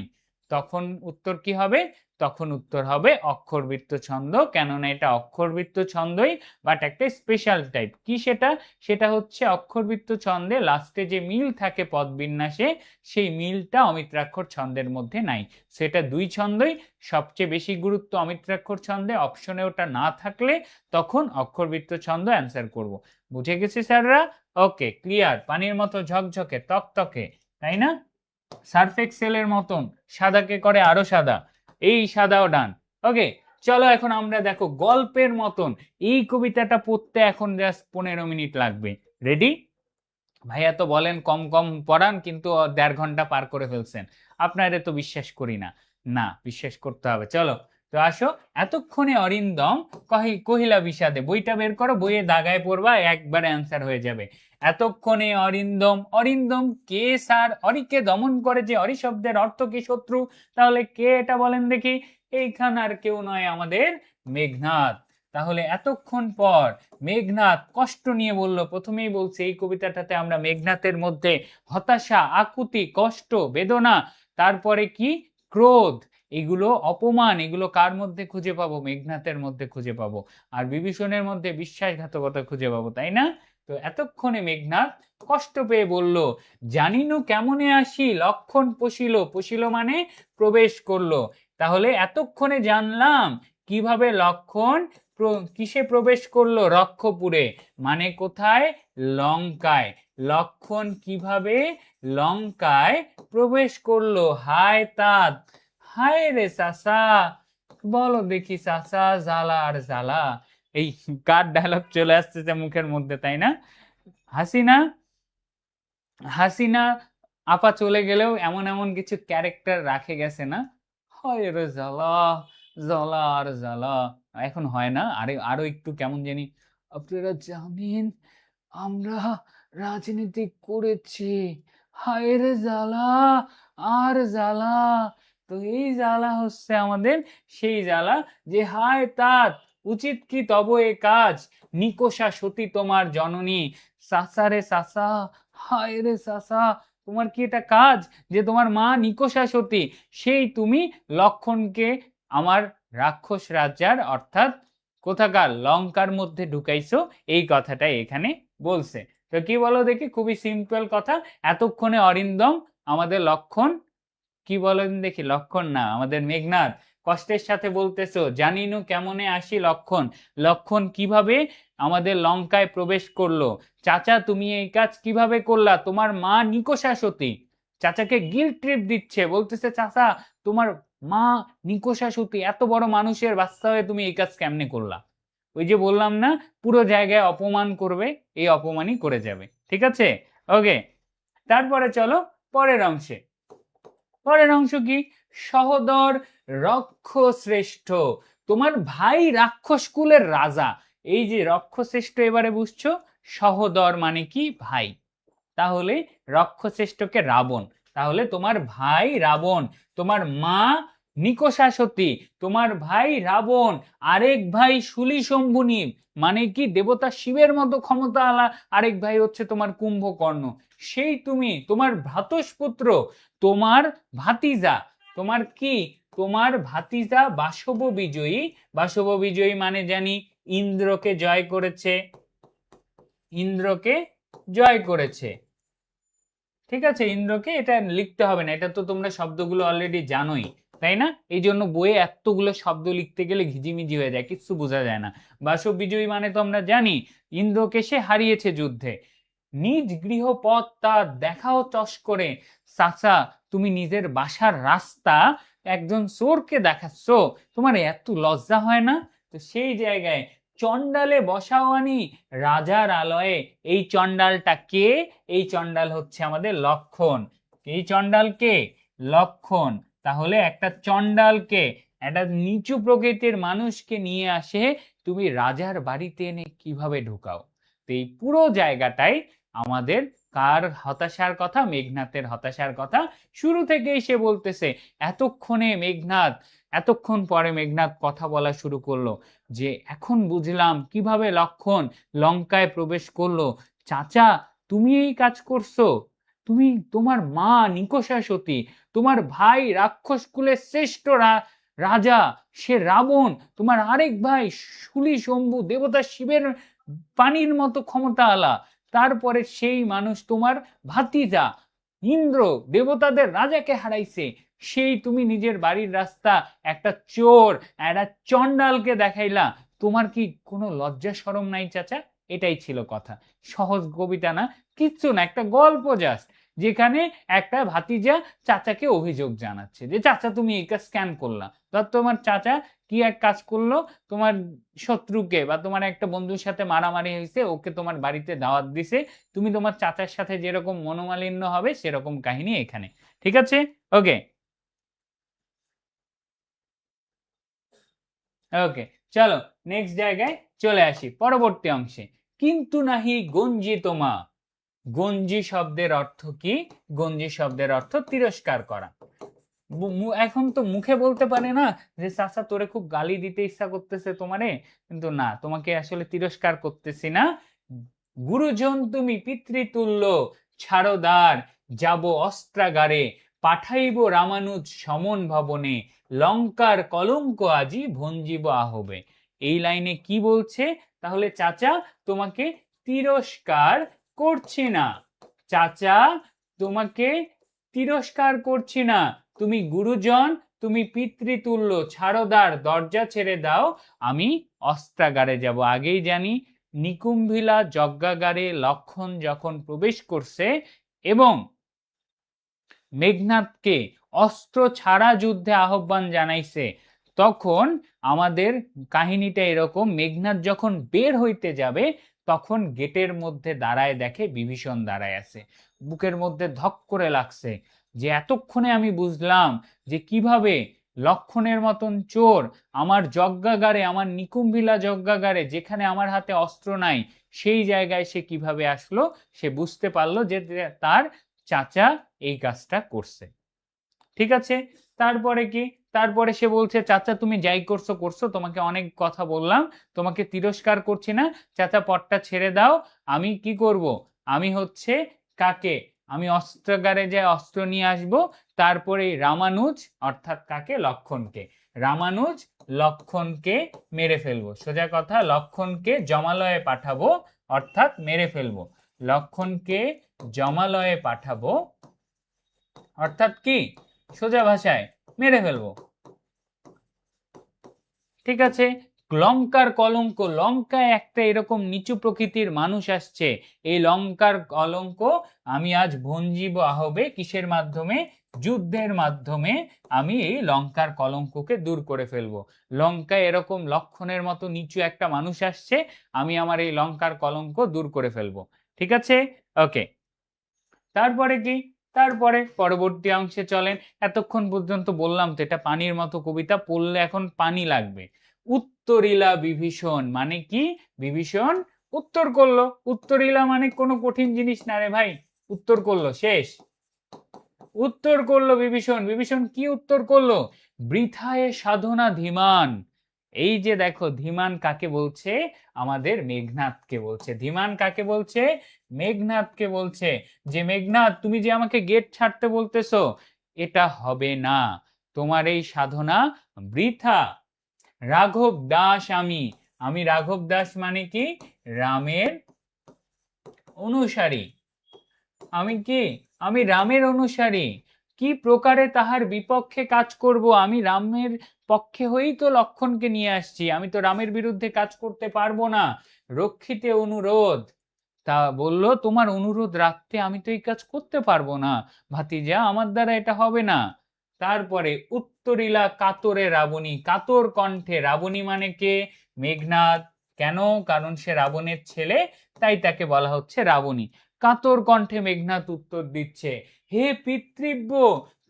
তখন উত্তর কি হবে? তখন উত্তর হবে অক্ষরবৃত্ত ছন্দ। কেননা এটা অক্ষরবৃত্ত ছন্দই, বাট একটা স্পেশাল টাইপ। কি সেটা? সেটা হচ্ছে অক্ষরবৃত্ত ছন্দে লাস্টে যে মিল থাকে পদবিন্যাসে, সেই মিলটা অমিত্রাক্ষর ছন্দের মধ্যে নাই। সেটা দুই ছন্দই, সবচেয়ে বেশি গুরুত্ব অমিত্রাক্ষর ছন্দে, অপশনে ওটা না থাকলে তখন অক্ষরবৃত্ত ছন্দ অ্যান্সার করব। বুঝে গেছি স্যাররা? ওকে, ক্লিয়ার। পানির মতো ঝকঝকে তকতকে, তাই না? সার্ফ এক্সেলের মতন সাদাকে করে আরো সাদা, এই সাদাও ডান। ওকে, চলো এখন আমরা দেখো গল্পের মতন এই কবিতাটা পড়তে এখন জাস্ট 15 মিনিট লাগবে। রেডি? ভাইয়া তো বলেন কম কম পড়ান, কিন্তু 1.5 ঘন্টা পার করে ফেলছেন। আপনারা তো বিশ্বাস করি না, না বিশ্বাস করতে হবে। চলো তো আসো। এতক্ষণে অরিন্দম কহিলা বিষাদে, বইটা বের করো, বইয়ে দাগায় পড়বা, একবার অ্যান্সার হয়ে যাবে। এতক্ষণে অরিন্দম, অরিন্দম কে স্যার? অরিকে দমন করে যে অরি শব্দের অর্থ কি? শত্রু। তাহলে কে এটা বলেন দেখি? এইখান আর কেউ নয়, আমাদের মেঘনাদ। তাহলে এতক্ষণ পর মেঘনাদ কষ্ট নিয়ে বলল, প্রথমেই বলছে এই কবিতাটাতে আমরা মেঘনাদের মধ্যে হতাশা, আকুতি, কষ্ট, বেদনা, তারপরে কি ক্রোধ, এগুলো অপমান, এগুলো কার মধ্যে খুঁজে পাবো? মেঘনাদের মধ্যে খুঁজে পাবো। আর বিভীষণের মধ্যে বিশ্বাসঘাতকতা খুঁজে পাবো, তাই না? তো এতক্ষণে মেঘনাদ কষ্ট পেয়ে বলল, জানিনু কেমনে আসি লক্ষণ পশিল, পশিল মানে প্রবেশ করলো। তাহলে এতক্ষণে জানলাম কিভাবে লক্ষণ কিসে প্রবেশ করলো? রক্ষপুরে, মানে কোথায়? লঙ্কায়। লক্ষণ কিভাবে লঙ্কায় প্রবেশ করলো? হায় তাত, হায় রে চাচা, বলো দেখি চাচা, জ্বালা আর জ্বালা। এই কার ডায়লগ চলে আসতেছে মুখের মধ্যে, তাই না? হাসিনা, হাসিনা আপা চলে গেলেও এমন এমন কিছু ক্যারেক্টার রাখে গেছে না? হয় রে জ্বালা, জ্বালা আর জ্বালা। এখন হয় না, আরে আরো একটু কেমন জানি, আপনারা জানেন আমরা রাজনীতি করেছি, হায় রে জ্বালা আর জ্বালা। তো এই জ্বালা হচ্ছে আমাদের সেই জ্বালা যে হায় তাত, উচিত কি তব এ কাজ, নিকোষা সতী তোমার জননী। চাচা রে চাচা, হায় রে চাচা, তোমার কি এটা কাজ যে তোমার মা নিকোষা সতী, সেই তুমি লক্ষণকে আমার রাক্ষস রাজ্যার অর্থাৎ কোথাকার লঙ্কার মধ্যে ঢুকাইছো, এই কথাটা এখানে বলছে। তো কি বলো দেখি? খুবই সিম্পল কথা। এতক্ষণে অরিন্দম আমাদের লক্ষণ, কি বলেন দেখি? লক্ষণ না, আমাদের মেঘনাদ কষ্টের সাথে বলতেছো, জানিনু কেমনে আসি লক্ষণ, লক্ষণ কিভাবে আমাদের লঙ্কায় প্রবেশ করলো। চাচা তুমি এই কাজ কিভাবে করলা? তোমার মা নিকোষা সতী, চাচাকে গিল্ট ট্রিপ দিচ্ছে, বলতেছে চাচা তোমার মা নিকোষা সতী, এত বড় মানুষের বাচ্চা হয়ে তুমি এই কাজ কেমনে করলা? ওই যে বললাম না, পুরো জায়গায় অপমান করবে, এই অপমানই করে যাবে। ঠিক আছে? ওকে, তারপরে চলো পরের অংশে। পরের অংশ কি? সহোদর রক্ষশ্রেষ্ঠ, তোমার ভাই রাক্ষস কুলের রাজা। এই যে রক্ষশ্রেষ্ঠ, এবারে বুঝছো সহোদর মানে কি? ভাই। তাহলে রক্ষশ্রেষ্ঠকে রাবণ, তাহলে তোমার ভাই রাবণ, তোমার মা নিকষা সতী, তোমার ভাই রাবণ, আরেক ভাই শুলি শম্ভুনি, মানে কি দেবতা শিবের মতো ক্ষমতা আলা আরেক ভাই হচ্ছে তোমার কুম্ভকর্ণ, সেই তুমি, তোমার ভ্রাতুষ্পুত্র, তোমার ভাতিজা, তোমার কি, তোমার ভাতিজা বাসব বিজয়ী, বাসব বিজয়ী মানে জানি ইন্দ্রকে জয় করেছে, ইন্দ্রকে জয় করেছে, ঠিক আছে, ইন্দ্রকে, এটা লিখতে হবে না, এটা তো তোমরা শব্দগুলো অলরেডি জানোই, তাই না? এই জন্য বইয়ে এতগুলো শব্দ লিখতে গেলে ঘিজিমিজি হয়ে যায়, কিছু বোঝা যায় না। বাসব বিজয়ী মানে তো আমরা জানি ইন্দ্রকে সে হারিয়েছে যুদ্ধে। নিজ গৃহপথ তার দেখাও চস করে, চাচা তুমি নিজের বাসার রাস্তা একজন চোরকে দেখাচ্ছ, তোমার এত লজ্জা হয় না? তো সেই জায়গায় চণ্ডালে বসাওয়ানি রাজার আলয়ে, এই চণ্ডালটা কে? এই চণ্ডাল হচ্ছে আমাদের লক্ষণ। এই চণ্ডাল কে? লক্ষণ। তাহলে একটা চণ্ডালকে, একটা নিচু প্রকৃতির মানুষকে নিয়ে আসে তুমি রাজার বাড়িতে এনে কিভাবে ঢুকাও? তো এই পুরো জায়গাটাই আমাদের কার হতাশার কথা? মেঘনাথের হতাশার কথা। শুরু থেকেই সে বলতেছে, এতক্ষণে মেঘনাথ, এতক্ষণ পরে মেঘনাথ কথা বলা শুরু করলো যে এখন বুঝলাম কিভাবে লক্ষণ লঙ্কায় প্রবেশ করলো। চাচা তুমি এই কাজ করছো? তুমি, তোমার মা নিকষা সতী, তোমার ভাই রাক্ষস কুলের শ্রেষ্ঠ রাজা সে রাবণ, তোমার আরেক ভাই শুলি শম্ভু দেবতা শিবের পানির মতো ক্ষমতা আলা, তারপরে সেই মানুষ তোমার ভাতিজা ইন্দ্র দেবতাদের রাজাকে হারাইছে, সেই তুমি নিজের বাড়ির রাস্তা একটা চোর, একটা চণ্ডালকে দেখাইলা, তোমার কি কোনো লজ্জা শরম নাই চাচা? এটাই ছিল কথা। সহজ কবিতা না, কিচ্ছু না, একটা গল্প জাস্ট, যেখানে একটা ভাতিজা চাচাকে অভিযোগ জানাচ্ছে যে চাচা তুমি এই কাজ কেন করলা। ধর তোমার চাচা কি এক কাজ করলো, তোমার শত্রুকে বা তোমার একটা বন্ধুর সাথে মারামারি হয়েছে, ওকে তোমার বাড়িতে দাওয়াত দিছে, তুমি তোমার চাচার সাথে যেরকম মনোমালিন্য হবে সেরকম কাহিনী এখানে, ঠিক আছে? ওকে ওকে, চলো নেক্সট জায়গায় চলে আসি, পরবর্তী অংশে। কিন্তু নাহি গঞ্জি তোমা, গঞ্জি শব্দের অর্থ কি? গঞ্জি শব্দের অর্থ তিরস্কার করা। এখন তো মুখে বলতে পারে না যে চাচা তোরে খুব গালি দিতে ইচ্ছা করতেছে তোমারে, কিন্তু না, তোমাকে আসলে তিরস্কার করতেছি না। গুরুজন তুমি পিতৃতুল্য, ছাড়দার যাব অস্ত্রাগারে, পাঠাইব রামানুজ সমন ভবনে, লঙ্কার কলঙ্ক আজি ভঞ্জিব আহবে। এই লাইনে কি বলছে? তাহলে চাচা তোমাকে তিরস্কার করছি না, চাচা তোমাকে তিরস্কার করছি না, তুমি গুরুজন, তুমি পিতৃতুল্য, ছাড়দার দরজা ছেড়ে দাও, আমি অস্ত্রাগারে যাব। আগেই জানি নিকুম্ভিলা যজ্ঞাগারে লক্ষণ যখন প্রবেশ করছে এবং মেঘনাথকে অস্ত্র ছাড়া যুদ্ধে আহ্বান জানাইছে, তখন আমাদের কাহিনীটা এরকম, মেঘনাথ যখন বের হইতে যাবে তখন গেটের মধ্যে দাঁড়ায় দেখে বিভীষণ দাঁড়ায় আছে, বুকের মধ্যে ধক করে লাগছে যে এতক্ষণে আমি বুঝলাম যে কিভাবে লক্ষণের মতন চোর আমার যজ্ঞাগারে, আমার নিকুম্ভিলা যজ্ঞাগারে, যেখানে আমার হাতে অস্ত্র নাই সেই জায়গায় সে কিভাবে আসলো। সে বুঝতে পারলো যে তার চাচা এই কাজটা করছে, ঠিক আছে? তারপরে কি? তারপরে সে বলছে চাচা তুমি যাই করছো করছো, তোমাকে অনেক কথা বললাম, তোমাকে তিরস্কার করছি না, চাচা পটটা ছেড়ে দাও, আমি কি করব, আমি হচ্ছে কাকে, আমি অস্ত্রাগারে যাই অস্ত্র নিয়ে আসব, তারপরে রামানুজ অর্থাৎ কাকে, লক্ষণকে, রামানুজ লক্ষণকে মেরে ফেলবো, সোজা কথা লক্ষণকে জমালয়ে পাঠাবো, অর্থাৎ মেরে ফেলবো, লক্ষণকে জমালয়ে পাঠাবো, অর্থাৎ কি সোজা ভাষায় মেরে ফেলবো, ঠিক আছে? লঙ্কার কলঙ্ক, লঙ্কায় একটা এরকম নিচু প্রকৃতির মানুষ আসছে, এই লঙ্কার কলঙ্ক আমি আজ ভঞ্জিব আহবে, কিসের মাধ্যমে? যুদ্ধের মাধ্যমে আমি এই লঙ্কার কলঙ্ককে দূর করে ফেলবো। লঙ্কায় এরকম লক্ষণের মতো নিচু একটা মানুষ আসছে, আমি আমার এই লঙ্কার কলঙ্ক দূর করে ফেলবো, ঠিক আছে? ওকে, তারপরে কি? তারপরে পরবর্তী অংশে চলেন। এতক্ষণ পর্যন্ত বললাম তো এটা পানির মতো কবিতা, পড়লে এখন পানি লাগবে। উত্তরিলা বিভীষণ মানে কি? বিভীষণ উত্তর করলো, উত্তরিলা মানে কোনো কঠিন জিনিস না রে ভাই, উত্তর করলো, শেষ, উত্তর করলো বিভীষণ। বিভীষণ কি উত্তর করলো? বৃথায় সাধনা ধীমান। এই যে দেখো ধীমান কাকে বলছে, আমাদের মেঘনাদকে বলছে। ধীমান কাকে বলছে, মেঘনাদকে বলছে যে মেঘনাদ তুমি যে আমাকে গেট ছাড়তে বলতেছো এটা হবে না, তোমার এই সাধনা বৃথা। রাঘব দাস আমি, আমি রাঘব দাস মানে কি, রামের অনুসারী। আমি কি, আমি রামের অনুসারী। কি প্রকারে তাহার বিপক্ষে কাজ করব, আমি রামের পক্ষে হয়েই তো লক্ষণকে নিয়ে আসছি, আমি তো রামের বিরুদ্ধে কাজ করতে পারবো না। রক্ষিতে অনুরোধ, তা বলল তোমার অনুরোধ রাখতে আমি তো এই কাজ করতে পারবো না ভাতিজা, আমার দ্বারা এটা হবে না। তারপরে উত্তরিলা কাতরে রাবণী, কাতর কণ্ঠে, রাবণী মানে কে, মেঘনাদ। কেন, কারণ সে রাবণের ছেলে, তাই তাকে বলা হচ্ছে রাবণী। কাতর কণ্ঠে মেঘনাদ উত্তর দিচ্ছে, হে পিতৃব্য,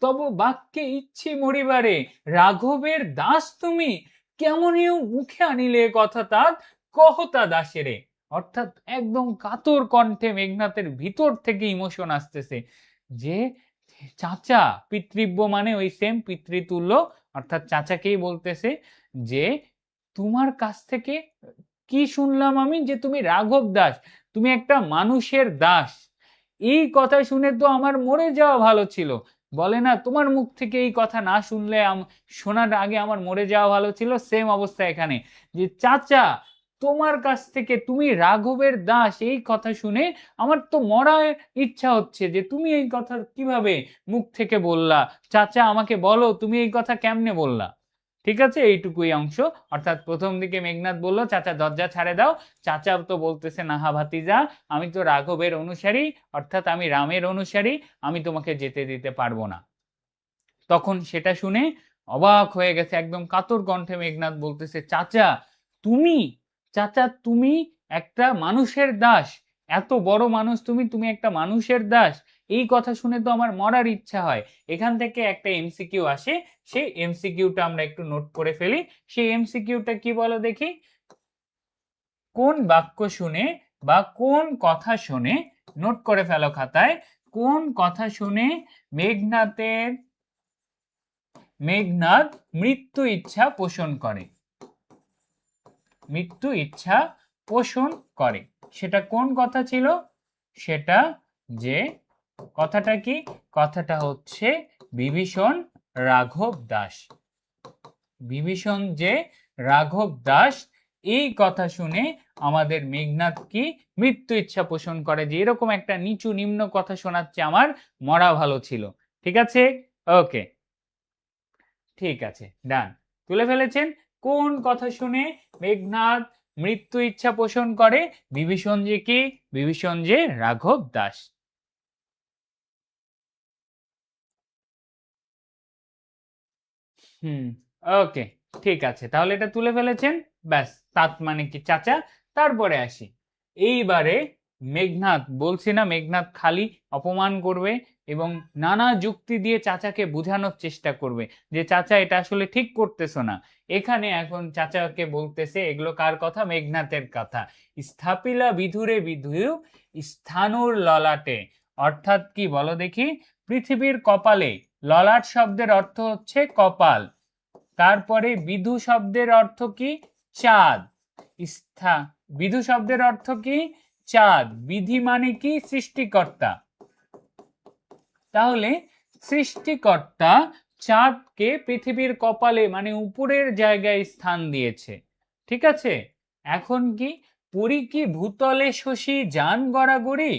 তব বাক্যে ইচ্ছি মরিবারে, রাঘবের দাস তুমি, কেমনিও মুখে আনিলে কথা তার, কহতা দাসেরে। অর্থাৎ একদম কাতর কণ্ঠে মেঘনাথের ভিতর থেকে ইমোশন আসতেছে যে চাচা, পিতৃব্য মানে ওই সেম পিতৃতুল্য, অর্থাৎ চাচাকেই বলতেছে যে তোমার কাছ থেকে কি শুনলাম আমি, যে তুমি রাঘব দাস, তুমি একটা মানুষের দাস। এই কথা শুনে তো আমার মরে যাওয়া ভালো ছিল। বলে না তোমার মুখ থেকে এই কথা না শুনলে, শোনার আগে আমার মরে যাওয়া ভালো ছিল। সেম অবস্থা এখানে, যে চাচা তোমার কাছ থেকে তুমি রাঘবের দাস, এই কথা শুনে আমার তো মরার ইচ্ছা হচ্ছে, যে তুমি এই কথা কিভাবে মুখ থেকে বললা, চাচা আমাকে বলো তুমি এই কথা কেমনে বললা। ঠিক আছে, এইটুকুই অংশ। অর্থাৎ প্রথম দিকে মেঘনাদ বলল চাচা দরজা ছাড়ে দাও, চাচা তো বলতেছে নাহা ভাতিজা, আমি তো রাঘবের অনুসারী, অর্থাৎ আমি রামের অনুসারী, আমি তোমাকে যেতে দিতে পারবো না। তখন সেটা শুনে অবাক হয়ে গেছে, একদম কাতর কণ্ঠে মেঘনাদ বলতেছে চাচা তুমি, চাচা তুমি একটা মানুষের দাস, এত বড় মানুষ তুমি, তুমি একটা মানুষের দাস, এই কথা শুনে তো আমার মরার ইচ্ছা হয়। এখান থেকে একটা এমসিকিউ আসে, সেই এমসিকিউটা আমরা একটু নোট করে ফেলি। সেই এমসিকিউটা কি বলো দেখি, কোন বাক্য শুনে বা কোন কথা শুনে, নোট করে ফেলো খাতায়, কোন কথা শুনে মেঘনাথের, মেঘনাদ মৃত্যু ইচ্ছা পোষণ করে, মৃত্যু ইচ্ছা পোষণ করে, সেটা কোন কথা ছিল, সেটা যে কথাটা কি, কথাটা হচ্ছে বিভীষণ রাঘব দাস। বিভীষণ যে রাঘব দাস, এই কথা শুনে আমাদের মেঘনাদ কি মৃত্যু ইচ্ছা পোষণ করে, যে এরকম একটা নিচু নিম্ন কথা শোনাচ্ছে, আমার মরা ভালো ছিল। ঠিক আছে, ওকে, ঠিক আছে, ডান। তুলে ফেলেছেন, কোন কথা শুনে মেঘনাদ মৃত্যু ইচ্ছা পোষণ করে, বিভীষণ যে কি, বিভীষণ যে রাঘব দাস। হুম, ওকে, ঠিক আছে, তাহলে এটা তুলে ফেলেছেন, ব্যাস, তাত মানে কি চাচা। তারপরে আসি, এইবারে মেঘনাদ, বলছি না মেঘনাদ খালি অপমান করবে এবং নানা যুক্তি দিয়ে চাচাকে বোঝানোর চেষ্টা করবে যে চাচা এটা আসলে ঠিক করতেছো না। এখানে এখন চাচাকে বলতেছে, এগুলো কার কথা, মেঘনাথের কথা। স্থাপিলা বিধুরে বিধু স্থানুর ললাটে, অর্থাৎ কি বলো দেখি, পৃথিবীর কপালে, ললাট শব্দের অর্থ হচ্ছে কপাল, তারপরে বিধু শব্দের অর্থ কি, চাঁদ। স্থা, বিধু শব্দের অর্থ কি, চাঁদ। বিধি মানে কি, সৃষ্টিকর্তা। তাহলে সৃষ্টিকর্তা চাঁদকে পৃথিবীর কপালে মানে উপরের জায়গায় স্থান দিয়েছে। ঠিক আছে, এখন কি, পুরী কি ভূতলে শশী যান গড়াগড়ি,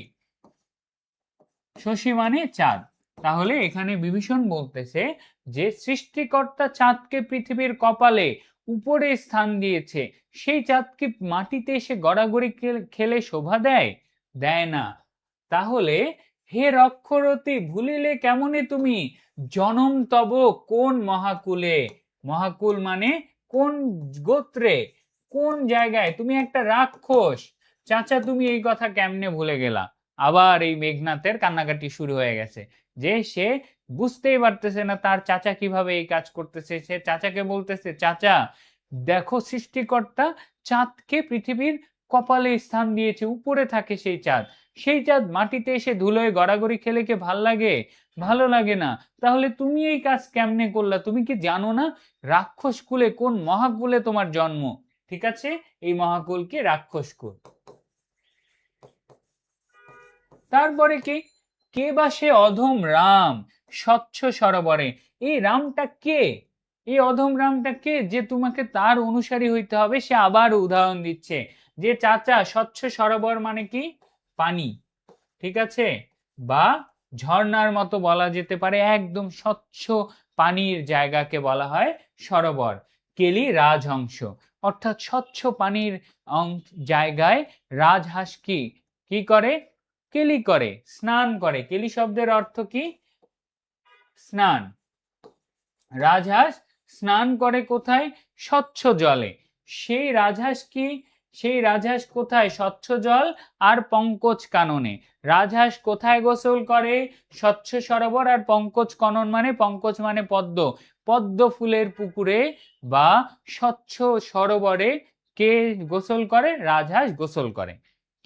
শশী মানে চাঁদ। তাহলে এখানে বিভীষণ বলতেছে যে সৃষ্টিকর্তা চাঁদকে পৃথিবীর কপালে উপরে স্থান দিয়েছে, সেই চাঁদ কি মাটিতে এসে গড়াগড়ি খেলে শোভা দেয়, দেয় না। তাহলে হে রক্ষরতি ভুলিলে কেমনে তুমি, জনম তব কোন মহাকুলে, মহাকুল মানে কোন গোত্রে, কোন জায়গায়, তুমি একটা রাক্ষস, চাচা তুমি এই কথা কেমনে ভুলে গেলা। আবার এই মেঘনাথের কান্নাকাটি শুরু হয়ে গেছে, যে সে বুঝতেই পারতেছে না তার চাচা কিভাবে এই কাজ করতেছে। সে চাচাকে বলতেছে চাচা দেখো, সৃষ্টিকর্তা চাঁদকে পৃথিবীর কপালে স্থান দিয়েছে, উপরে থাকে সেই চাঁদ। সেই চাঁদ মাটিতে এসে ধুলোয় গড়াগড়ি খেলে কি ভাল লাগে? ভালো লাগে না। তাহলে তুমি এই কাজ কেমনে করলা? তুমি কি জানো না রাক্ষস কুলে কোন মহাকুলে তোমার জন্ম? ঠিক আছে, এই মহাকুল কি রাক্ষস কুল। তারপরে কি, কে বা সে অধম রাম স্বচ্ছ সরোবরে। এই রামটা কে? এই অধম রামটা কে যে তোমাকে তার অনুসারী হইতে হবে? সে আবার উদাহরণ দিচ্ছে যে চাচা, স্বচ্ছ সরোবর মানে কি? পানি, ঠিক আছে, বা ঝর্ণার মতো বলা যেতে পারে, একদম স্বচ্ছ পানির জায়গাকে বলা হয় সরোবর। কেলি রাজহংস, অর্থাৎ স্বচ্ছ পানির জায়গায় রাজহাঁস কি কি করে? কেলি করে, স্নান করে। কেলি শব্দের অর্থ কি? স্নান। রাজহাঁস স্নান করে কোথায়? স্বচ্ছ জলে। সেই রাজহাঁস কি? সেই রাজহাঁস কোথায়? স্বচ্ছ জল আর পঙ্কজ কাননে। রাজহাঁস কোথায় গোসল করে? স্বচ্ছ সরোবর আর পঙ্কজ কানন মানে, পঙ্কজ মানে পদ্ম, পদ্ম ফুলের পুকুরে বা স্বচ্ছ সরোবরে কে গোসল করে? রাজহাঁস গোসল করে।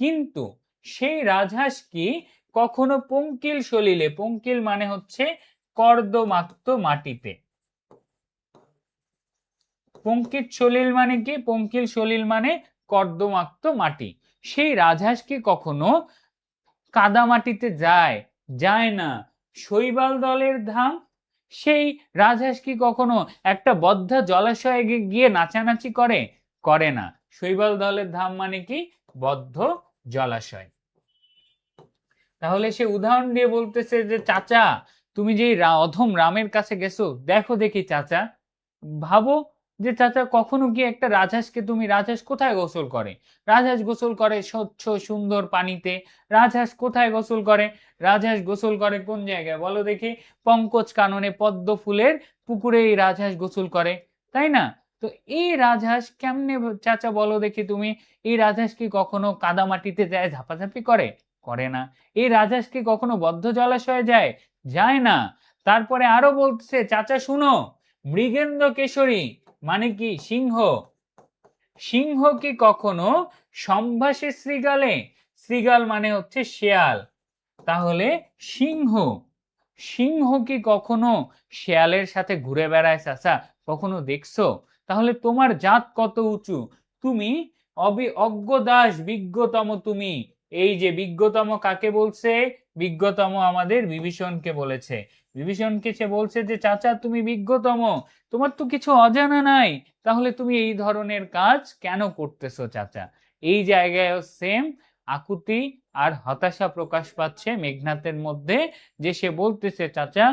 কিন্তু সেই রাজহাঁস কি কখনো পঙ্কিল সলিলে, পঙ্কিল মানে হচ্ছে কর্দমাক্ত মাটিতে, পঙ্কিল সলিল মানে কি? পঙ্কিল সলিল মানে কর্দমাক্ত মাটি। সেই রাজহাঁস কি কখনো কাদা মাটিতে যায়? যায় না। শৈবাল দলের ধাম, সেই রাজহাঁস কি কখনো একটা বদ্ধ জলাশয়ে গিয়ে নাচানাচি করে? করে না। শৈবাল দলের ধাম মানে কি? বদ্ধ জলাশয়। তাহলে সে উদাহরণ দিয়ে বলতেছে যে চাচা, তুমি যে অধম রামের কাছে গেছো, দেখো দেখি চাচা, ভাবো যে চাচা, কখনো কি একটা রাজহাঁসকে তুমি, রাজহাঁস কোথায় গোসল করে? রাজহাঁস গোসল করে স্বচ্ছ সুন্দর পানিতে। রাজহাঁস কোথায় গোসল করে? রাজহাঁস গোসল করে কোন জায়গায় বলো দেখি? পঙ্কজ কাননে, পদ্ম ফুলের পুকুরে এই রাজহাঁস গোসল করে, তাই না? তো এই রাজহাঁস কেমনে চাচা বলো দেখি তুমি? এই রাজহাঁস কি কখনো কাদা মাটিতে যায় ঝাপাঝাপি করে? করে না। এই রাজহাঁস কি কখনো বদ্ধ জলাশয়ে যায়? যায় না। তারপরে আরো বলছে চাচা শুনো, মৃগেন্দ্র কেশরী মানে কি? সিংহ। সিংহ কি কখনো সম্ভাষে শৃগালে? শৃগাল মানে হচ্ছে শেয়াল। তাহলে সিংহ, সিংহ কি কখনো শেয়ালের সাথে ঘুরে বেড়ায় চাচা? কখনো দেখছো? তাহলে তোমার জাত কত উঁচু। তুমি অজ্ঞ দাস বিজ্ঞতম তুমি। এই যে বিজ্ঞতম কাকে বলছে? বিজ্ঞতম আমাদের বিভীষণকে বলেছে। বিভীষণকে সে বলছে যে চাচা তুমি বিজ্ঞতম, তোমার তো কিছু অজানা নাই, তাহলে তুমি এই ধরনের কাজ কেন করতেছো চাচা? এই জায়গায় সেম আকুতি আর হতাশা প্রকাশ পাচ্ছে মেঘনাথের মধ্যে, যে সে বলতেছে চাচা,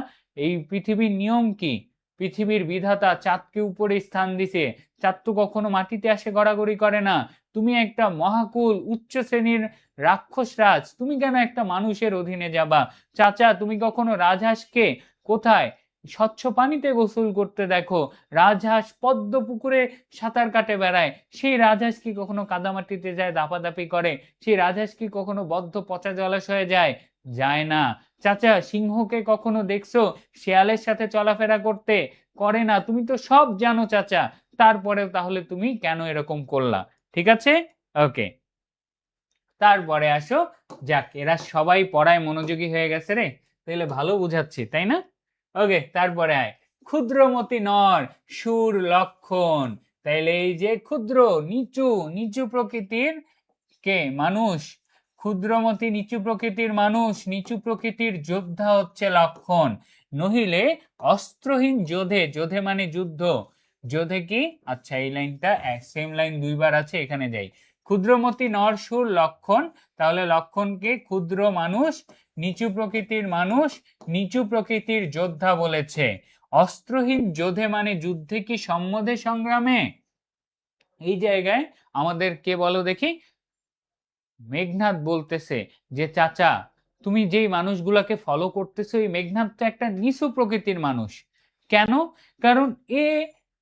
এই পৃথিবীর নিয়ম কি? পৃথিবীর বিধাতা চাঁদকে উপরে স্থান দিছে, চাঁদ তো কখনো মাটিতে আসে গড়াগড়ি করে না। তুমি একটা মহাকুল উচ্চ শ্রেণীর রাক্ষস রাজ, তুমি কেন একটা মানুষের অধীনে যাবা? চাচা তুমি কখনো রাজহাঁসকে কোথায় স্বচ্ছ পানিতে গোসল করতে দেখো? রাজহাঁস পদ্ম পুকুরে সাঁতার কাটে বেড়ায়। সেই রাজহাঁস কি কখনো কাদামাটিতে যায় দাপাদাপি করে? সেই রাজহাঁস কি কখনো বদ্ধ পচা জলাশয়ে যায়? যায় না। চাচা সিংহকে কখনো দেখছো শেয়ালের সাথে চলাফেরা করতে? করে না। তুমি তো সব জানো চাচা, তারপরেও তাহলে তুমি কেন এরকম করলা? ঠিক আছে, ওকে। তারপরে আসো, যাক এরা সবাই পড়ায় মনোযোগী হয়ে গেছে রে, তাহলে ভালো বুঝাচ্ছি তাই না? ওকে, তারপরে আয়, ক্ষুদ্রমতি নর সুর লক্ষণ। তাইলে এই যে ক্ষুদ্র, নিচু, নিচু প্রকৃতির কে? মানুষ। ক্ষুদ্রমতি নিচু প্রকৃতির মানুষ, নিচু প্রকৃতির যোদ্ধা হচ্ছে লক্ষণ। নহিলে অস্ত্রহীন যোধে, যোধে মানে যুদ্ধ, যোধে কি? আচ্ছা এই লাইনটা সেম লাইন দুইবার আছে, এখানে যাই। ক্ষুদ্রমতি নর সুর লক্ষণ, তাহলে লক্ষণকে ক্ষুদ্র মানুষ, নিচু প্রকৃতির মানুষ, নিচু প্রকৃতির যোদ্ধা বলেছে। অস্ত্রহীন যোধে মানে যুদ্ধে কি সম্বন্ধে সংগ্রামে? এই জায়গায় আমাদের কে বলো দেখি? মেঘনাথ বলতেছে যে চাচা, তুমি যেই মানুষগুলাকে ফলো করতেছো, এই মেঘনাথ তো একটা নিচু প্রকৃতির মানুষ। কেন? কারণ এ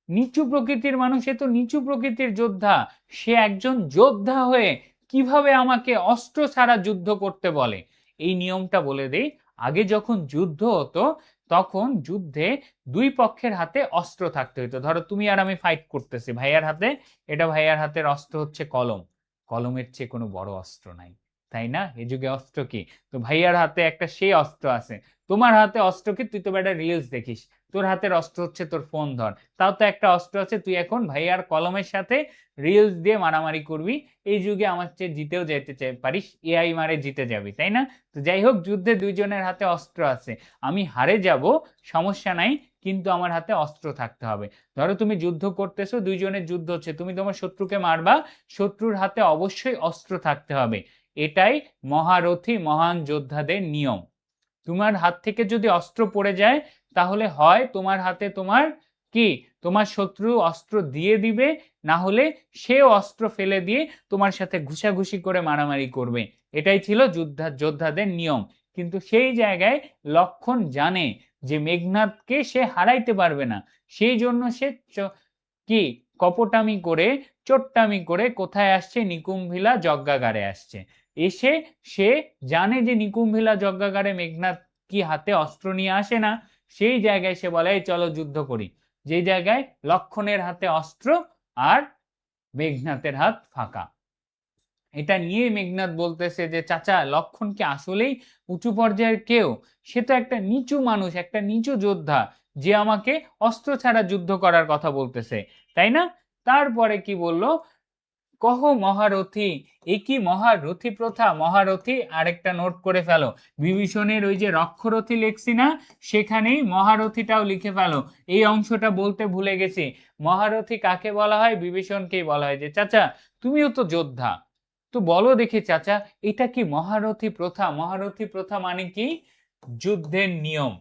নিচু প্রকৃতির মানুষ, এ তো নিচু প্রকৃতির যোদ্ধা। সে একজন যোদ্ধা হয়ে কিভাবে আমাকে অস্ত্র ছাড়া যুদ্ধ করতে বলে? এই নিয়মটা বলে দেই, আগে যখন যুদ্ধ হতো তখন যুদ্ধে দুই পক্ষের হাতে অস্ত্র থাকতে হতো। ধরো তুমি আর আমি ফাইট করতেছি, ভাইয়ার হাতে, এটা ভাইয়ার হাতের অস্ত্র হচ্ছে কলম, কলমের চেয়ে কোনো বড় অস্ত্র নাই, তাই না? এ যুগে অস্ত্র কি? তো ভাইয়ার হাতে একটা সেই অস্ত্র আছে। তোমার হাতে অস্ত্র কি? তুই তো বেটা রিলস দেখিস, তোর হাতের অস্ত্র হচ্ছে তোর ফোন ধর, তাও তো একটা অস্ত্র আছে। তুই এখন ভাইয়ার কলমের সাথে রিলস দিয়ে মারামারি করবি। এই যুগে আমার চেয়ে জিতেও যেতে পারিস, এআই মারে জিতে যাবি, তাই না? তো যাই হোক, যুদ্ধে দুইজনের হাতে অস্ত্র আছে। আমি হারে যাব, সমস্যা নাই, কিন্তু আমার হাতে অস্ত্র থাকতে হবে। ধরো তুমি যুদ্ধ করতেছো, দুইজনের যুদ্ধ হচ্ছে, তুমি তোমার শত্রুকে মারবা, শত্রুর হাতে অবশ্যই অস্ত্র থাকতে হবে। এটাই মহারথী মহান যোদ্ধাদের নিয়ম। তোমার হাত থেকে যদি অস্ত্র পড়ে যায়, তাহলে হয় তোমার হাতে তোমার কি, তোমার শত্রু অস্ত্র দিয়ে দিবে, না হলে সেও অস্ত্র ফেলে দিয়ে তোমার সাথে ঘুষাঘুষি করে মারামারি করবে। এটাই ছিল যোদ্ধাদের নিয়ম। কিন্তু সেই জায়গায় লক্ষণ জানে যে মেঘনাদকে সে হারাইতে পারবে না, সেই জন্য সে কি কপটামি করে, চোট্টামি করে কোথায় আসছে? নিকুম্ভিলা যজ্ঞাগারে আসছে। এসে সে জানে যে নিকুম্ভিলা যজ্ঞাগারে মেঘনাদ কি হাতে অস্ত্র নিয়ে আসে না। সেই জায়গায় সে বলে, এই চলো যুদ্ধ করি। যে জায়গায় লক্ষণের হাতে অস্ত্র আর মেঘনাথের হাত ফাঁকা। এটা নিয়ে মেঘনাদ বলতেছে যে চাচা, লক্ষণ কি আসলেই উঁচু পর্যায়ের কেউ? সে তো একটা নিচু মানুষ, একটা নিচু যোদ্ধা, যে আমাকে অস্ত্র ছাড়া যুদ্ধ করার কথা বলতেছে, তাই না? তারপরে কি বলল? কহ মহারথী, এ কি মহারথী প্রথা? মহারথী আরেকটা নোট করে ফেলো, বিভীষণের ওই যে রক্ষরথী লেখছি না, সেখানেই মহারথীটাও লিখে ফেলো। এই অংশটা বলতে ভুলে গেছি। মহারথী কাকে বলা হয়? বিভীষণকেই বলা হয়। যে চাচা, তুমিও তো যোদ্ধা, তো বলো দেখি চাচা, এটা কি মহারথী প্রথা? মহারথী প্রথা মানে কি? যুদ্ধের নিয়ম।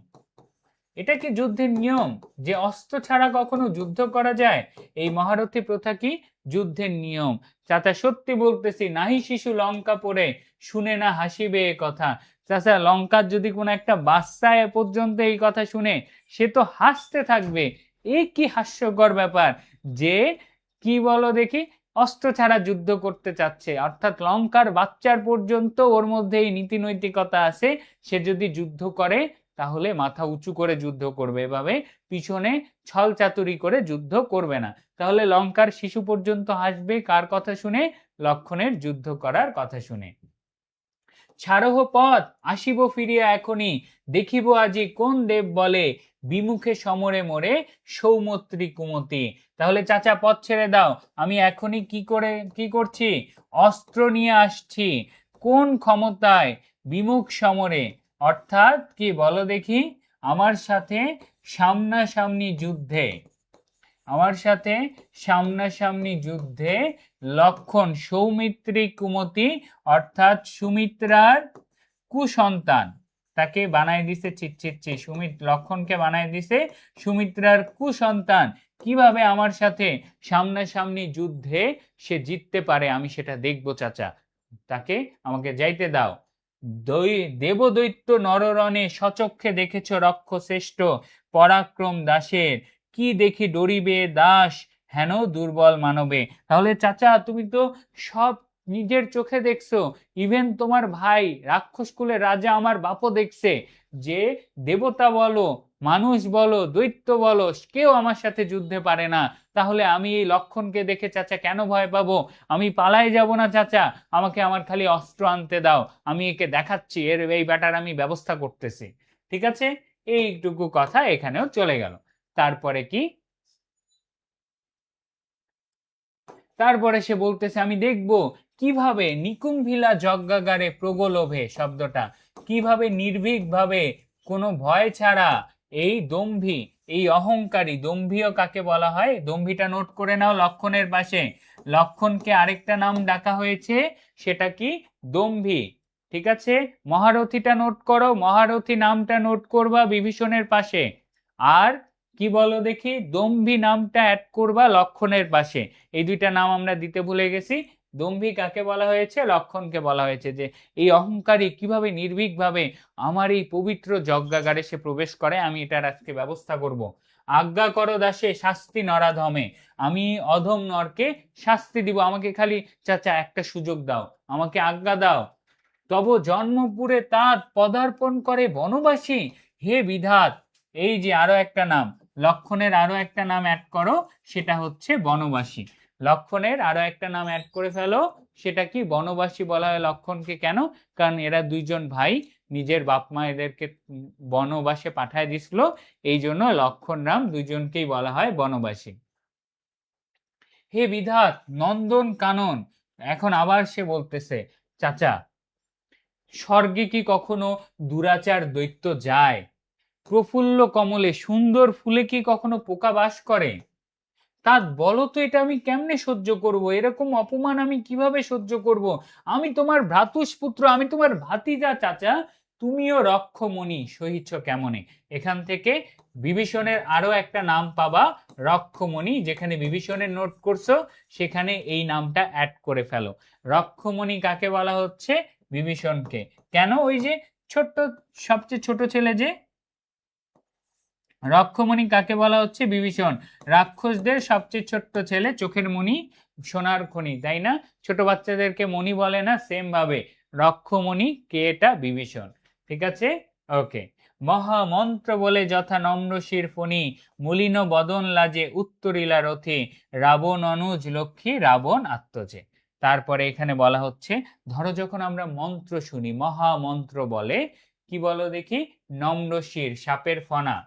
এটা কি যুদ্ধের নিয়ম যে অস্ত্র ছাড়া কখনো যুদ্ধ করা যায়? এই মহারথী প্রথা কি? যুদ্ধের নিয়ম। চাচা সত্যি বলতেছি, নাহি শিশু লঙ্কা পড়ে শুনে না হাসিবে এ কথা। চাচা, লঙ্কার যদি কোনো একটা বাচ্চা এ পর্যন্ত এই কথা শুনে, সে তো হাসতে থাকবে। এ কি হাস্যকর ব্যাপার যে, কি বলো দেখি, অস্ত্র ছাড়া যুদ্ধ করতে চাচ্ছে, অর্থাৎ লঙ্কার বাচ্চার পর্যন্ত ওর মধ্যে এই নীতি নৈতিকতা আছে। সে যদি যুদ্ধ করে, তাহলে মাথা উঁচু করে যুদ্ধ করবে, এভাবে পিছনে ছল চাতুরি করে যুদ্ধ করবে না। তাহলে লঙ্কার শিশু পর্যন্ত হাসবে কার কথা শুনে? লক্ষণের যুদ্ধ করার কথা শুনে। ছাড়হ পথ, আসিব ফিরিয়া এখনই, দেখিব আজি কোন দেব বলে, বিমুখে সমরে মোরে সৌমত্রী কুমতি। তাহলে চাচা পথ ছেড়ে দাও, আমি এখনই কি করছি? অস্ত্র নিয়ে আসছি। কোন ক্ষমতায়? বিমুখ সমরে, অর্থাৎ কি বলো দেখি, আমার সাথে সামনাসামনি যুদ্ধে। আমার সাথে সামনাসামনি যুদ্ধে লক্ষণ সৌমিত্রী কুমতি, অর্থাৎ সুমিত্রার কুসন্তান, তাকে বানায় দিছে চিচ্চিচ্ছি, লক্ষণকে বানায় দিছে সুমিত্রার কুসন্তান। কিভাবে আমার সাথে সামনাসামনি যুদ্ধে সে জিততে পারে, আমি সেটা দেখবো চাচা। তাকে আমাকে যাইতে দাও। দেবদৈত্য নররণে সচক্ষে দেখেছ রক্ষ শ্রেষ্ঠ, পরাক্রম দাসের কি দেখি ডরিবে দাস, হেন দুর্বল মানবে। তাহলে চাচা, তুমি তো সব নিজের চোখে দেখছো, ইভেন তোমার ভাই রাক্ষস কুলের রাজা আমার বাপও দেখছে যে দেবতা বলো, মানুষ বলো, দৈত্য বলো, কেউ আমার সাথে যুদ্ধে পারে না। তাহলে আমি এই লক্ষণকে দেখে চাচা কেন ভয় পাবো? আমি পালাই যাব না চাচা, আমাকে আমার খালি অস্ত্র আনতে দাও, আমি একে দেখাচ্ছি, এই ব্যাটার আমি ব্যবস্থা করতেছি। ঠিক আছে, এইটুকু কথা এখানেও চলে গেল। তারপরে কি? তারপরে সে বলতেছে, আমি দেখব কিভাবে নিকুম্ভিলা যজ্ঞাগারে প্রগলোভে, শব্দটা কিভাবে নির্ভীক ভাবে, কোনো ভয় ছাড়া, এই দম্ভী, এই অহংকারী, দম্ভীও কাকে বলা হয়? দম্ভীটা নোট করে নাও লক্ষণের পাশে। লক্ষণকে আরেকটা নাম ডাকা হয়েছে, সেটা কি? দম্ভী। ঠিক আছে, মহারথীটা নোট করো, মহারথী নামটা নোট করবা বিভীষণের পাশে। আর কি বলো দেখি, দম্ভী নামটা অ্যাড করবা লক্ষণের পাশে। এই দুইটা নাম আমরা দিতে ভুলে গেছি। দম্ভী কাকে বলা হয়েছে? লক্ষণকে বলা হয়েছে। যে এই অহংকারী কিভাবে নির্ভীকভাবে আমার এই পবিত্র যজ্ঞাগারে সে প্রবেশ করে, আমি এটার আজকে ব্যবস্থা করব। আজ্ঞা করো দাসে শাস্তি নরাধমে, আমি অধম নরকে শাস্তি দিব। আমাকে খালি চাচা একটা সুযোগ দাও, আমাকে আজ্ঞা দাও। তব জন্মপুরে তাঁত পদার্পণ করে বনবাসী, হে বিধাত। এই যে আরো একটা নাম, লক্ষণের আরো একটা নাম অ্যাড করো, সেটা হচ্ছে বনবাসী। লক্ষণের আরো একটা নাম অ্যাড করে ফেলো, সেটা কি বনবাসী বলা হয় লক্ষণকে। কেন? কারণ এরা দুইজন ভাই নিজের বাপ মা এদেরকে বনবাসে পাঠায় দিছিল, এই জন্য লক্ষণ রাম দুইজনকেই বলা হয় বনবাসী। হে বিধাত নন্দন কানন, এখন আবার সে বলতেছে চাচা স্বর্গে কি কখনো দুরাচার দৈত্য যায়? প্রফুল্ল কমলে সুন্দর ফুলে কি কখনো পোকা বাস করে? তা বলো তো, এটা আমি কেমনে সহ্য করব? এরকম অপমান আমি কিভাবে সহ্য করব? আমি তোমার ভ্রাতুষ্পুত্র, আমি তোমার ভাতিজা চাচা, তুমিও রক্ষমণি, সহিচ্ছ কেমনে? এখান থেকে বিভীষণের আরো একটা নাম পাবা, রক্ষমণি। যেখানে বিভীষণের নোট করছো সেখানে এই নামটা অ্যাড করে ফেলো। রক্ষমণি কাকে বলা হচ্ছে? বিভীষণকে। কেন? ওই যে ছোট্ট, সবচেয়ে ছোট ছেলে যে রক্ষমণি কাকে বলা হচ্ছে? বিভীষণ। রাক্ষসদের সবচেয়ে ছোট্ট ছেলে, চোখের মণি, সোনার খনি, তাই না? ছোট বাচ্চাদেরকে মণি বলে না, সেম ভাবে রক্ষমণি কে? এটা বিভীষণ। ঠিক আছে, ওকে। মহামন্ত্র বলে যথা নম্রশির ফণি, মলিন বদন লাজে উত্তরিলা রথে, রাবণ অনুজ লক্ষ্মী রাবণ আত্মজে। তারপরে এখানে বলা হচ্ছে, ধরো যখন আমরা মন্ত্র শুনি, মহামন্ত্র বলে কি বলো দেখি? নম্রশির, সাপের ফনা,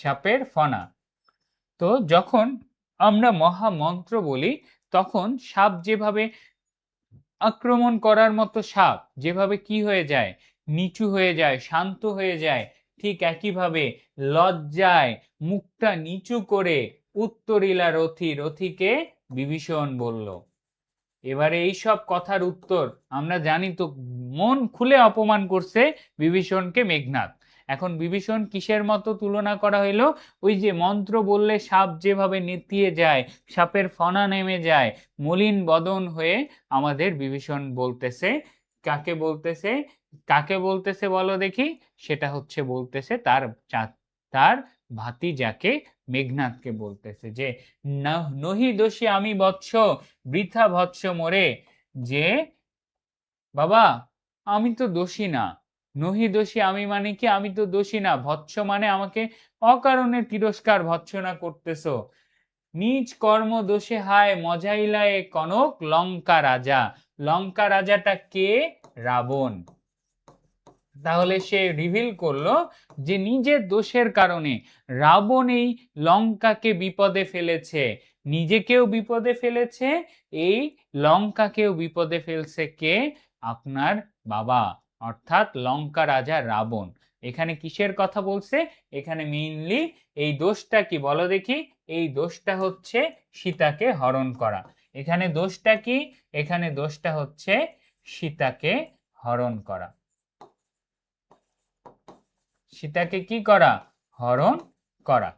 সাপের ফনা। তো যখন আমরা মহামন্ত্র বলি তখন সাপ যেভাবে আক্রমণ করার মতো সাপ যেভাবে কি হয়ে যায়? নিচু হয়ে যায়, শান্ত হয়ে যায়, ঠিক একইভাবে লজ্জায় মুখটা নিচু করে উত্তরিলা রথি, রথিকে বিভীষণ বলল। এবারে এই সব কথার উত্তর আমরা জানি তো, মন খুলে অপমান করছে বিভীষণকে মেঘনাদ। এখন বিভীষণ কিসের মতো তুলনা করা হইলো? ওই যে মন্ত্র বললে সাপ যেভাবে নেতিয়ে যায়, সাপের ফনা নেমে যায়, মলিন বদন হয়ে আমাদের বিভীষণ বলতেছে। কাকে বলতেছে? কাকে বলতেছে বলো দেখি? সেটা হচ্ছে বলতেছে তার তার ভাতিজাকে, মেঘনাদকে বলতেছে যে নহি দোষী আমি বৎস, বৃথা ভৎস মোরে। যে বাবা আমি তো দোষী না। নহি দোষী আমি মানে কি? আমি তো দোষী না। ভৎস মানে আমাকে অকারণে তিরস্কার ভৎসনা করতেছো। নিজ কর্ম দোষে হায় মজাইলায় কনক লঙ্কা রাজা। লঙ্কা রাজাটা কে? রাবণ। তাহলে সে রিভিল করলো যে নিজের দোষের কারণে রাবণ এই লঙ্কাকে বিপদে ফেলেছে, নিজেকেও বিপদে ফেলেছে, এই লঙ্কাকেও বিপদে ফেলছে কে? আপনার বাবা, অর্থাৎ লঙ্কা রাজা রাবণ। এখানে কিসের কথা বলছে? এখানে মেইনলি এই দোষটা কি বলো দেখি? এই দোষটা হচ্ছে সীতাকে হরণ করা। এখানে দোষটা কি? এখানে দোষটা হচ্ছে সীতাকে হরণ করা। সীতাকে কি করা? হরণ করা।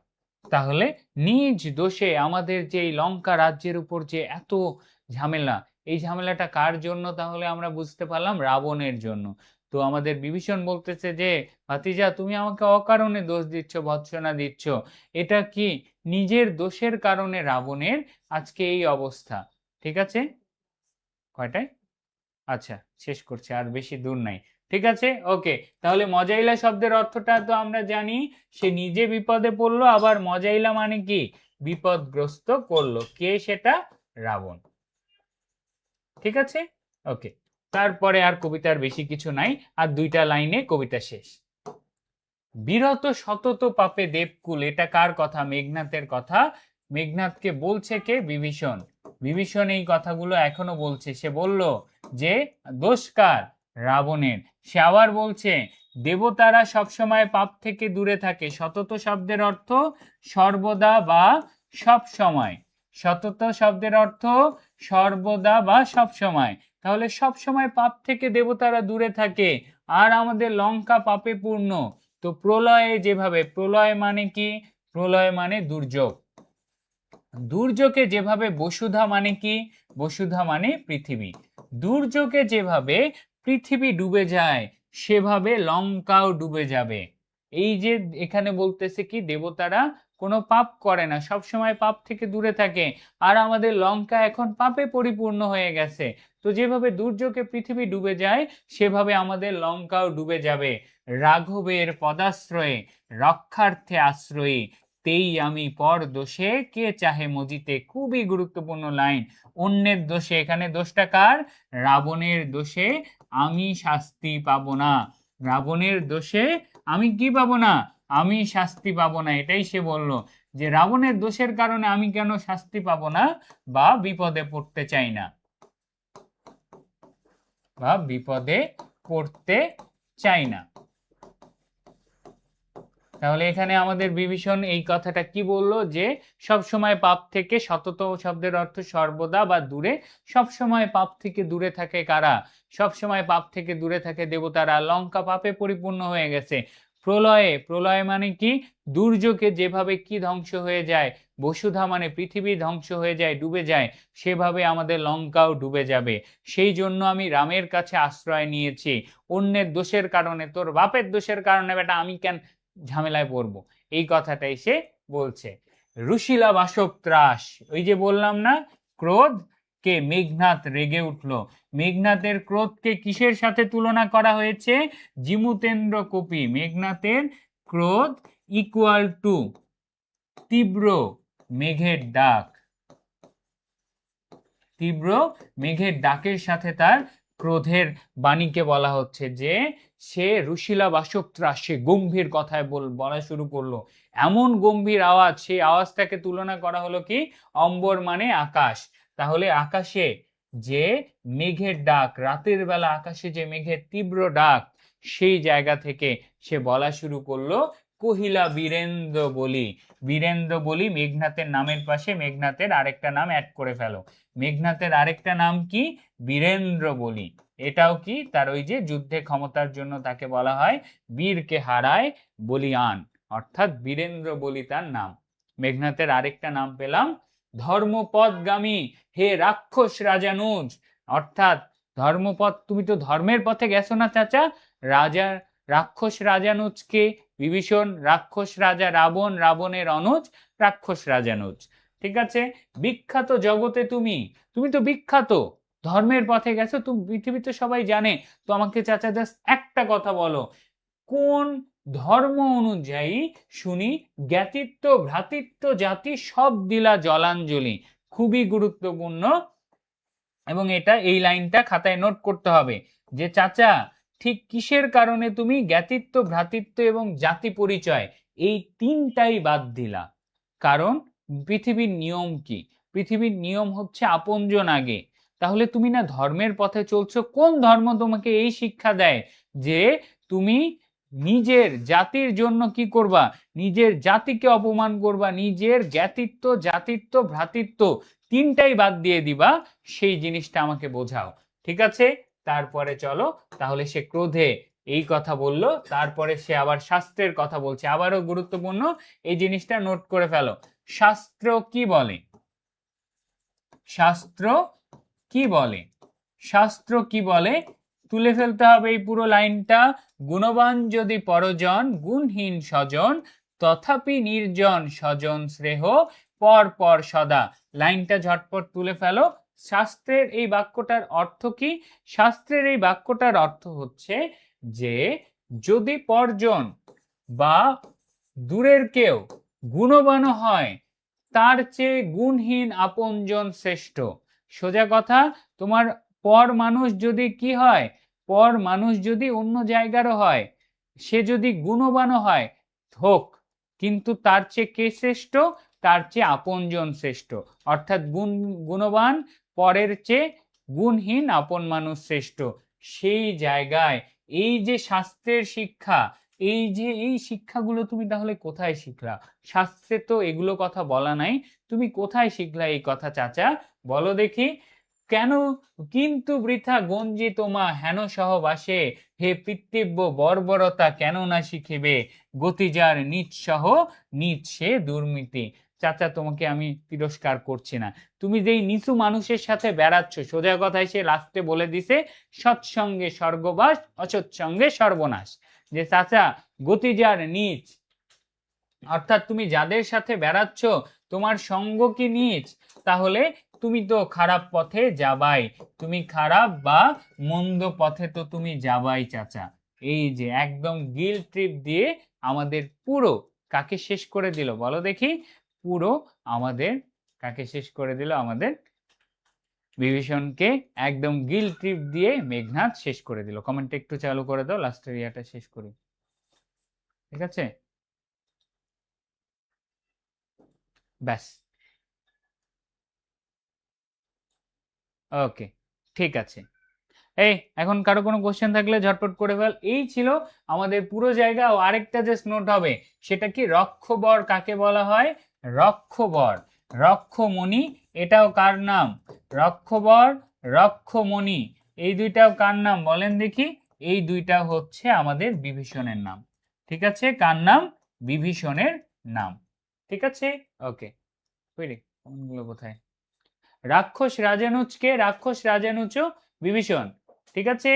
তাহলে নিজ দোষে আমাদের যে লঙ্কা রাজ্যের উপর যে এত ঝামেলা, এই ঝামেলাটা কার জন্য? তাহলে আমরা বুঝতে পারলাম রাবণের জন্য। তো আমাদের বিভীষণ বলতেছে যে ভাতিজা তুমি আমাকে অকারণে দোষ দিচ্ছ, ভৎসনা দিচ্ছ। এটা কি নিজের দোষের কারণে রাবণের আজকে এই অবস্থা। ঠিক আছে, কয়টায়? আচ্ছা, শেষ করছি, আর বেশি দূর নাই। ঠিক আছে, ওকে। তাহলে মজাইলা শব্দের অর্থটা তো আমরা জানি, সে নিজে বিপদে পড়লো, আবার মজাইলা মানে কি? বিপদগ্রস্ত করলো। কে সেটা? রাবণ। ঠিক আছে, ওকে। তারপরে আর কবিতার বেশি কিছু নাই, আর দুইটা লাইনে কবিতা শেষ। বিরত সতত পাপে দেবকুল, এটা কার কথা? মেঘনাথের কথা। মেঘনাথকে বলছে কে? বিভীষণ। বিভীষণ এই কথাগুলো এখনো বলছে। সে বলল যে দোষ কার? রাবণের। সে আবার বলছে দেবতারা সবসময় পাপ থেকে দূরে থাকে। সতত শব্দের অর্থ সর্বদা বা সব সময়। সতত শব্দের অর্থ সর্বদা বা সব সময়। তাহলে সব সময় পাপ থেকে দেবতারা দূরে থাকে, আর আমাদের লঙ্কা পাপে পূর্ণ। তো প্রলয়ে যেভাবে, প্রলয় মানে কি? প্রলয় মানে দুর্যোগ। দুর্যোগে যেভাবে বসুধা মানে কি? বসুধা মানে পৃথিবী। দুর্যোগে যেভাবে পৃথিবী ডুবে যায় সেভাবে লঙ্কাও ডুবে যাবে। এই যে এখানে বলতেছে কি দেবতারা কোনো পাপ করে না, সব সময় পাপ থেকে দূরে থাকে, আর আমাদের লঙ্কা এখন পাপে পরিপূর্ণ হয়ে গেছে। তো যেভাবে দুর্যোগে পৃথিবী ডুবে যায় সেভাবে আমাদের লঙ্কাও ডুবে যাবে। রাঘবের পদাশ্রয়ে রক্ষার্থে আশ্রয়ী, তেই আমি পর দোষে কে চাহে মজিতে। খুবই গুরুত্বপূর্ণ লাইন। অন্যের দোষে, এখানে দোষটা কার? রাবণের দোষে আমি শাস্তি পাবো না। রাবণের দোষে আমি কি পাবো না? আমি শাস্তি পাবো না। এটাই সে বলল যে রাবণের দোষের কারণে আমি কেন শাস্তি পাবো না বা বিপদে পড়তে চাই না, বা বিপদে পড়তে চাই না। তাহলে এখানে আমাদের বিভীষণ এই কথাটা কি বললো? যে সব সময় পাপ থেকে, সতত শব্দের অর্থ সর্বদা বা দূরে, সব সময় পাপ থেকে দূরে থাকে কারা? সব সময় পাপ থেকে দূরে থাকে দেবতারা। লঙ্কা পাপে পরিপূর্ণ হয়ে গেছে। প্রলয়ে, প্রলয় মানে কি? দুর্যোগে যেভাবে কি ধ্বংস হয়ে যায়, বসুধা মানে পৃথিবী ধ্বংস হয়ে যায়, ডুবে যায়, সেভাবে আমাদের লঙ্কাও ডুবে যাবে। সেই জন্য আমি রামের কাছে আশ্রয় নিয়েছি। অন্যের দোষের কারণে, তোর বাপের দোষের কারণে বেটা আমি কেন ঝামেলায় পড়বো, এই কথাটাই সে বলছে। রুশিলা বাসব ত্রাস, ওই যে বললাম না, ক্রোধ কে মেঘনাদ রেগে উঠল। মেঘনাদের ক্রোধকে কিসের সাথে তুলনা করা হয়েছে? জিমুতেন্দ্র কপি। মেঘনাদের ক্রোধ ইকুয়াল টু তীব্র মেঘের ডাক। তীব্র মেঘের ডাকের সাথে তার ক্রোধের বাণীকে বলা হচ্ছে যে সে রুশিলা বাসক্ত্রা, সে গম্ভীর কথায় বলা শুরু করলো। এমন গম্ভীর আওয়াজ, সেই আওয়াজটাকে তুলনা করা হলো কি? অম্বর মানে আকাশ। তাহলে আকাশে যে মেঘের ডাক, রাতের বেলা আকাশে যে মেঘের তীব্র ডাক, সেই জায়গা থেকে সে বলা শুরু করলো কহিলা বীরেন্দ্র বলি। বীরেন্দ্র বলি মেঘনাথের নামের পাশে মেঘনাথের আরেকটা নাম অ্যাড করে ফেলো। মেঘনাথের আরেকটা নাম কি? বীরেন্দ্র বলি। এটাও কি? তার ওই যে যুদ্ধে ক্ষমতার জন্য তাকে বলা হয় বীরকে হারায় বলিয়ান, অর্থাৎ বীরেন্দ্র বলি তার নাম। মেঘনাথের আরেকটা নাম পেলাম ধর্মপদগামী, হে রাক্ষস রাজানুজ। অর্থাৎ ধর্মপথ, তুমি তো ধর্মের পথে গেছো না চাচা। রাজা, রাক্ষস রাজানুজকে বিভীষণ, রাক্ষস রাজা রাবণ, রাবণের অনুজ রাক্ষস রাজানুজ। ঠিক আছে? বিখ্যাত জগতে তুমি, তুমি তো বিখ্যাত, ধর্মের পথে গেছো, তুমি পৃথিবীতে সবাই জানে। তো আমাকে চাচা জাস্ট একটা কথা বলো, কোন ধর্ম অনুযায়ী শুনি জ্ঞাতিত্ব ভ্রাতৃত্ব জাতি সব দিলা জলাঞ্জলি? খুবই গুরুত্বপূর্ণ, এবং এটা এই লাইনটা খাতায় নোট করতে হবে যে চাচা ঠিক কিসের কারণে তুমি জ্ঞাতিত্ব ভ্রাতৃত্ব এবং জাতি পরিচয় এই তিনটাই বাদ দিলা? কারণ পৃথিবীর নিয়ম কি? পৃথিবীর নিয়ম হচ্ছে আপনজন আগে। তাহলে তুমি না ধর্মের পথে চলছো, কোন ধর্ম তোমাকে এই শিক্ষা দেয় যে তুমি নিজের জাতির জন্য কি করবা? নিজের জাতিকে অপমান করবা, নিজের জ্ঞাতিত্ব জাতিত্ব ভ্রাতৃত্ব তিনটাই বাদ দিয়ে দিবা? সেই জিনিসটা আমাকে বোঝাও। ঠিক আছে? তারপরে চলো, তাহলে সে ক্রোধে এই কথা বলল, তারপরে সে আবার শাস্ত্রের কথা বলছে। আবারও গুরুত্বপূর্ণ, এই জিনিসটা নোট করে ফেলো। শাস্ত্র কি বলে? শাস্ত্র কি বলে? শাস্ত্র কি বলে? তুলে ফেলতে হবে এই পুরো লাইনটা। গুণবান যদি পরজন, গুণহীন স্বজন, তথাপি নির্জন স্বজন শ্রেহ পর পর সদা। লাইনটা ঝটপট তুলে ফেলো। শাস্ত্রের এই বাক্যটার অর্থ কি? শাস্ত্রের এই বাক্যটার অর্থ হচ্ছে যে যদি পরজন বা দূরের কেউ গুণবান হয়, তার চেয়ে গুণহীন আপনজন শ্রেষ্ঠ। সোজা কথা, তোমার পর মানুষ যদি কি হয়, পর মানুষ যদি অন্য জায়গারও হয়, সে যদি গুণবানও হয় হোক, কিন্তু তার চেয়ে কে শ্রেষ্ঠ? তার চেয়ে আপনজন শ্রেষ্ঠ। অর্থাৎ গুণবান পরের চেয়ে, গুণহীন আপন মানুষ শ্রেষ্ঠ। সেই জায়গায় এই যে শাস্ত্রের শিক্ষা, এই যে এই শিক্ষাগুলো তুমি তাহলে কোথায় শিখলা? শাস্ত্রে তো এগুলো কথা বলা নাই, তুমি কোথায় শিখলা এই কথা চাচা? বলো দেখি। কেন কিন্তু বৃথা গঞ্জি তোমা হেন সহবাসে, হে পিতৃব্য বর্বরতা কেন না শিখিবে, গতিজার নিজ সহ নিজ সে দুর্নীতি। চাচা তোমাকে আমি তিরস্কার করছি না, তুমি যেই নিচু মানুষের সাথে বেড়াচ্ছ, সোজা কথায় সে লাস্টে বলে দিছে সৎসঙ্গে স্বর্গবাস, অসৎসঙ্গে সর্বনাশ। যে চাচা গতিজার নিচ, অর্থাৎ তুমি যাদের সাথে বেড়াচ্ছ তোমার সঙ্গ কি নিচ, তাহলে তুমি তো খারাপ পথে যাবাই, তুমি খারাপ বা মন্দ পথে তো তুমি যাবাই চাচা। এই যে একদম গিল ট্রিপ দিয়ে আমাদের পুরো কাকে শেষ করে দিল বলো দেখি? পুরো আমাদের কাকে শেষ করে দিল? আমাদের বিভীষণকে একদম গিল ট্রিপ দিয়ে মেঘনাদ শেষ করে দিল। কমেন্টটা একটু চালু করে দাও, লাস্টের ইয়াটা শেষ করি। ঠিক আছে, ব্যাস, ওকে, ঠিক আছে। এই এখন কারো কোনো কোশ্চেন থাকলে ঝটপট করে ফেল। এই ছিল আমাদের পুরো জায়গা। ও আরেকটা জাস্ট নোট হবে, সেটা কি? রক্ষবর কাকে বলা হয়? রক্ষবর, রক্ষমণি, এটাও কার নাম? রক্ষবর, রক্ষমণি, এই দুইটাও কার নাম বলেন দেখি? এই দুইটা হচ্ছে আমাদের বিভীষণের নাম। ঠিক আছে, কার নাম? বিভীষণের নাম। ঠিক আছে, ওকে। কোনগুলো কোথায়? রাক্ষস রাজানুজকে, রাক্ষস রাজানুজ বিভীষণ। ঠিক আছে,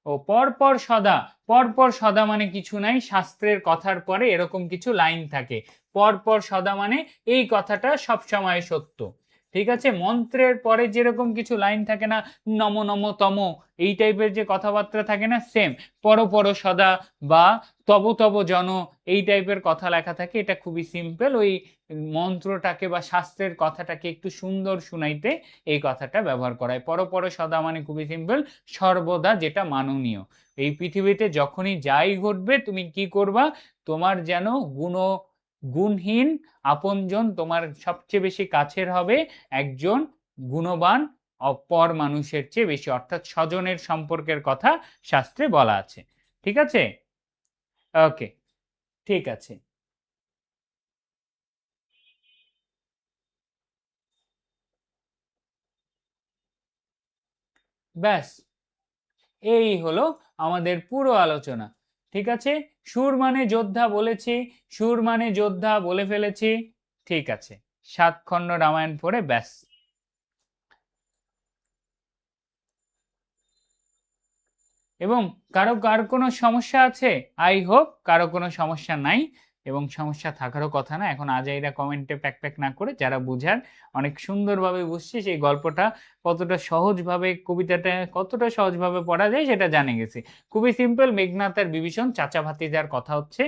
ও পরপর সদা, পরপর সদা মানে কিছু নাই, শাস্ত্রের কথার পরে এরকম কিছু লাইন থাকে। পরপর সদা মানে এই কথাটা সব সময় সত্য। ঠিক আছে, মন্ত্রের পরে যেরকম কিছু লাইন থাকে না, নম নম তম, এই টাইপের যে কথাবার্তা থাকে না, সেম পর পর সদা বা তব তব জন, এই টাইপের কথা লেখা থাকে। এটা খুবই সিম্পল, ওই মন্ত্রটাকে বা শাস্ত্রের কথাটাকে একটু সুন্দর শুনাইতে এই কথাটা ব্যবহার করা হয়। পর পর সদা মানে খুবই সিম্পল, সর্বদা, যেটা মাননীয়। এই পৃথিবীতে যখনই যাই ঘটবে তুমি কি করবা? তোমার যেন গুণহীন আপনজন তোমার সবচেয়ে বেশি কাছের হবে একজন গুণবান অপর মানুষের চেয়ে বেশি, অর্থাৎ স্বজনের সম্পর্কের কথা শাস্ত্রে বলা আছে। ঠিক আছে, ওকে, ঠিক আছে। ব্যাস, এই হলো আমাদের পুরো আলোচনা। ঠিক আছে, সুর মানে যোদ্ধা বলেছি, সুর মানে যোদ্ধা বলে ফেলেছি। ঠিক আছে, 7 খণ্ড রামায়ণ পড়ে ব্যাস। এবং কার কোনো সমস্যা আছে? আই হোপ কারো কোনো সমস্যা নাই, এবং সমস্যা থাকারও কথা না। এখন আজাইরা কমেন্টে প্যাক প্যাক না করে, যারা বুঝার অনেক সুন্দরভাবে বুঝছি, সেই গল্পটা কতটা সহজভাবে, কবিতাটা কতটা সহজভাবে পড়া যায় সেটা জানে গেছি। খুবই সিম্পল, মেঘনাথ আর বিভীষণ চাচা ভাতিজার কথা হচ্ছে।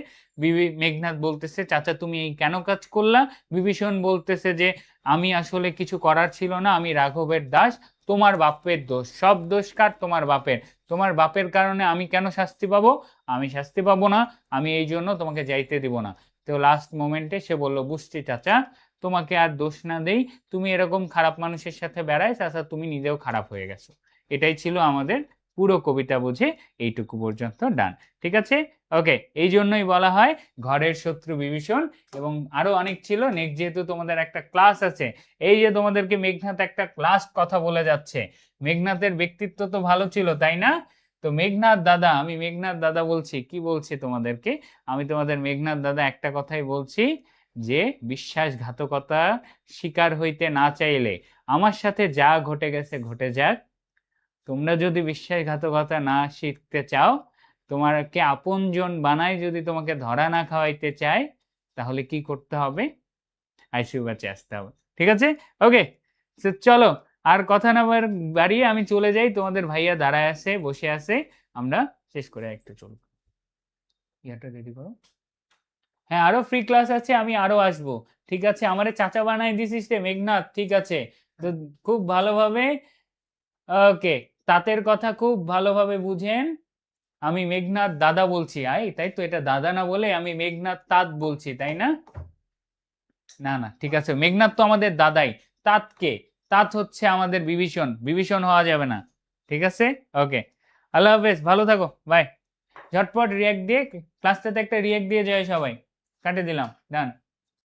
মেঘনাথ বলতেছে, চাচা তুমি এই কেন কাজ করলা? বিভীষণ বলতেছে যে আমি আসলে কিছু করার ছিল না, আমি রাঘবের দাস, তোমার বাপের দোষ, সব দোষ কার? তোমার বাপের। তোমার বাপের কারণে আমি কেন শাস্তি পাবো? আমি শাস্তি পাবো না, আমি এই জন্য তোমাকে যাইতে দিব না। তো লাস্ট মোমেন্টে সে বলল, বুঝছি চাচা, তোমাকে আর দোষ না দেই, তুমি এরকম খারাপ মানুষের সাথে বেড়াই, চাচা তুমি নিজেও খারাপ হয়ে গেছো। এটাই ছিল আমাদের পুরো কবিতা, বুঝে এইটুকু পর্যন্ত ডান। ঠিক আছে, ওকে। এই জন্যই বলা হয় ঘরের শত্রু বিভীষণ। এবং আরো অনেক ছিল, নেক্সট যেহেতু তোমাদের একটা ক্লাস আছে, এই যে তোমাদেরকে মেঘনাথ একটা লাস্ট কথা বলে যাচ্ছে। মেঘনাথের ব্যক্তিত্ব তো ভালো ছিল, তাই না? তো মেঘনাথ দাদা, আমি মেঘনাথ দাদা বলছি, কি বলছি তোমাদেরকে? আমি তোমাদের মেঘনাথ দাদা একটা কথাই বলছি, যে বিশ্বাসঘাতকতা শিকার হইতে না চাইলে আমার সাথে যা ঘটে গেছে ঘটে যাক, তোমরা যদি বিশ্বাসঘাতকতা না শিখতে চাও, তোমাকে আপনজন বানায় যদি তোমাকে ধরা না খাওয়াইতে চায়, তাহলে কি করতে হবে? আইসিইউ ব্যাচে আসতে হবে। ঠিক আছে, ওকে। চলো, আর কথা না বাড়িয়ে আমি চলে যাই, তোমাদের ভাইয়া দাঁড়ায় আছে, বসে আছে, আমরা শেষ করে একটু চলবো। ইয়াটা রেডি করো। হ্যাঁ, আরো ফ্রি ক্লাস আছে, আমি আরো আসবো। ঠিক আছে, আমারে চাচা বানাই দিছিস রে মেঘনাথ। ঠিক আছে, তো খুব ভালোভাবে, ওকে, তাঁতের কথা খুব ভালোভাবে বুঝেন। আমি মেঘনাথ দাদা বলছি, তাই তো, এটা দাদা না বলে আমি মেঘনাথ তাঁত বলছি, তাই না? না না, ঠিক আছে, মেঘনাথ তো আমাদের দাদাই। তাঁত কে? তাঁত হচ্ছে আমাদের বিভীষণ, বিভীষণ হওয়া যাবে না। ঠিক আছে, ওকে, আল্লাহ হাফেজ, ভালো থাকো, বাই। ঝটপট রিয়াক্ট দিয়ে, ক্লাসটাতে একটা রিয়াক্ট দিয়ে যায় সবাই। কাটে দিলাম, ডান।